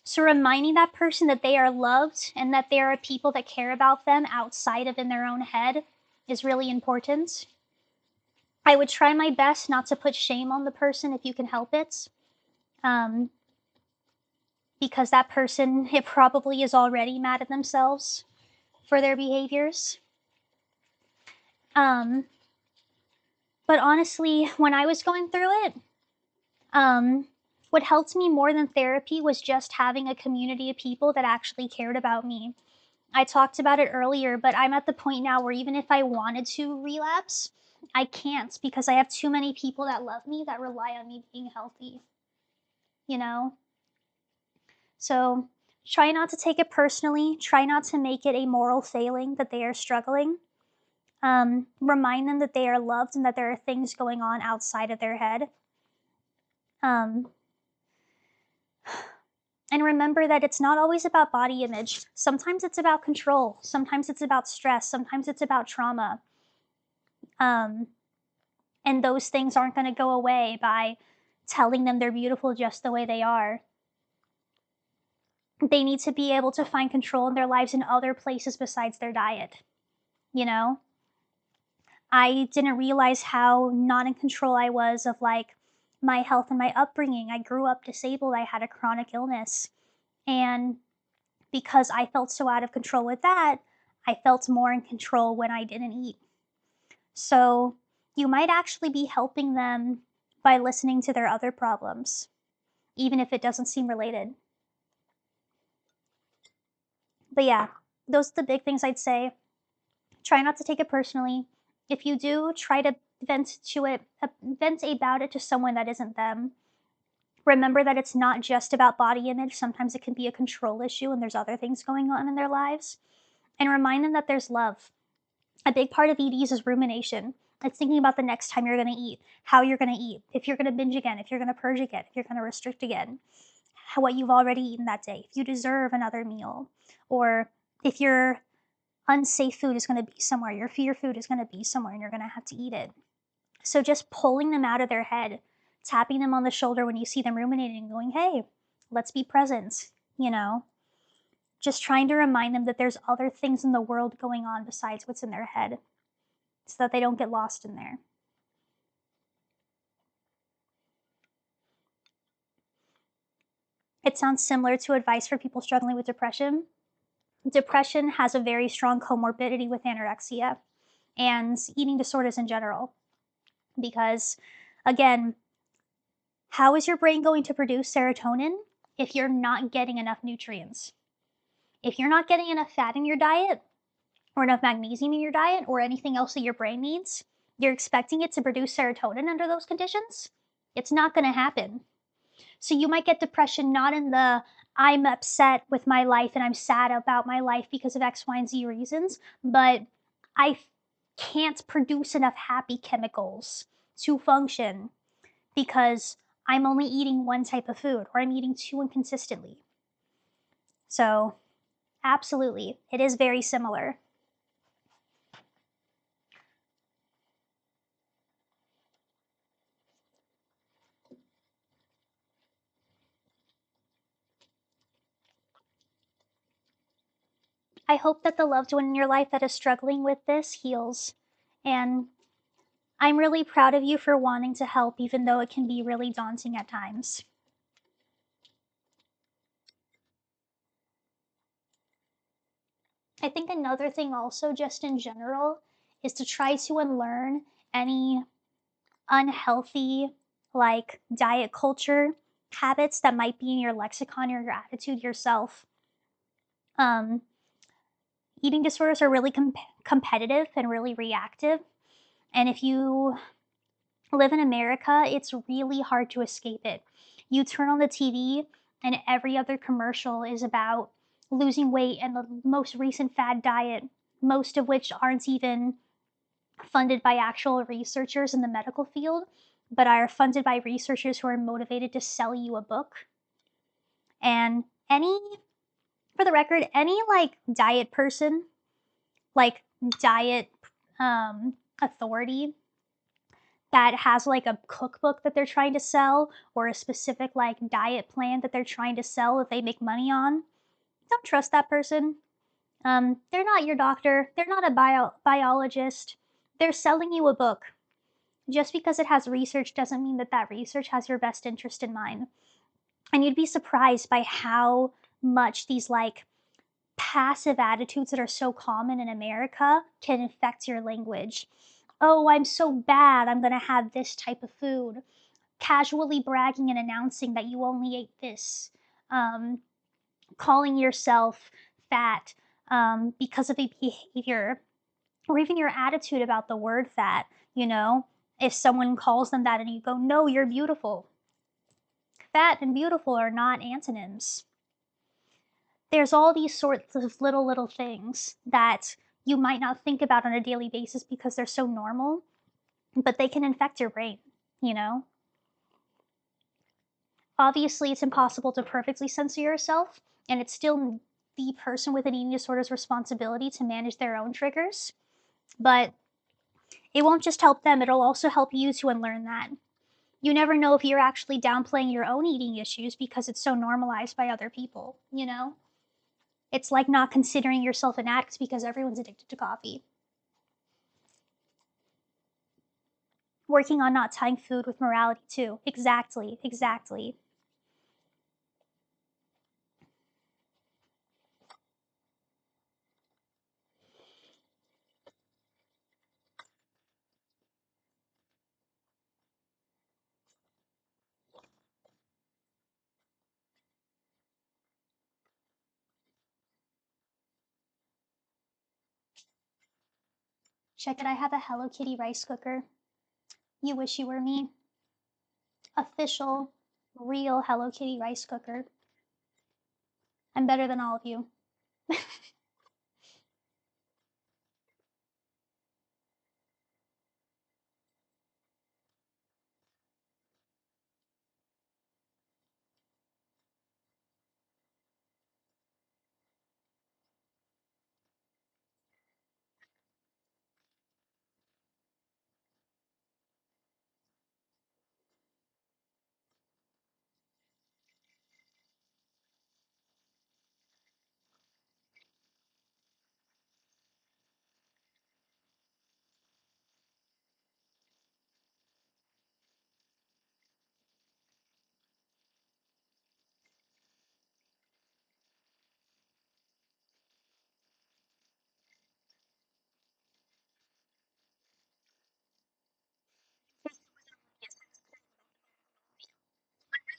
So reminding that person that they are loved and that there are people that care about them outside of in their own head is really important. I would try my best not to put shame on the person if you can help it. Because that person, it probably is already mad at themselves for their behaviors. But honestly, when I was going through it, what helped me more than therapy was just having a community of people that actually cared about me. I talked about it earlier, but I'm at the point now where even if I wanted to relapse, I can't because I have too many people that love me that rely on me being healthy. You know? So try not to take it personally. Try not to make it a moral failing that they are struggling. Remind them that they are loved and that there are things going on outside of their head. And remember that it's not always about body image. Sometimes it's about control. Sometimes it's about stress. Sometimes it's about trauma. And those things aren't going to go away by telling them they're beautiful just the way they are. They need to be able to find control in their lives in other places besides their diet. You know? I didn't realize how not in control I was of like my health and my upbringing. I grew up disabled. I had a chronic illness. And because I felt so out of control with that, I felt more in control when I didn't eat. So you might actually be helping them by listening to their other problems, even if it doesn't seem related. But yeah, those are the big things I'd say. Try not to take it personally. If you do, try to vent about it to someone that isn't them. Remember that it's not just about body image. Sometimes it can be a control issue and there's other things going on in their lives. And remind them that there's love. A big part of EDs is rumination. It's thinking about the next time you're going to eat, how you're going to eat, if you're going to binge again, if you're going to purge again, if you're going to restrict again, what you've already eaten that day, if you deserve another meal, or if your unsafe food is going to be somewhere, your fear food is going to be somewhere and you're going to have to eat it. So just pulling them out of their head, tapping them on the shoulder when you see them ruminating and going, hey, let's be present, just trying to remind them that there's other things in the world going on besides what's in their head so that they don't get lost in there. It sounds similar to advice for people struggling with depression. Depression has a very strong comorbidity with anorexia and eating disorders in general. Because, again, how is your brain going to produce serotonin if you're not getting enough nutrients? If you're not getting enough fat in your diet, or enough magnesium in your diet, or anything else that your brain needs, you're expecting it to produce serotonin under those conditions? It's not going to happen. So you might get depression not in the I'm upset with my life and I'm sad about my life because of X, Y, and Z reasons, but I can't produce enough happy chemicals to function because I'm only eating one type of food or I'm eating too inconsistently. So, absolutely, it is very similar. I hope that the loved one in your life that is struggling with this heals. And I'm really proud of you for wanting to help, even though it can be really daunting at times. I think another thing also, just in general, is to try to unlearn any unhealthy, like diet culture habits that might be in your lexicon or your attitude yourself. Eating disorders are really competitive and really reactive. And if you live in America, it's really hard to escape it. You turn on the TV, and every other commercial is about losing weight and the most recent fad diet, most of which aren't even funded by actual researchers in the medical field, but are funded by researchers who are motivated to sell you a book. And for the record, any like diet person, like diet authority that has like a cookbook that they're trying to sell or a specific like diet plan that they're trying to sell that they make money on, don't trust that person. They're not your doctor. They're not a biologist. They're selling you a book. Just because it has research doesn't mean that that research has your best interest in mind. And you'd be surprised by how much these like passive attitudes that are so common in America can affect your language. Oh, I'm so bad, I'm going to have this type of food. Casually bragging and announcing that you only ate this. Calling yourself fat because of a behavior, or even your attitude about the word fat. If someone calls them that and you go, no, you're beautiful. Fat and beautiful are not antonyms. There's all these sorts of little things that you might not think about on a daily basis because they're so normal, but they can infect your brain, Obviously, it's impossible to perfectly censor yourself, and it's still the person with an eating disorder's responsibility to manage their own triggers. But it won't just help them, it'll also help you to unlearn that. You never know if you're actually downplaying your own eating issues because it's so normalized by other people, It's like not considering yourself an addict because everyone's addicted to coffee. Working on not tying food with morality, too. Exactly. Check it, I have a Hello Kitty rice cooker. You wish you were me. Official, real Hello Kitty rice cooker. I'm better than all of you.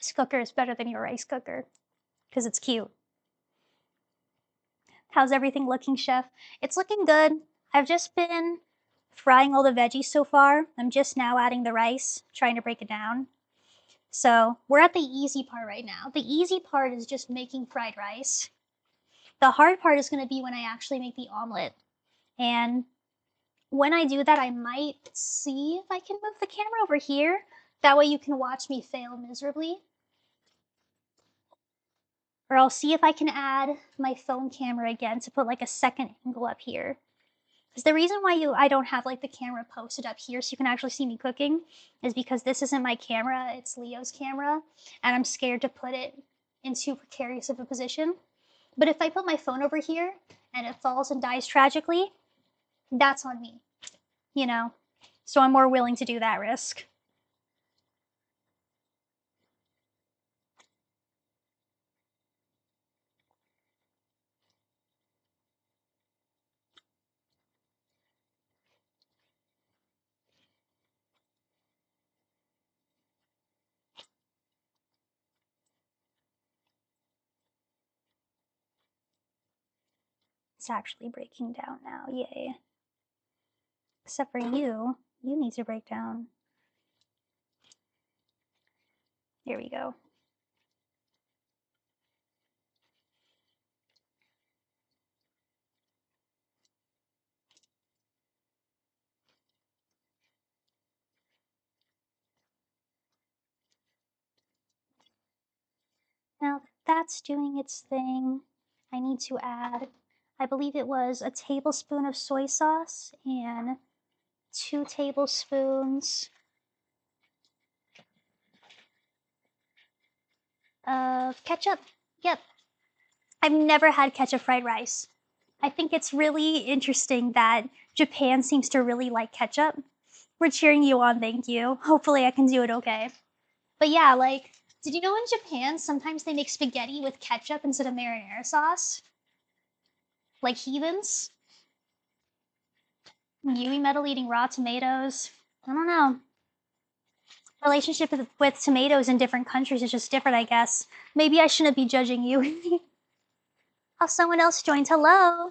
Rice cooker is better than your rice cooker because it's cute. How's everything looking, Chef? It's looking good. I've just been frying all the veggies so far. I'm just now adding the rice, trying to break it down. So we're at the easy part right now. The easy part is just making fried rice. The hard part is going to be when I actually make the omelet. And when I do that, I might see if I can move the camera over here. That way you can watch me fail miserably. Or I'll see if I can add my phone camera again to put like a second angle up here. Because the reason why I don't have like the camera posted up here so you can actually see me cooking is because this isn't my camera, it's Leo's camera, and I'm scared to put it in too precarious of a position. But if I put my phone over here and it falls and dies tragically, that's on me, you know? So I'm more willing to do that risk. It's actually breaking down now, yay. Except for you need to break down. Here we go. Now that's doing its thing, I need to add, I believe it was a tablespoon of soy sauce and 2 tablespoons of ketchup. Yep. I've never had ketchup fried rice. I think it's really interesting that Japan seems to really like ketchup. We're cheering you on, thank you. Hopefully I can do it okay. But yeah, like, did you know in Japan sometimes they make spaghetti with ketchup instead of marinara sauce? Like heathens? Babymetal eating raw tomatoes. I don't know. Relationship with tomatoes in different countries is just different, I guess. Maybe I shouldn't be judging you. Oh, someone else joined. Hello.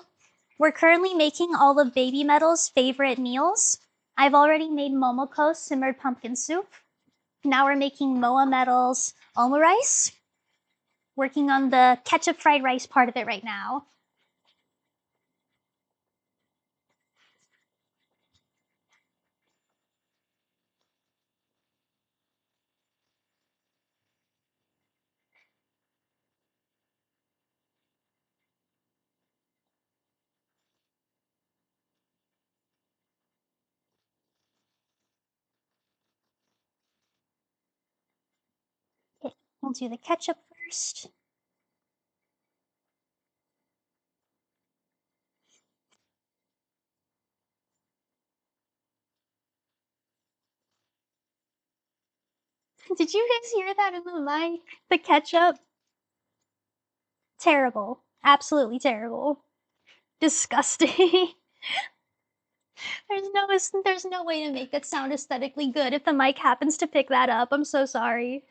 We're currently making all of Babymetal's favorite meals. I've already made Momoko's simmered pumpkin soup. Now we're making Moa Metal's omurice. Working on the ketchup fried rice part of it right now. Okay, we'll do the ketchup first. Did you guys hear that in the mic? The ketchup? Terrible. Absolutely terrible. Disgusting. there's no way to make that sound aesthetically good if the mic happens to pick that up. I'm so sorry.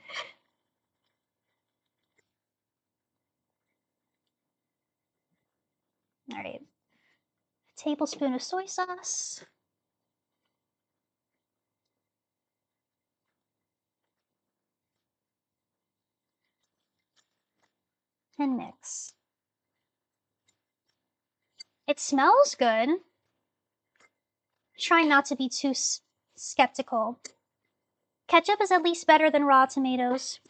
All right. A tablespoon of soy sauce. and mix. It smells good. Try not to be too skeptical. Ketchup is at least better than raw tomatoes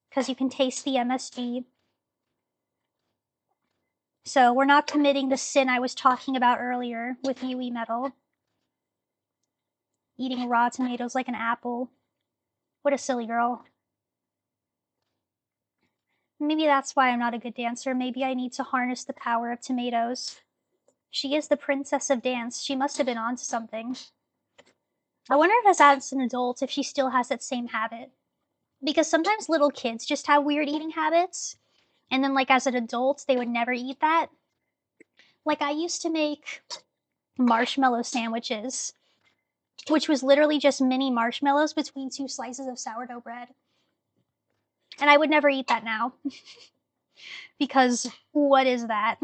because you can taste the MSG. So we're not committing the sin I was talking about earlier with Babymetal. Eating raw tomatoes like an apple. What a silly girl. Maybe that's why I'm not a good dancer. Maybe I need to harness the power of tomatoes. She is the princess of dance. She must have been onto something. I wonder if as an adult, if she still has that same habit. Because sometimes little kids just have weird eating habits. And then like as an adult, they would never eat that. Like I used to make marshmallow sandwiches, which was literally just mini marshmallows between 2 slices of sourdough bread. And I would never eat that now. Because what is that?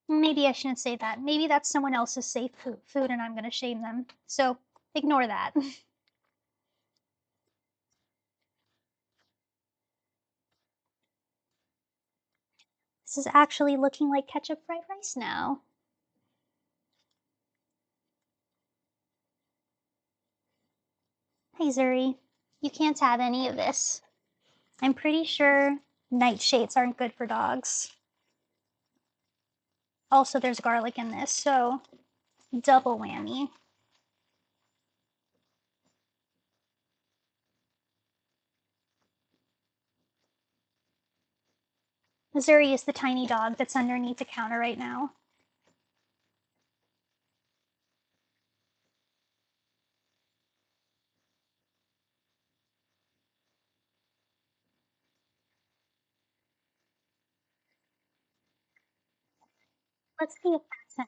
Maybe I shouldn't say that. Maybe that's someone else's safe food and I'm gonna shame them. So ignore that. This is actually looking like ketchup fried rice now. Hey Zuri, you can't have any of this. I'm pretty sure nightshades aren't good for dogs. Also, there's garlic in this, so double whammy. Zuri is the tiny dog that's underneath the counter right now. Let's see if that's it.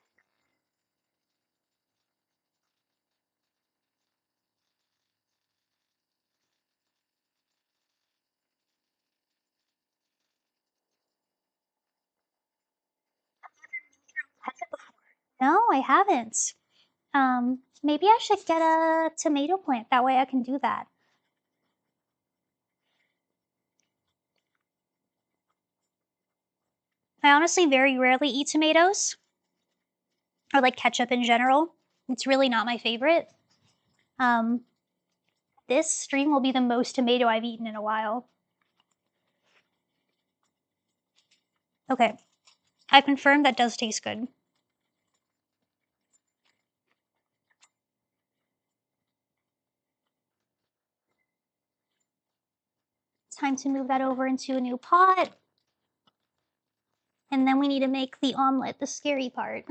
No, I haven't. Maybe I should get a tomato plant. That way I can do that. I honestly very rarely eat tomatoes, or like ketchup in general. It's really not my favorite. Um, this stream will be the most tomato I've eaten in a while. Okay, I confirm that does taste good. Time to move that over into a new pot. And then we need to make the omelet, the scary part.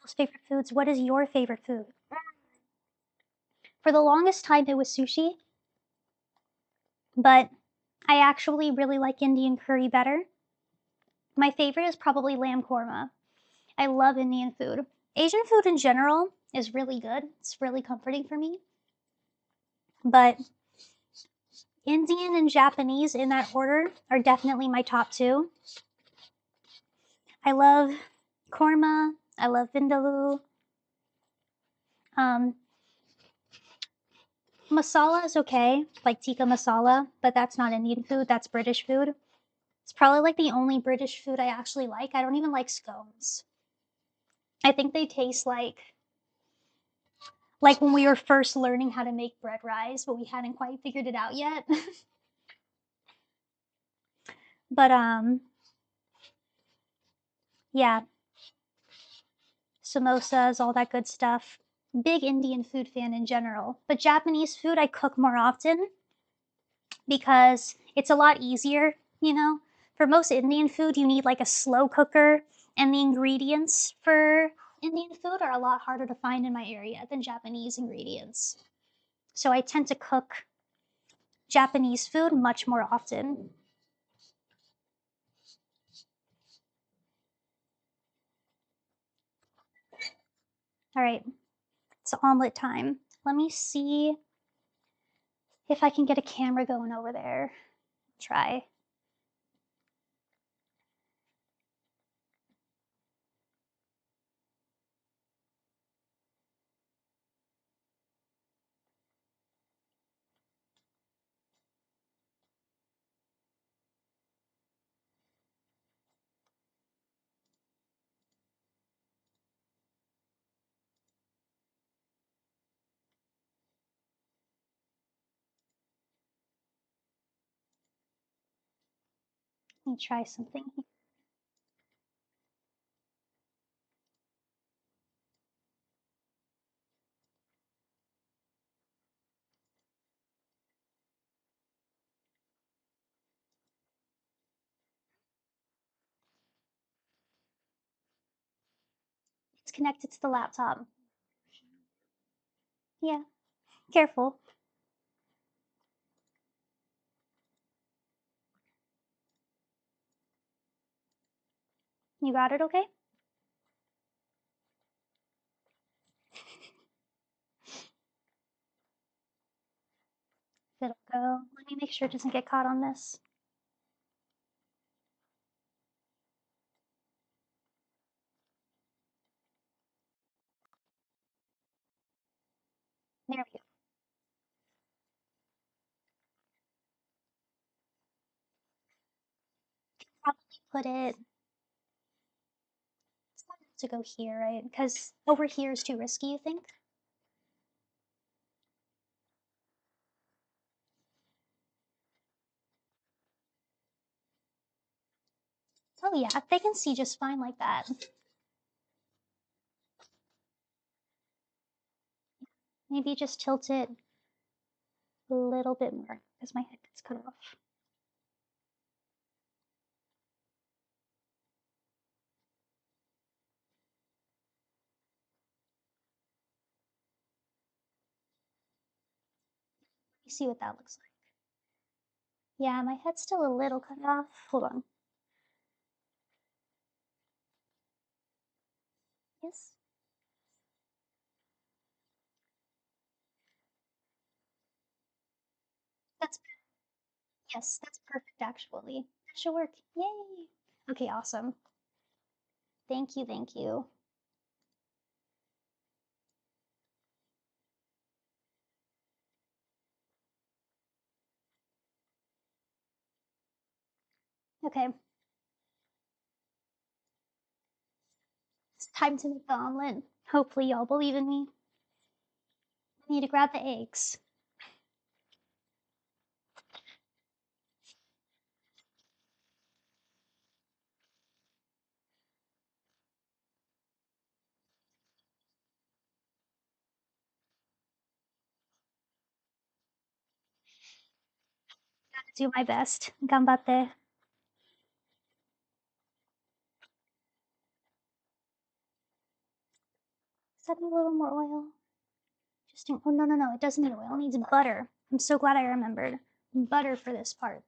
Most favorite foods. What is your favorite food? For the longest time, it was sushi, but I actually really like Indian curry better. My favorite is probably lamb korma. I love Indian food. Asian food in general is really good. It's really comforting for me. But Indian and Japanese in that order are definitely my top two. I love korma. I love vindaloo. Masala is okay, like tikka masala, but that's not Indian food. That's British food. It's probably like the only British food I actually like. I don't even like scones. I think they taste like when we were first learning how to make bread rise, but we hadn't quite figured it out yet. But yeah, samosas, all that good stuff. Big Indian food fan in general. But Japanese food I cook more often because it's a lot easier, you know? For most Indian food, you need like a slow cooker, and the ingredients for Indian food are a lot harder to find in my area than Japanese ingredients. So I tend to cook Japanese food much more often. All right, it's omelet time. Let me see if I can get a camera going over there. Try. Let me try something. It's connected to the laptop. Yeah, careful. You got it okay? It'll go. Let me make sure it doesn't get caught on this. There we go. Probably put it to go here, right? Because over here is too risky, you think? Oh yeah, they can see just fine like that. Maybe just tilt it a little bit more because my head gets cut off. You see what that looks like. Yeah, my head's still a little cut off. Hold on. Yes. That's yes, that's perfect actually. That should work. Yay. Okay, awesome. Thank you, thank you. Okay. It's time to make the omelet. Hopefully y'all believe in me. I need to grab the eggs. Gotta do my best. Ganbatte. a little more oil. Just oh no, it doesn't need oil. It needs butter. I'm so glad I remembered. Butter for this part.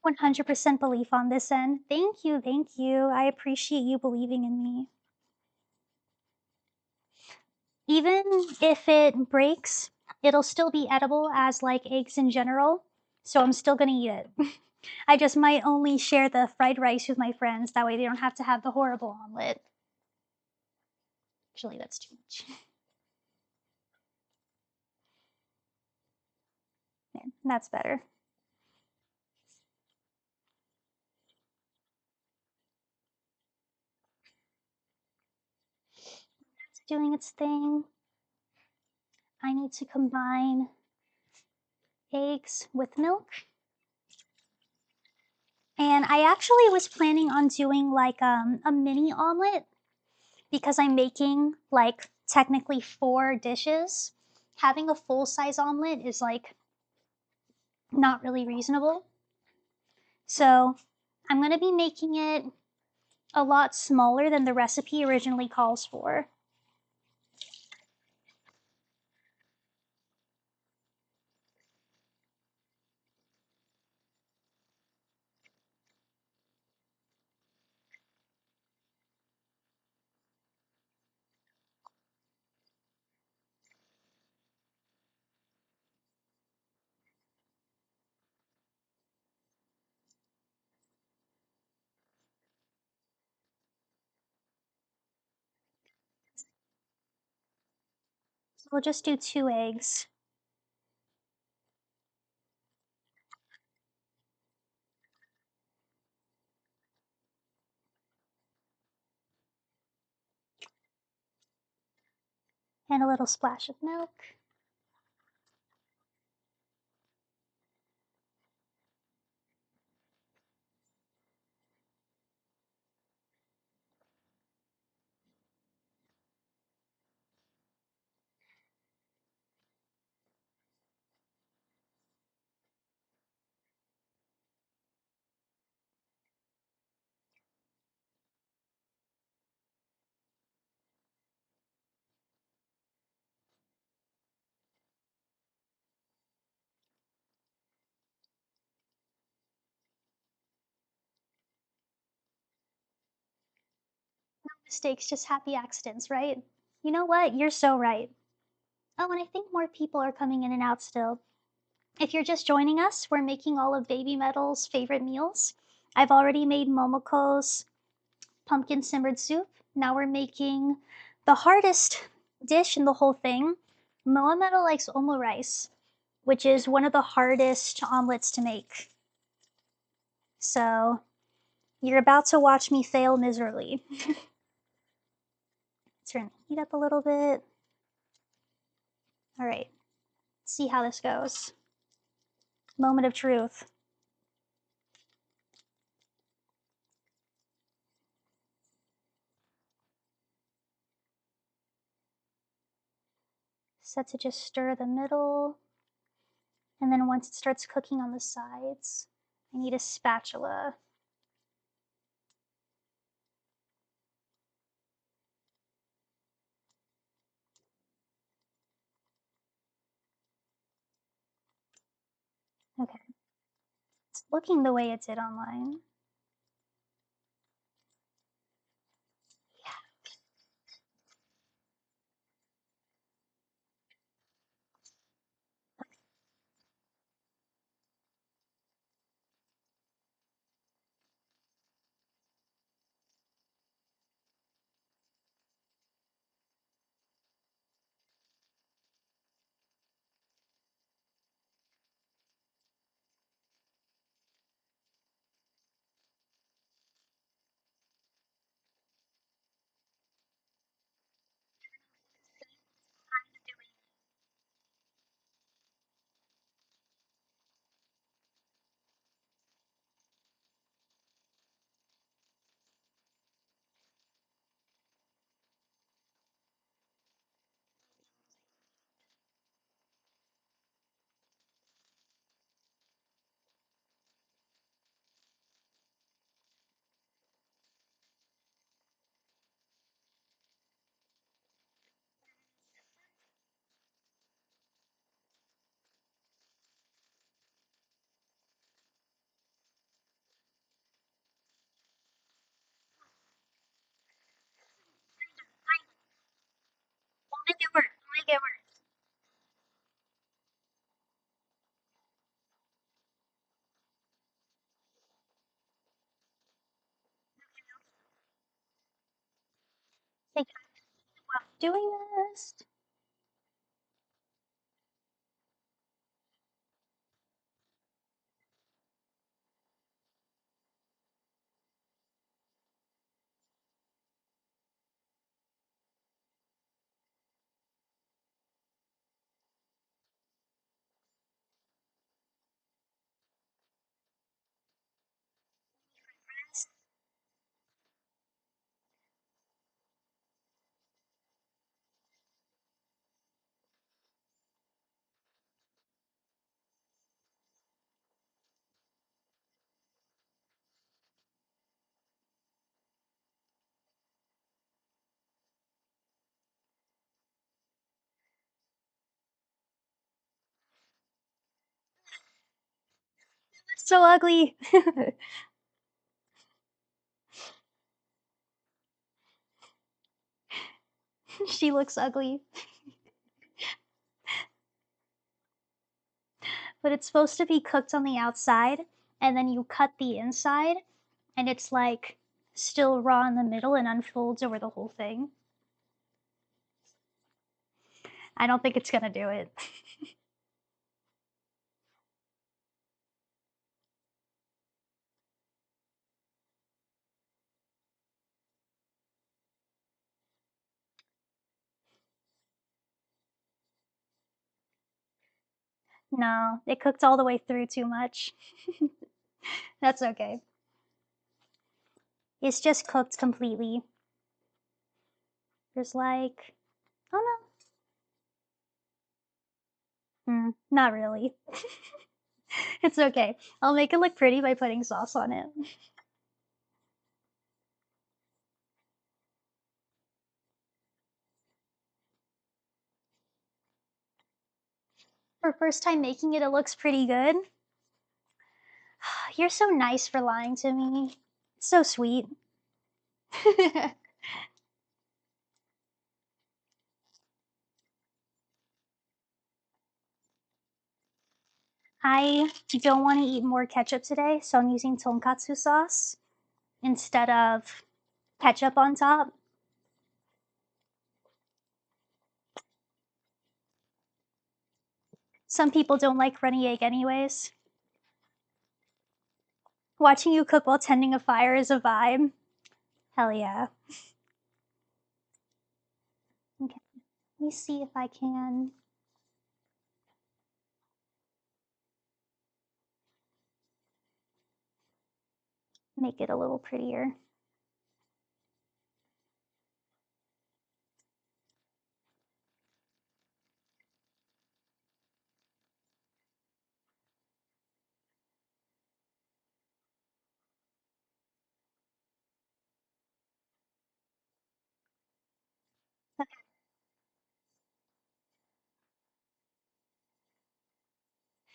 100% belief on this end. Thank you, thank you. I appreciate you believing in me. Even if it breaks, it'll still be edible as like eggs in general. So I'm still gonna eat it. I just might only share the fried rice with my friends. That way they don't have to have the horrible omelet. Actually, that's too much. Yeah, that's better. It's doing its thing. I need to combine eggs with milk. And I actually was planning on doing like a mini omelet because I'm making like technically 4 dishes. Having a full size omelet is like not really reasonable. So I'm going to be making it a lot smaller than the recipe originally calls for. So we'll just do 2 eggs. And a little splash of milk. No mistakes, just happy accidents, right? You know what? You're so right. Oh, and I think more people are coming in and out still. If you're just joining us, we're making all of Babymetal's favorite meals. I've already made Momoko's pumpkin simmered soup. Now we're making the hardest dish in the whole thing. Momometal likes omu rice, which is one of the hardest omelets to make. So you're about to watch me fail miserably. Turn the heat up a little bit. All right, see how this goes. Moment of truth. Set to just stir the middle. And then once it starts cooking on the sides, I need a spatula. Okay, it's looking the way it did online. Take doing this. So ugly. She looks ugly. But it's supposed to be cooked on the outside, and then you cut the inside, and it's like still raw in the middle and unfolds over the whole thing. I don't think it's gonna do it. No, it cooked all the way through too much. That's okay. It's just cooked completely. There's like, oh no. Not really. It's okay. I'll make it look pretty by putting sauce on it. For first time making it, it looks pretty good. You're so nice for lying to me. It's so sweet. I don't want to eat more ketchup today, so I'm using tonkatsu sauce instead of ketchup on top. Some people don't like runny egg anyways. Watching you cook while tending a fire is a vibe. Hell yeah. Okay, let me see if I can make it a little prettier.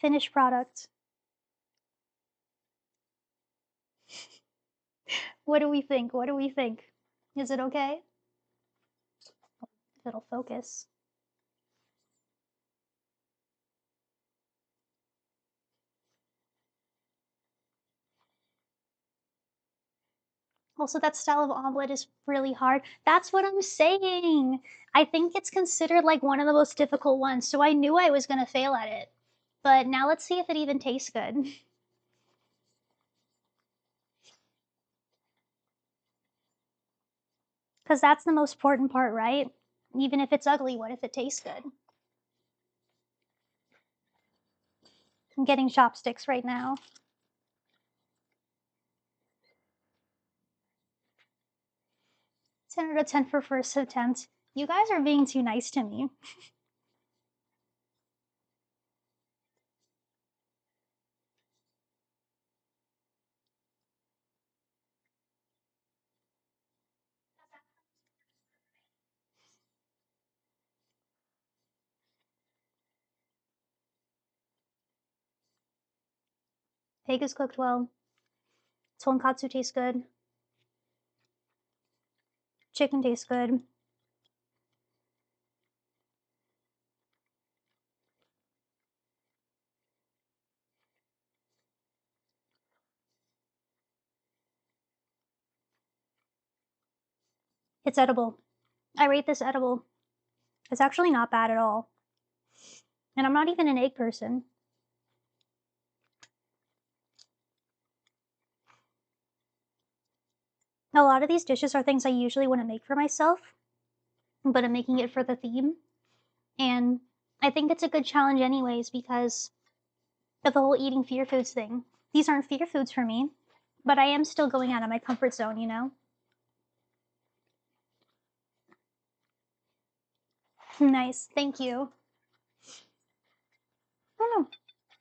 Finished product. What do we think? What do we think? Is it okay? If it'll focus. Also, that style of omelet is really hard. That's what I'm saying. I think it's considered like one of the most difficult ones, so I knew I was gonna fail at it. But now let's see if it even tastes good. Because that's the most important part, right? Even if it's ugly, what if it tastes good? I'm getting chopsticks right now. 10 out of 10 for first attempt. You guys are being too nice to me. Pig is cooked well. Tonkatsu tastes good. Chicken tastes good. It's edible. I rate this edible. It's actually not bad at all. And I'm not even an egg person. A lot of these dishes are things I usually wouldn't make for myself, but I'm making it for the theme. And I think it's a good challenge anyways because of the whole eating fear foods thing. These aren't fear foods for me, but I am still going out of my comfort zone, you know? Nice, thank you. I don't know.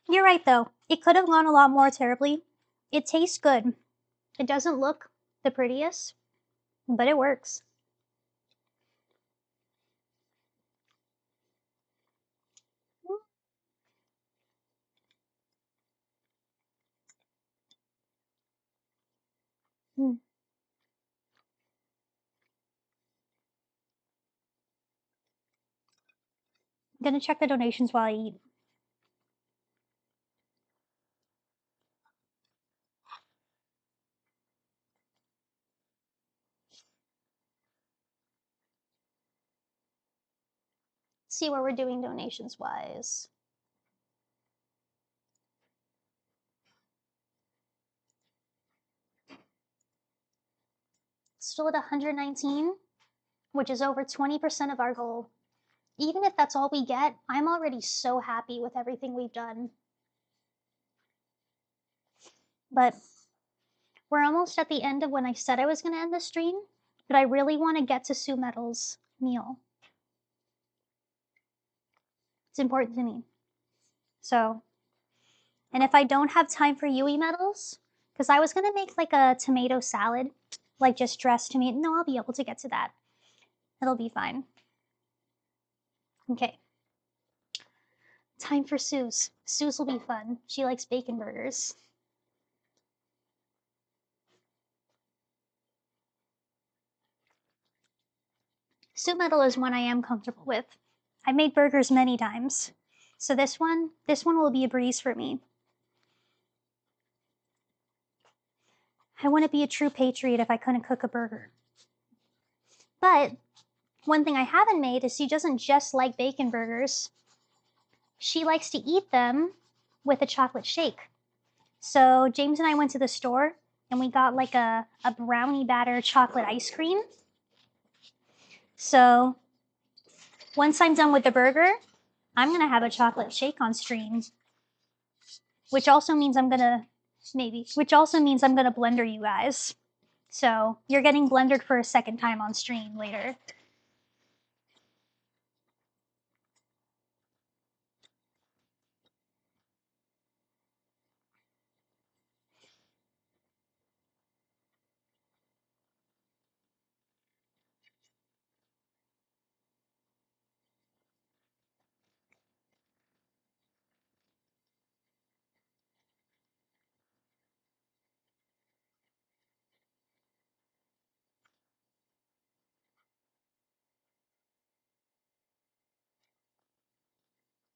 You're right though. It could have gone a lot more terribly. It tastes good. It doesn't look the prettiest, but it works. Mm. I'm gonna check the donations while I eat. See where we're doing donations wise. Still at 119, which is over 20% of our goal. Even if that's all we get, I'm already so happy with everything we've done. But we're almost at the end of when I said I was going to end the stream, but I really want to get to Sue Metal's meal. It's important to me. So, and if I don't have time for Yui Metals, because I was going to make like a tomato salad, like just dressed tomato. No, I'll be able to get to that. It'll be fine. Okay. Time for Sue's. Sue's will be fun. She likes bacon burgers. Soup metal is one I am comfortable with. I've made burgers many times. So this one will be a breeze for me. I wouldn't be a true patriot if I couldn't cook a burger. But one thing I haven't made is she doesn't just like bacon burgers. She likes to eat them with a chocolate shake. So James and I went to the store and we got like a brownie batter chocolate ice cream. So once I'm done with the burger, I'm gonna have a chocolate shake on stream. Which also means I'm gonna blender you guys. So you're getting blendered for a second time on stream later.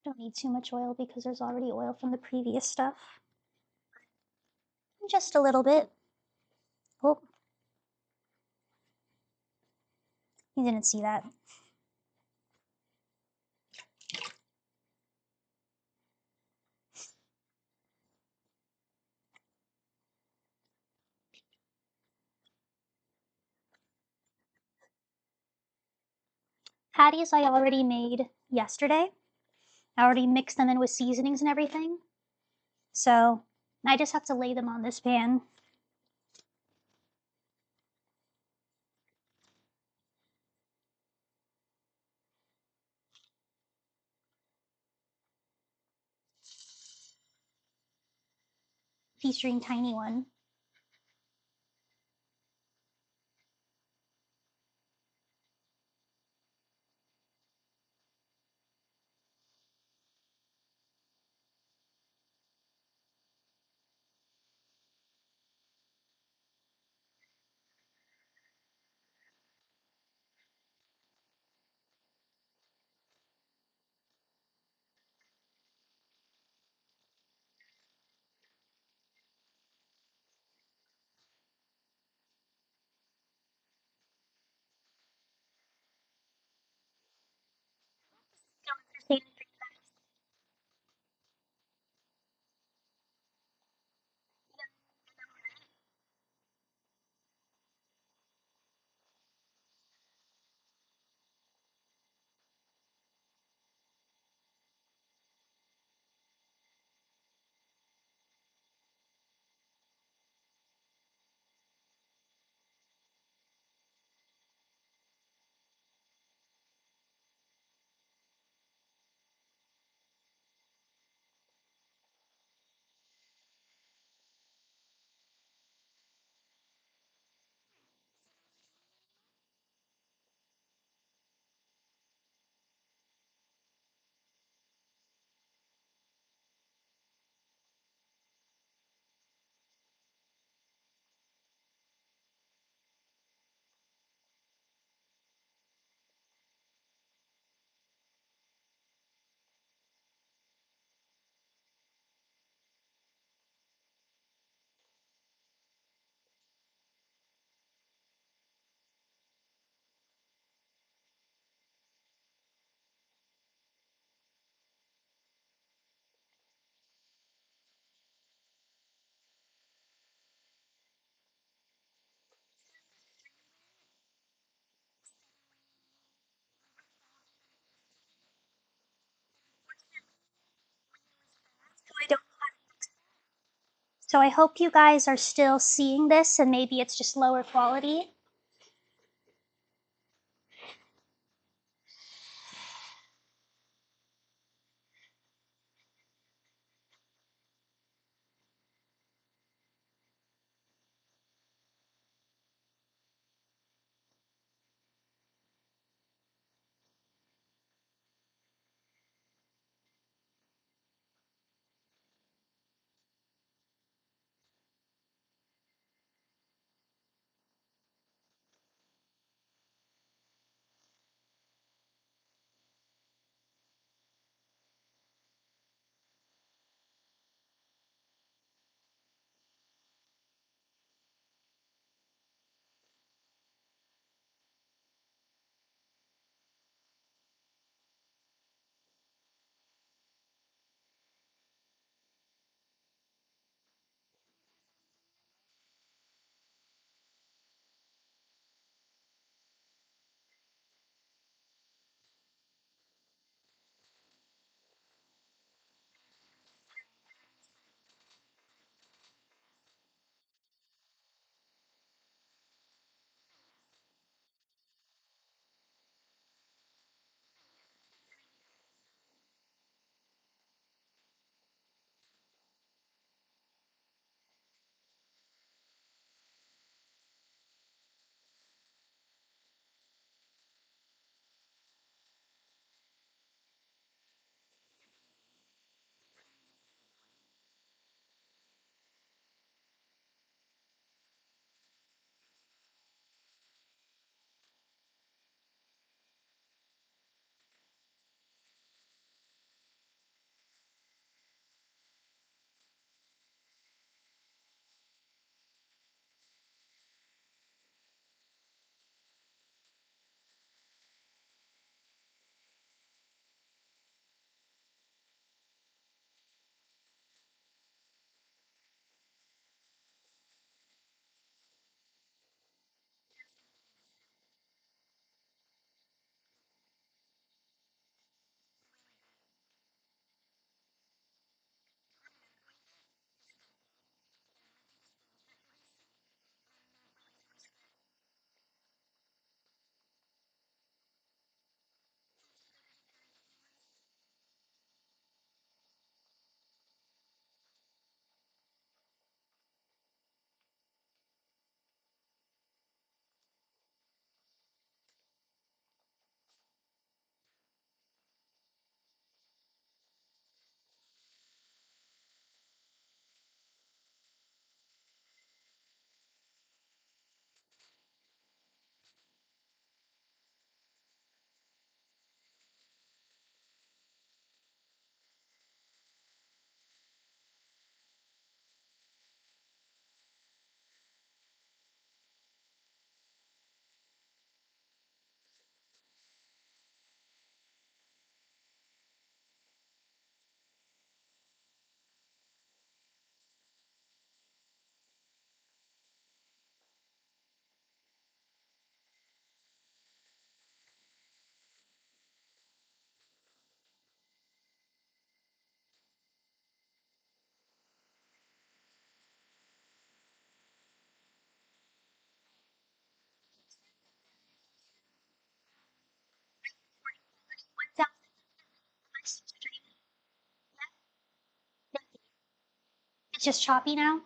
Don't need too much oil because there's already oil from the previous stuff. Just a little bit. Oh, you didn't see that. Patties I already made yesterday. I already mixed them in with seasonings and everything. So I just have to lay them on this pan. Featuring tiny one. So I hope you guys are still seeing this and maybe it's just lower quality. It's just choppy now.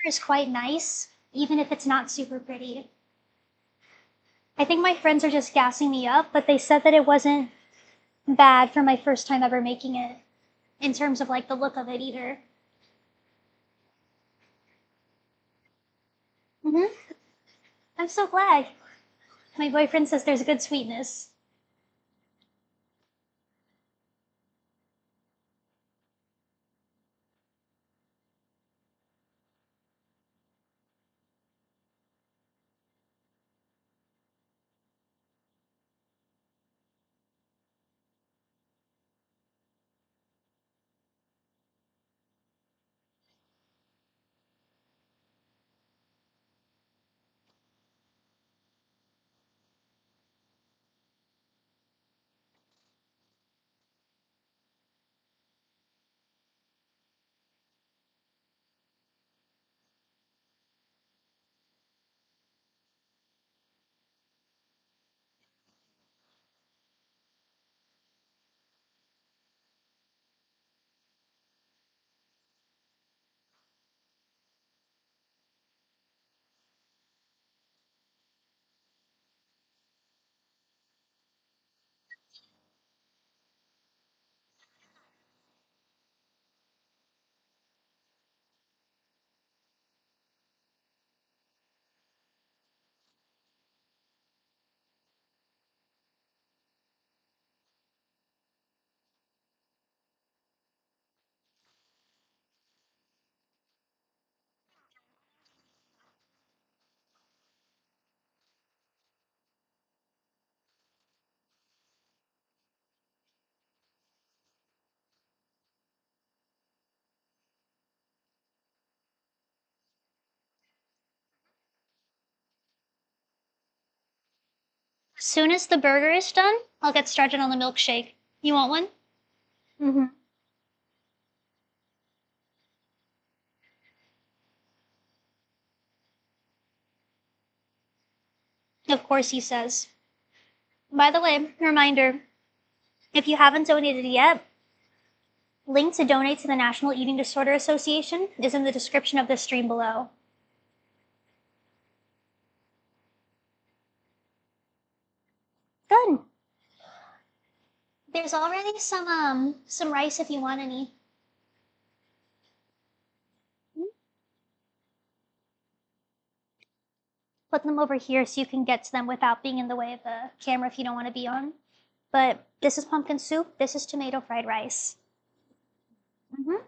is quite nice, even if it's not super pretty. I think my friends are just gassing me up, but they said that it wasn't bad for my first time ever making it in terms of like the look of it either. Hmm. I'm so glad. My boyfriend says there's good sweetness. As soon as the burger is done, I'll get started on the milkshake. You want one? Mm-hmm. Of course, he says. By the way, reminder, if you haven't donated yet, link to donate to the National Eating Disorder Association is in the description of this stream below. Good. There's already some rice if you want any. Put them over here so you can get to them without being in the way of the camera if you don't want to be on. But this is pumpkin soup. This is tomato fried rice. Mm-hmm.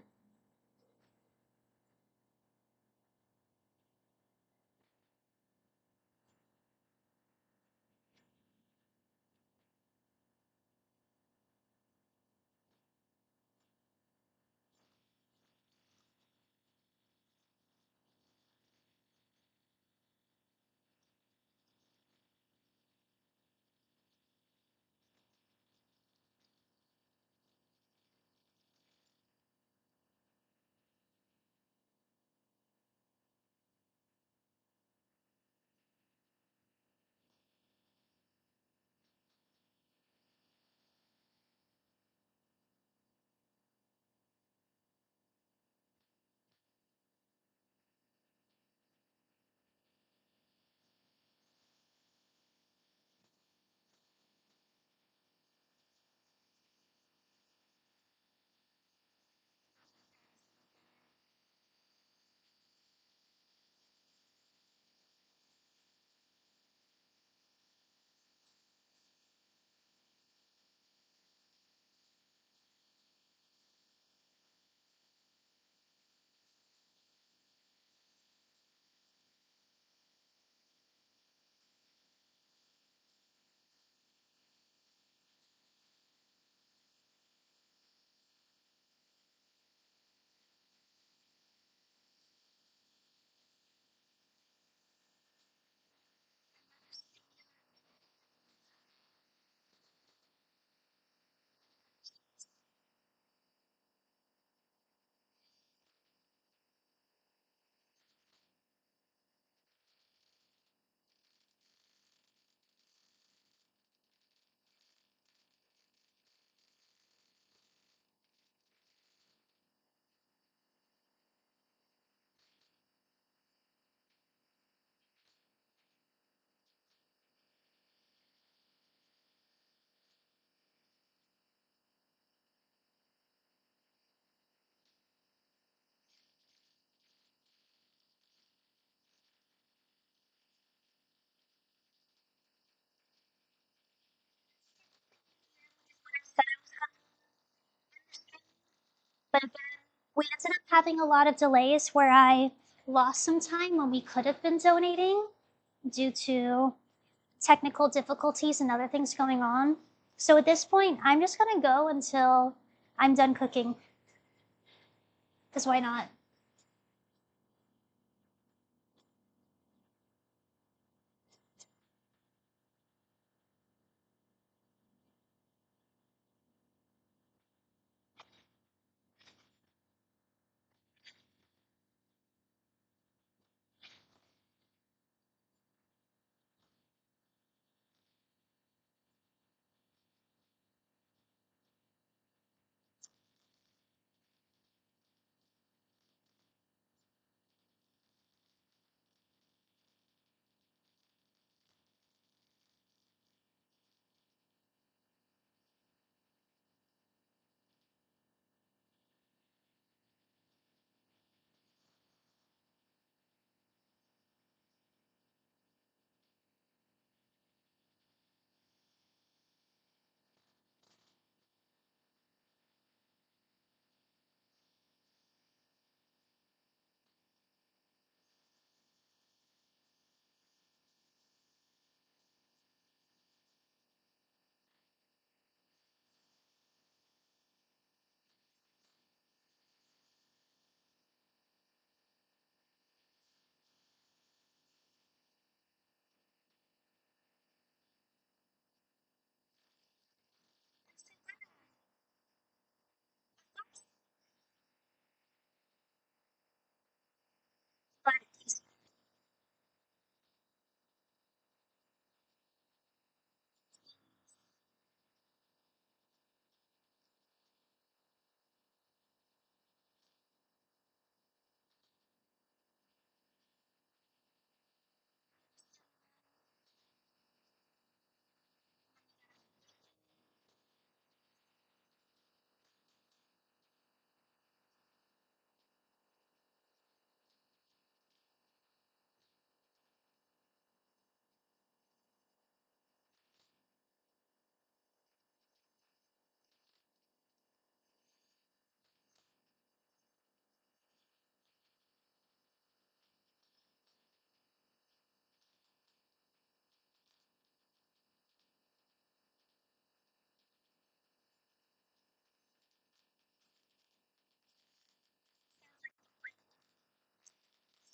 we ended up having a lot of delays where I lost some time when we could have been donating due to technical difficulties and other things going on. So at this point, I'm just gonna go until I'm done cooking. Because why not?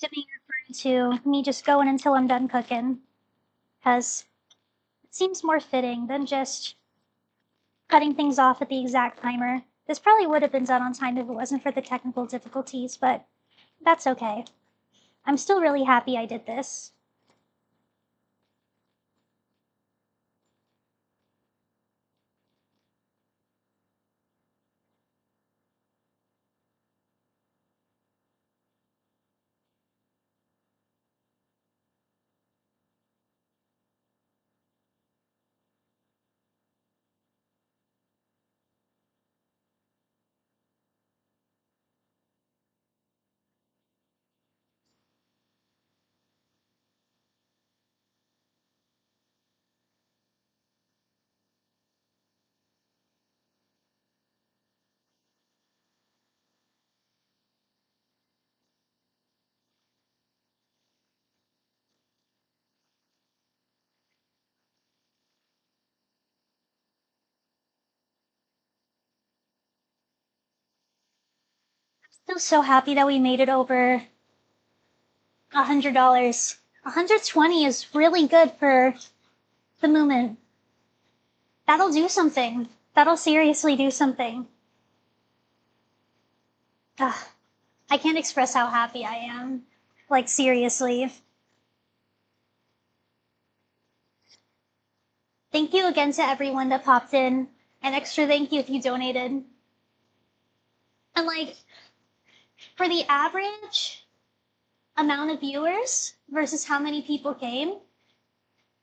To be referring to me just going until I'm done cooking, because it seems more fitting than just cutting things off at the exact timer. This probably would have been done on time if it wasn't for the technical difficulties, but that's okay. I'm still really happy I did this. Still so happy that we made it over $100. 120 is really good for the moment. That'll do something. That'll seriously do something. Ugh, I can't express how happy I am. Like, seriously. Thank you again to everyone that popped in. An extra thank you if you donated. And, like, for the average amount of viewers versus how many people came,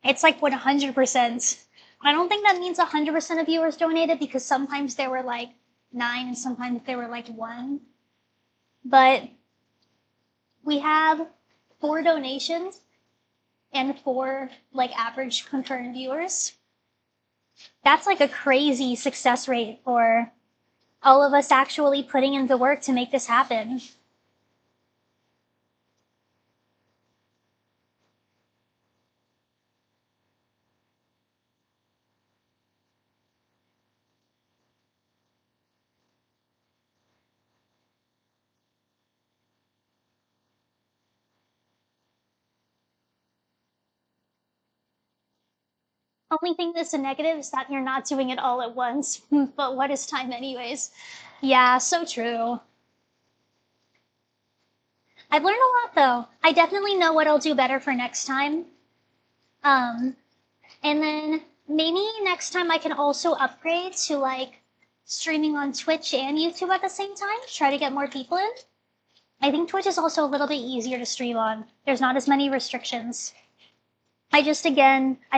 it's like 100%. I don't think that means 100% of viewers donated because sometimes there were like 9 and sometimes there were like 1. But we have 4 donations and 4 like average concurrent viewers. That's like a crazy success rate for all of us actually putting in the work to make this happen. Only thing that's a negative is that you're not doing it all at once. But what is time, anyways? Yeah, so true. I've learned a lot, though. I definitely know what I'll do better for next time. And then maybe next time I can also upgrade to like streaming on Twitch and YouTube at the same time, try to get more people in. I think Twitch is also a little bit easier to stream on. There's not as many restrictions. I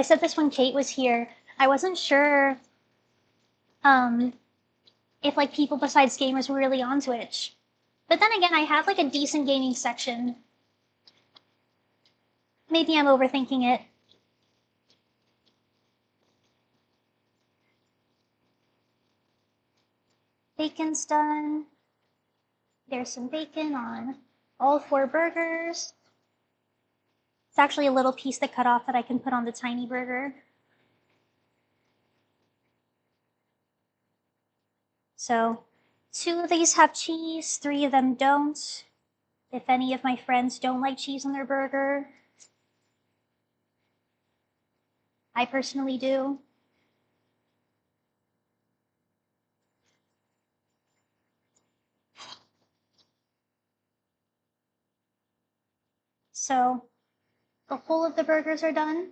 said this when Kate was here. I wasn't sure if like people besides gamers were really on Twitch. But then again, I have like a decent gaming section. Maybe I'm overthinking it. Bacon's done. There's some bacon on all 4 burgers. It's actually a little piece that cut off that I can put on the tiny burger. So 2 of these have cheese, 3 of them don't. If any of my friends don't like cheese on their burger, I personally do. So the whole of the burgers are done.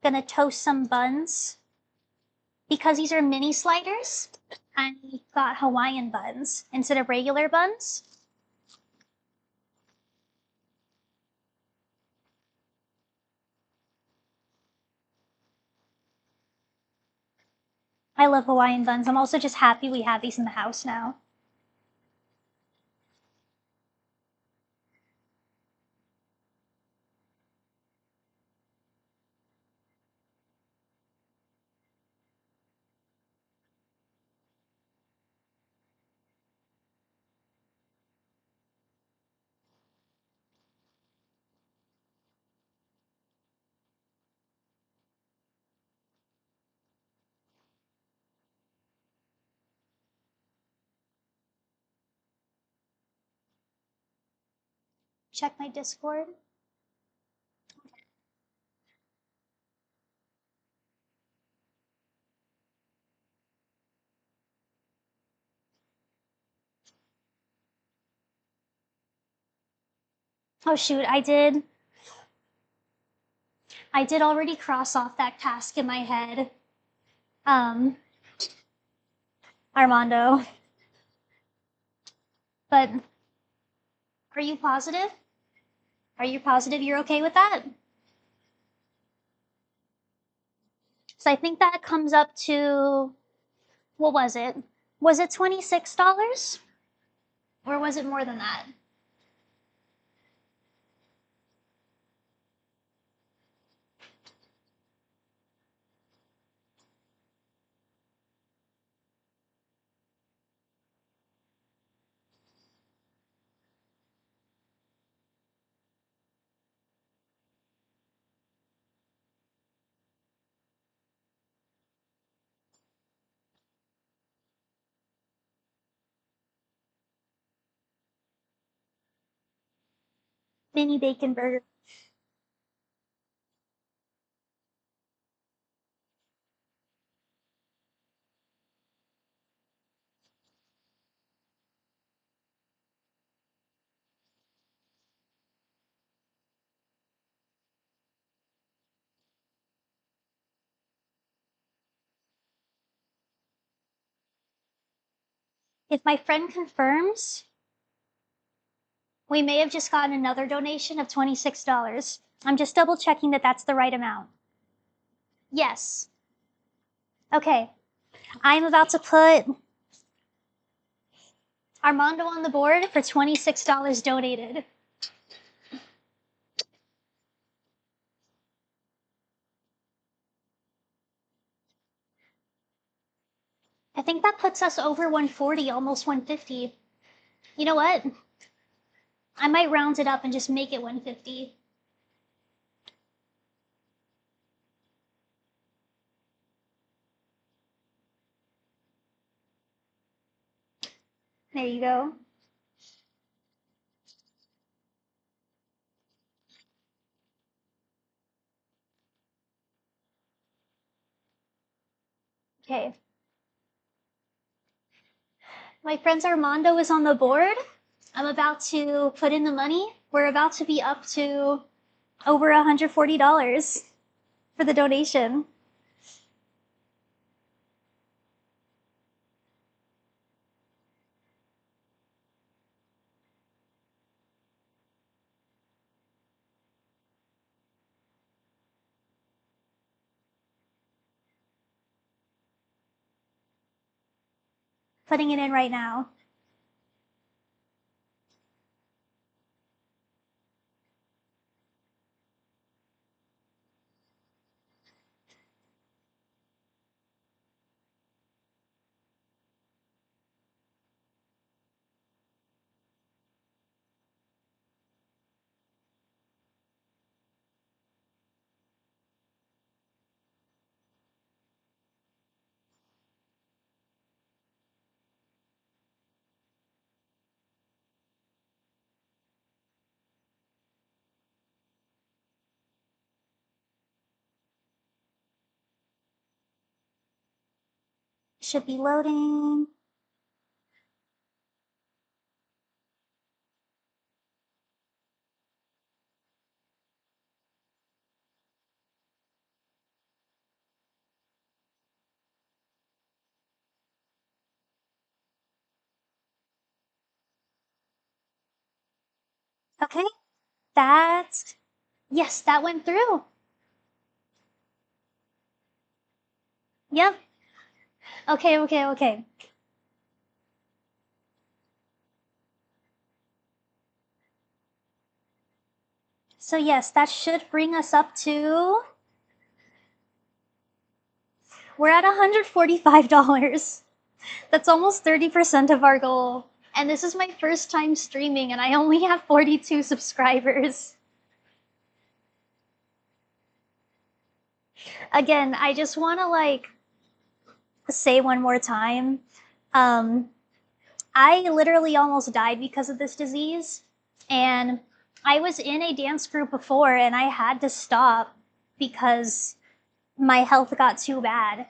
Gonna toast some buns. Because these are mini sliders, I got Hawaiian buns instead of regular buns. I love Hawaiian buns. I'm also just happy we have these in the house now. Check my Discord. Oh shoot, I did already cross off that task in my head. Armando. But are you positive? Are you positive you're okay with that? So I think that comes up to, what was it? Was it $26? Or was it more than that? Mini bacon burger. If my friend confirms, we may have just gotten another donation of $26. I'm just double checking that that's the right amount. Yes. Okay. I'm about to put Armando on the board for $26 donated. think that puts us over 140, almost 150. You know what? I might round it up and just make it 150. There you go. Okay. My friend Armando is on the board. I'm about to put in the money. We're about to be up to over $140 for the donation. Putting it in right now. Should be loading. Okay, yes, that went through. Yep. Okay. So yes, that should bring us up to, we're at $145. That's almost 30% of our goal. And this is my first time streaming and I only have 42 subscribers. Again, I just want to say one more time, I literally almost died because of this disease. And I was in a dance group before and I had to stop because my health got too bad.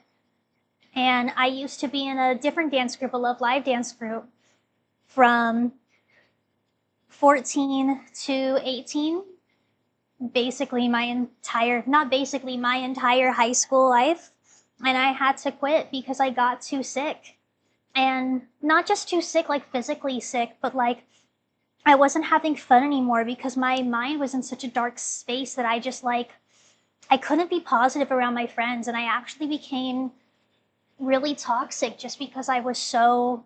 And I used to be in a different dance group, a Love Live dance group, from 14 to 18. Basically my entire high school life. And I had to quit because I got too sick. And not just too sick, like physically sick, but like I wasn't having fun anymore because my mind was in such a dark space that I just I couldn't be positive around my friends. And I actually became really toxic just because I was so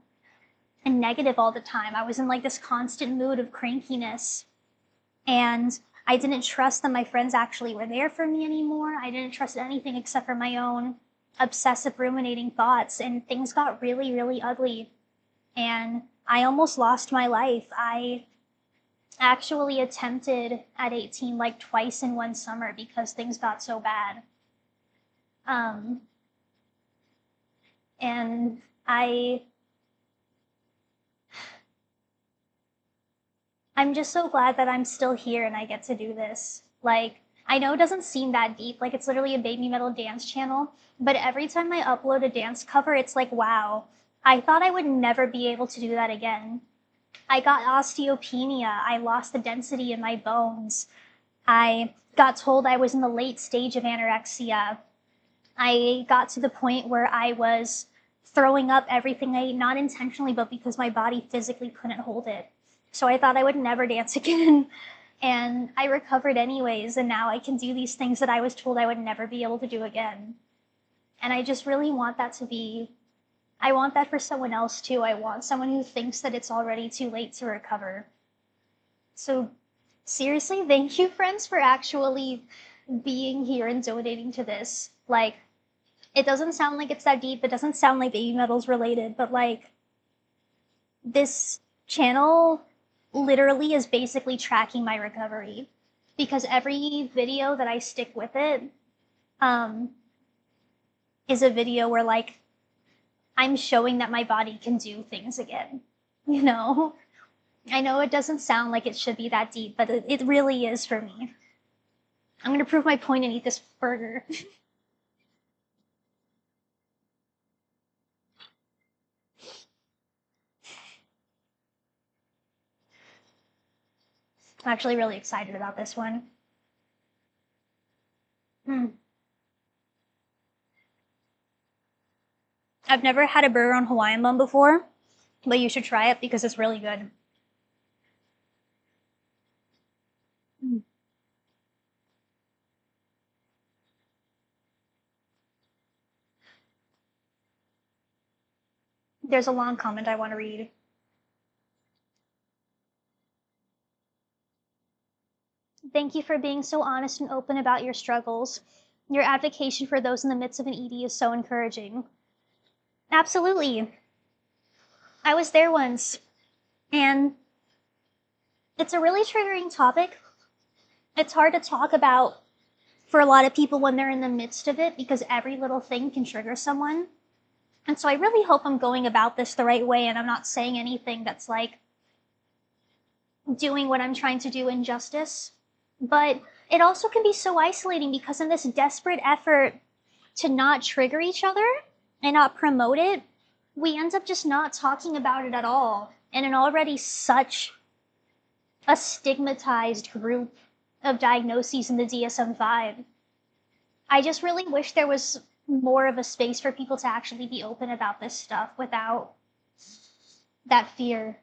negative all the time. I was in this constant mood of crankiness. And I didn't trust that my friends actually were there for me anymore. I didn't trust anything except for my own obsessive ruminating thoughts. And things got really, really ugly. And I almost lost my life. I actually attempted at 18 twice in one summer because things got so bad. And I'm just so glad that I'm still here and I get to do this. I know it doesn't seem that deep, it's literally a Babymetal dance channel, but every time I upload a dance cover, it's wow, I thought I would never be able to do that again. I got osteopenia, I lost the density in my bones, I got told I was in the late stage of anorexia. I got to the point where I was throwing up everything I ate, not intentionally, but because my body physically couldn't hold it. So I thought I would never dance again. And I recovered anyways, and now I can do these things that I was told I would never be able to do again. And I just really want that I want that for someone else too. I want someone who thinks that it's already too late to recover. So seriously, thank you, friends, for actually being here and donating to this. It doesn't sound like it's that deep. It doesn't sound like Babymetal's related, but like this channel literally is basically tracking my recovery because every video that I stick with it um, is a video where like I'm showing that my body can do things again. You know, I know it doesn't sound like it should be that deep, but it really is for me. I'm gonna prove my point and eat this burger. I'm actually really excited about this one. I've never had a burger on Hawaiian bun before, but you should try it because it's really good. There's a long comment I want to read. Thank you for being so honest and open about your struggles. Your advocacy for those in the midst of an ED is so encouraging. Absolutely. I was there once, and it's a really triggering topic. It's hard to talk about for a lot of people when they're in the midst of it because every little thing can trigger someone. And so I really hope I'm going about this the right way and I'm not saying anything that's like doing what I'm trying to do injustice. But it also can be so isolating because in this desperate effort to not trigger each other and not promote it, we end up just not talking about it at all in an already such a stigmatized group of diagnoses in the DSM-5. I just really wish there was more of a space for people to actually be open about this stuff without that fear.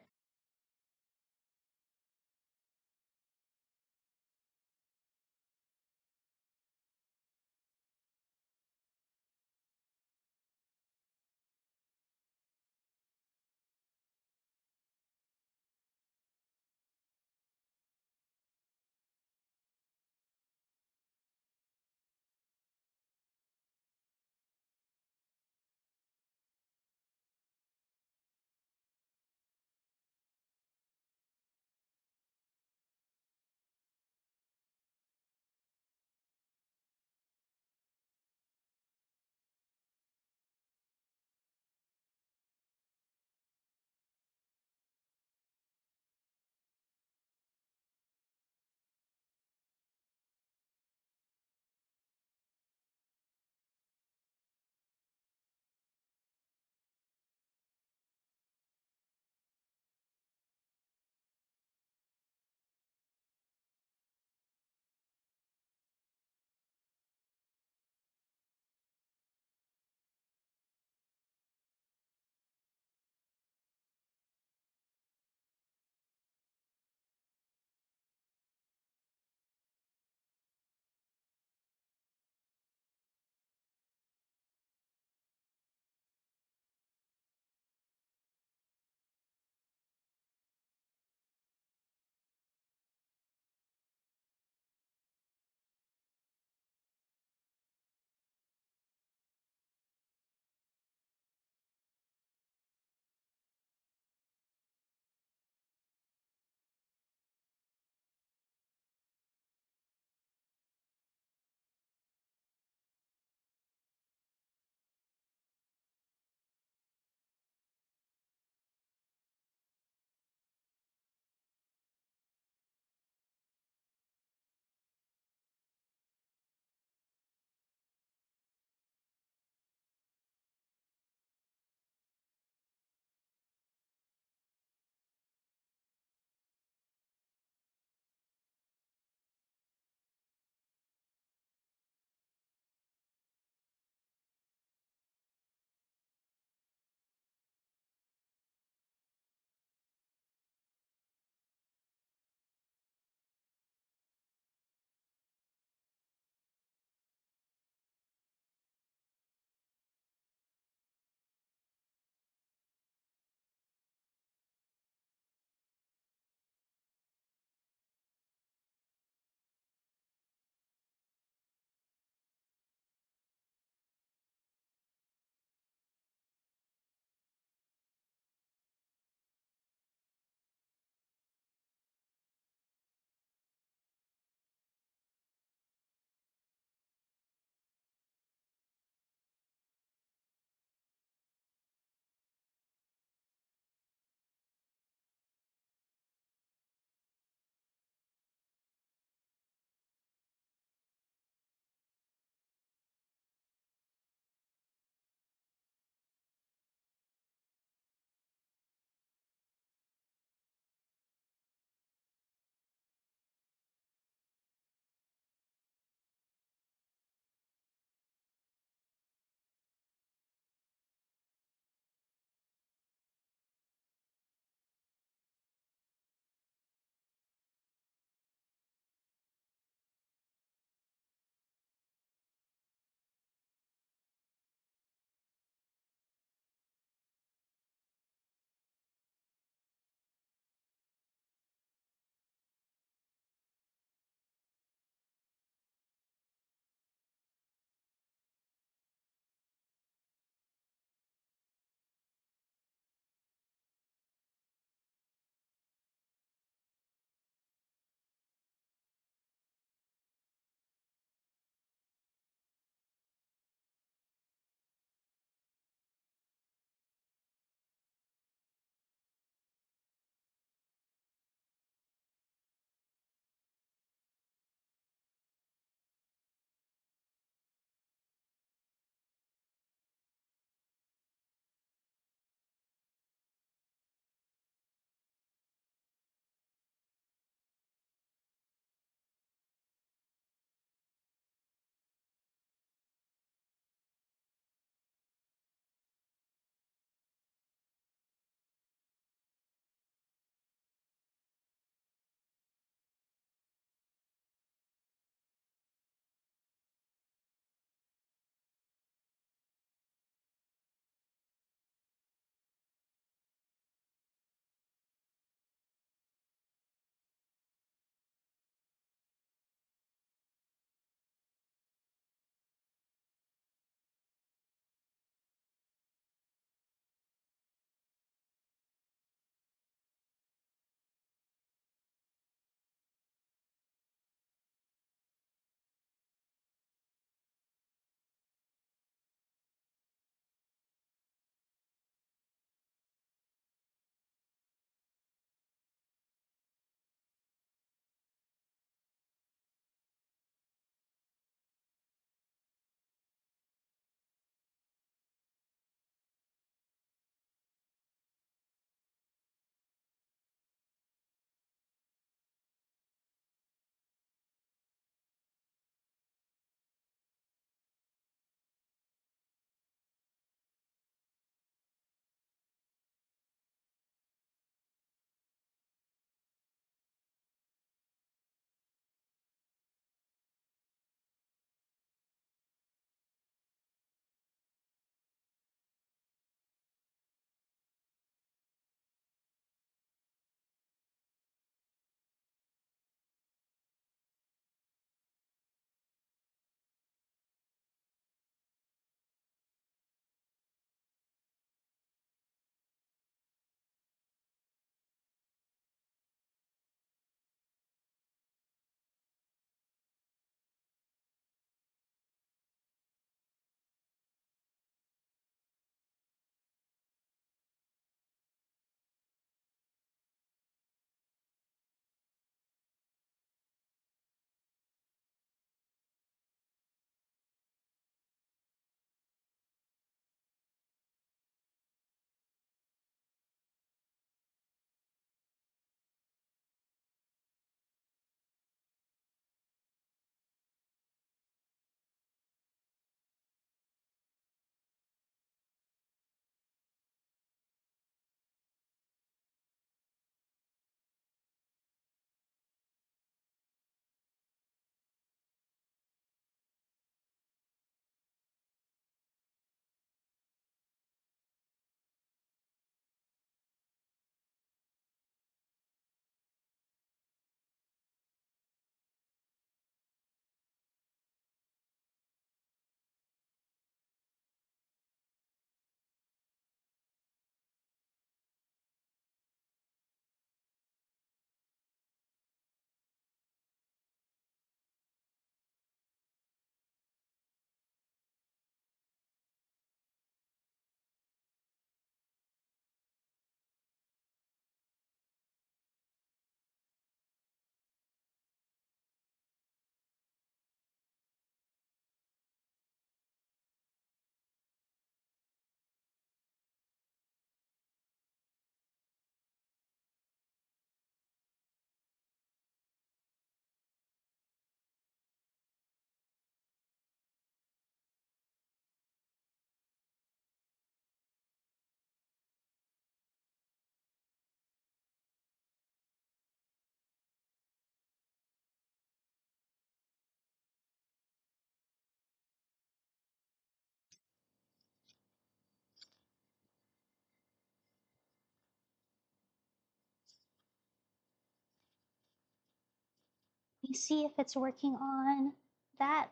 Let me see if it's working on that.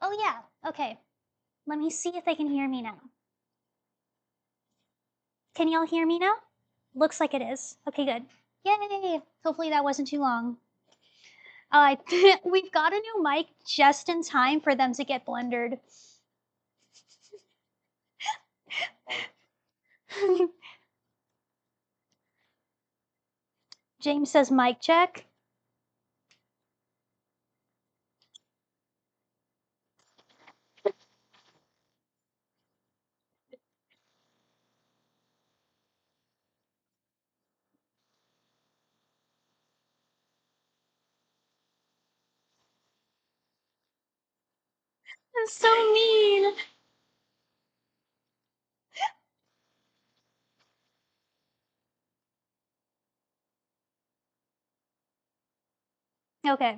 Oh yeah, okay. Let me see if they can hear me now. Can y'all hear me now? Looks like it is. Okay, good. Yay! Hopefully that wasn't too long. We've got a new mic just in time for them to get blundered. James says mic check. That's so mean. Okay,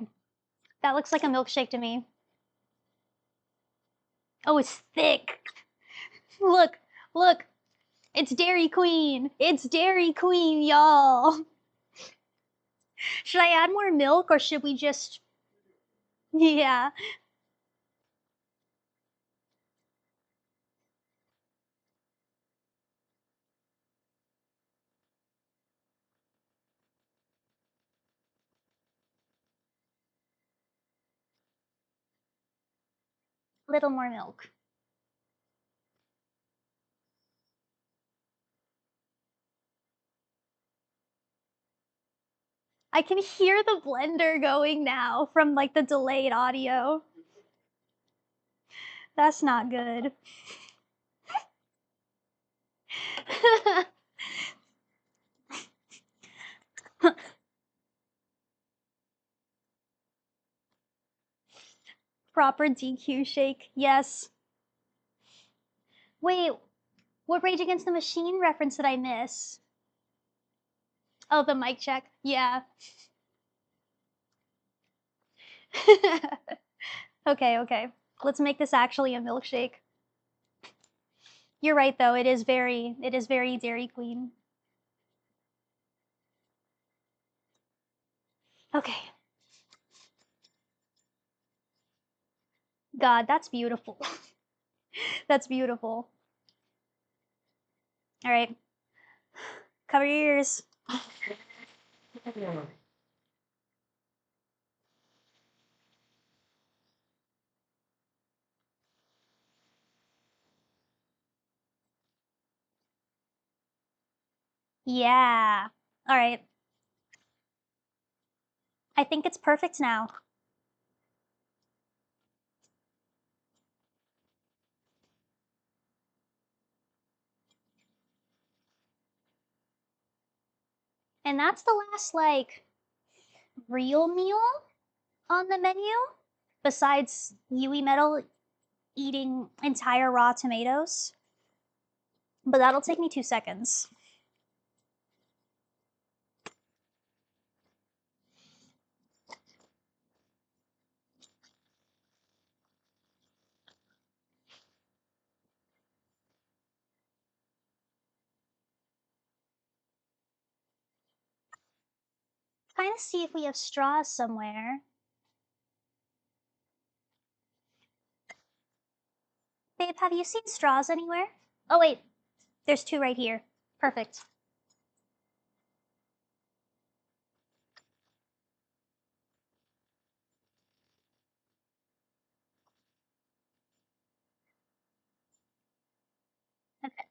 that looks like a milkshake to me. Oh, it's thick. Look, look. It's Dairy Queen. It's Dairy Queen, y'all. Should I add more milk or should we just... Yeah. Little more milk. I can hear the blender going now from like the delayed audio. That's not good. Proper DQ shake, yes. Wait, what Rage Against the Machine reference did I miss? Oh, the mic check, yeah. Okay, okay. Let's make this actually a milkshake. You're right though, it is very Dairy Queen. Okay. God, that's beautiful. That's beautiful. All right. Cover your ears. Yeah. All right. I think it's perfect now. And that's the last, like, real meal on the menu, besides Babymetal eating entire raw tomatoes. But that'll take me 2 seconds. Kind of see if we have straws somewhere. Babe, have you seen straws anywhere? Oh wait, there's 2 right here. Perfect. Okay.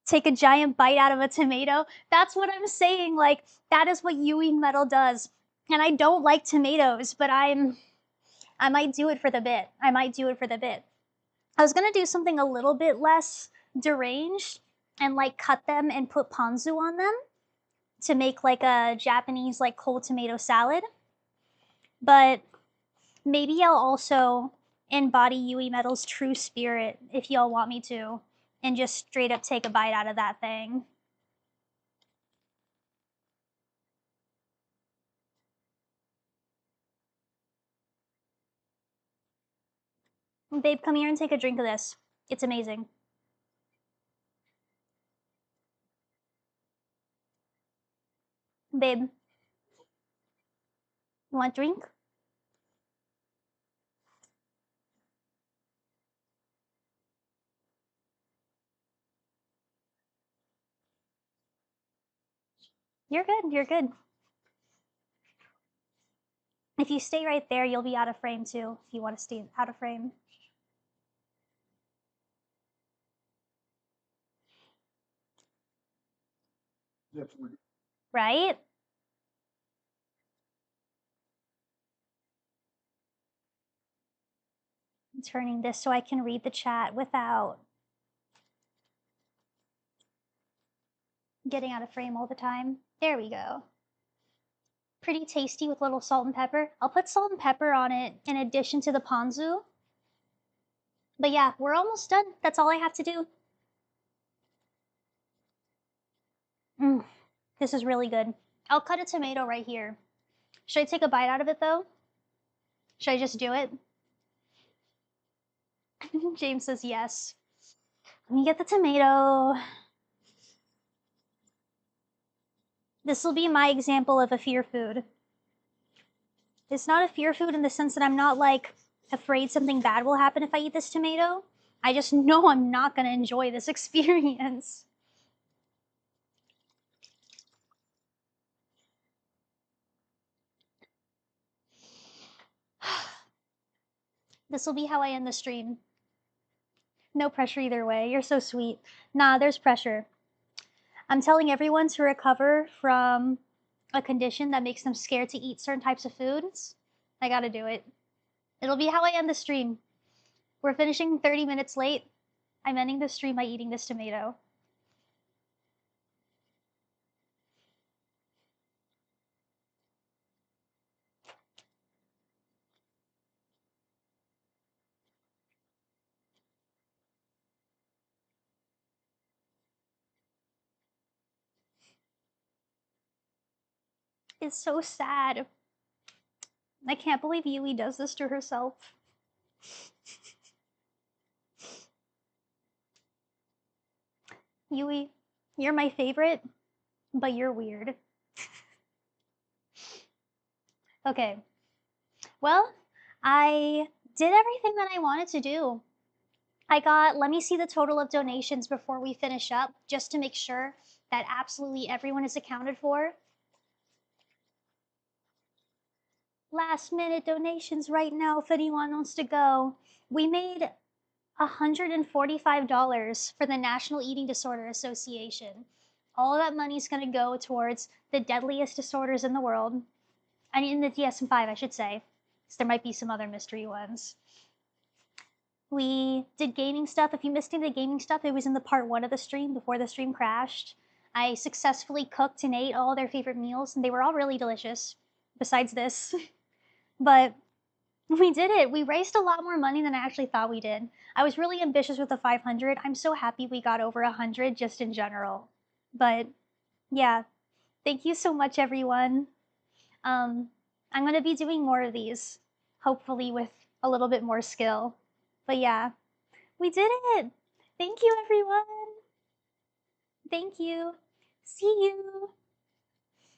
Take a giant bite out of a tomato. That's what I'm saying. Like, that is what Babymetal does. And I don't like tomatoes, but I might do it for the bit. I might do it for the bit. I was gonna do something a little bit less deranged and like cut them and put ponzu on them to make like a Japanese like cold tomato salad. But maybe I'll also embody Babymetal's true spirit if y'all want me to, and just straight up take a bite out of that thing. Babe, come here and take a drink of this. It's amazing. Babe, you want a drink? You're good, you're good. If you stay right there, you'll be out of frame too, if you want to stay out of frame. Right? I'm turning this so I can read the chat without getting out of frame all the time. There we go. Pretty tasty with a little salt and pepper. I'll put salt and pepper on it in addition to the ponzu. But yeah, we're almost done. That's all I have to do. This is really good. I'll cut a tomato right here. Should I take a bite out of it though? Should I just do it? James says yes. Let me get the tomato. This will be my example of a fear food. It's not a fear food in the sense that I'm not like afraid something bad will happen if I eat this tomato. I just know I'm not gonna enjoy this experience. This will be how I end the stream. No pressure either way. You're so sweet. Nah, there's pressure. I'm telling everyone to recover from a condition that makes them scared to eat certain types of foods. I gotta do it. It'll be how I end the stream. We're finishing 30 minutes late. I'm ending the stream by eating this tomato. It's so sad. I can't believe Yui does this to herself. Yui, you're my favorite, but you're weird. Okay. Well, I did everything that I wanted to do. Let me see the total of donations before we finish up, just to make sure that absolutely everyone is accounted for. Last minute donations right now if anyone wants to go. We made $145 for the National Eating Disorder Association. All of that money is going to go towards the deadliest disorders in the world. I mean, in the DSM-5, I should say. So there might be some other mystery ones. We did gaming stuff. If you missed any of the gaming stuff, it was in the part 1 of the stream before the stream crashed. I successfully cooked and ate all their favorite meals, and they were all really delicious, besides this. But we did it. We raised a lot more money than I actually thought we did. I was really ambitious with the 500. I'm so happy we got over 100 just in general. But yeah, thank you so much, everyone. I'm going to be doing more of these, hopefully with a little bit more skill. But yeah, we did it. Thank you, everyone. Thank you. See you.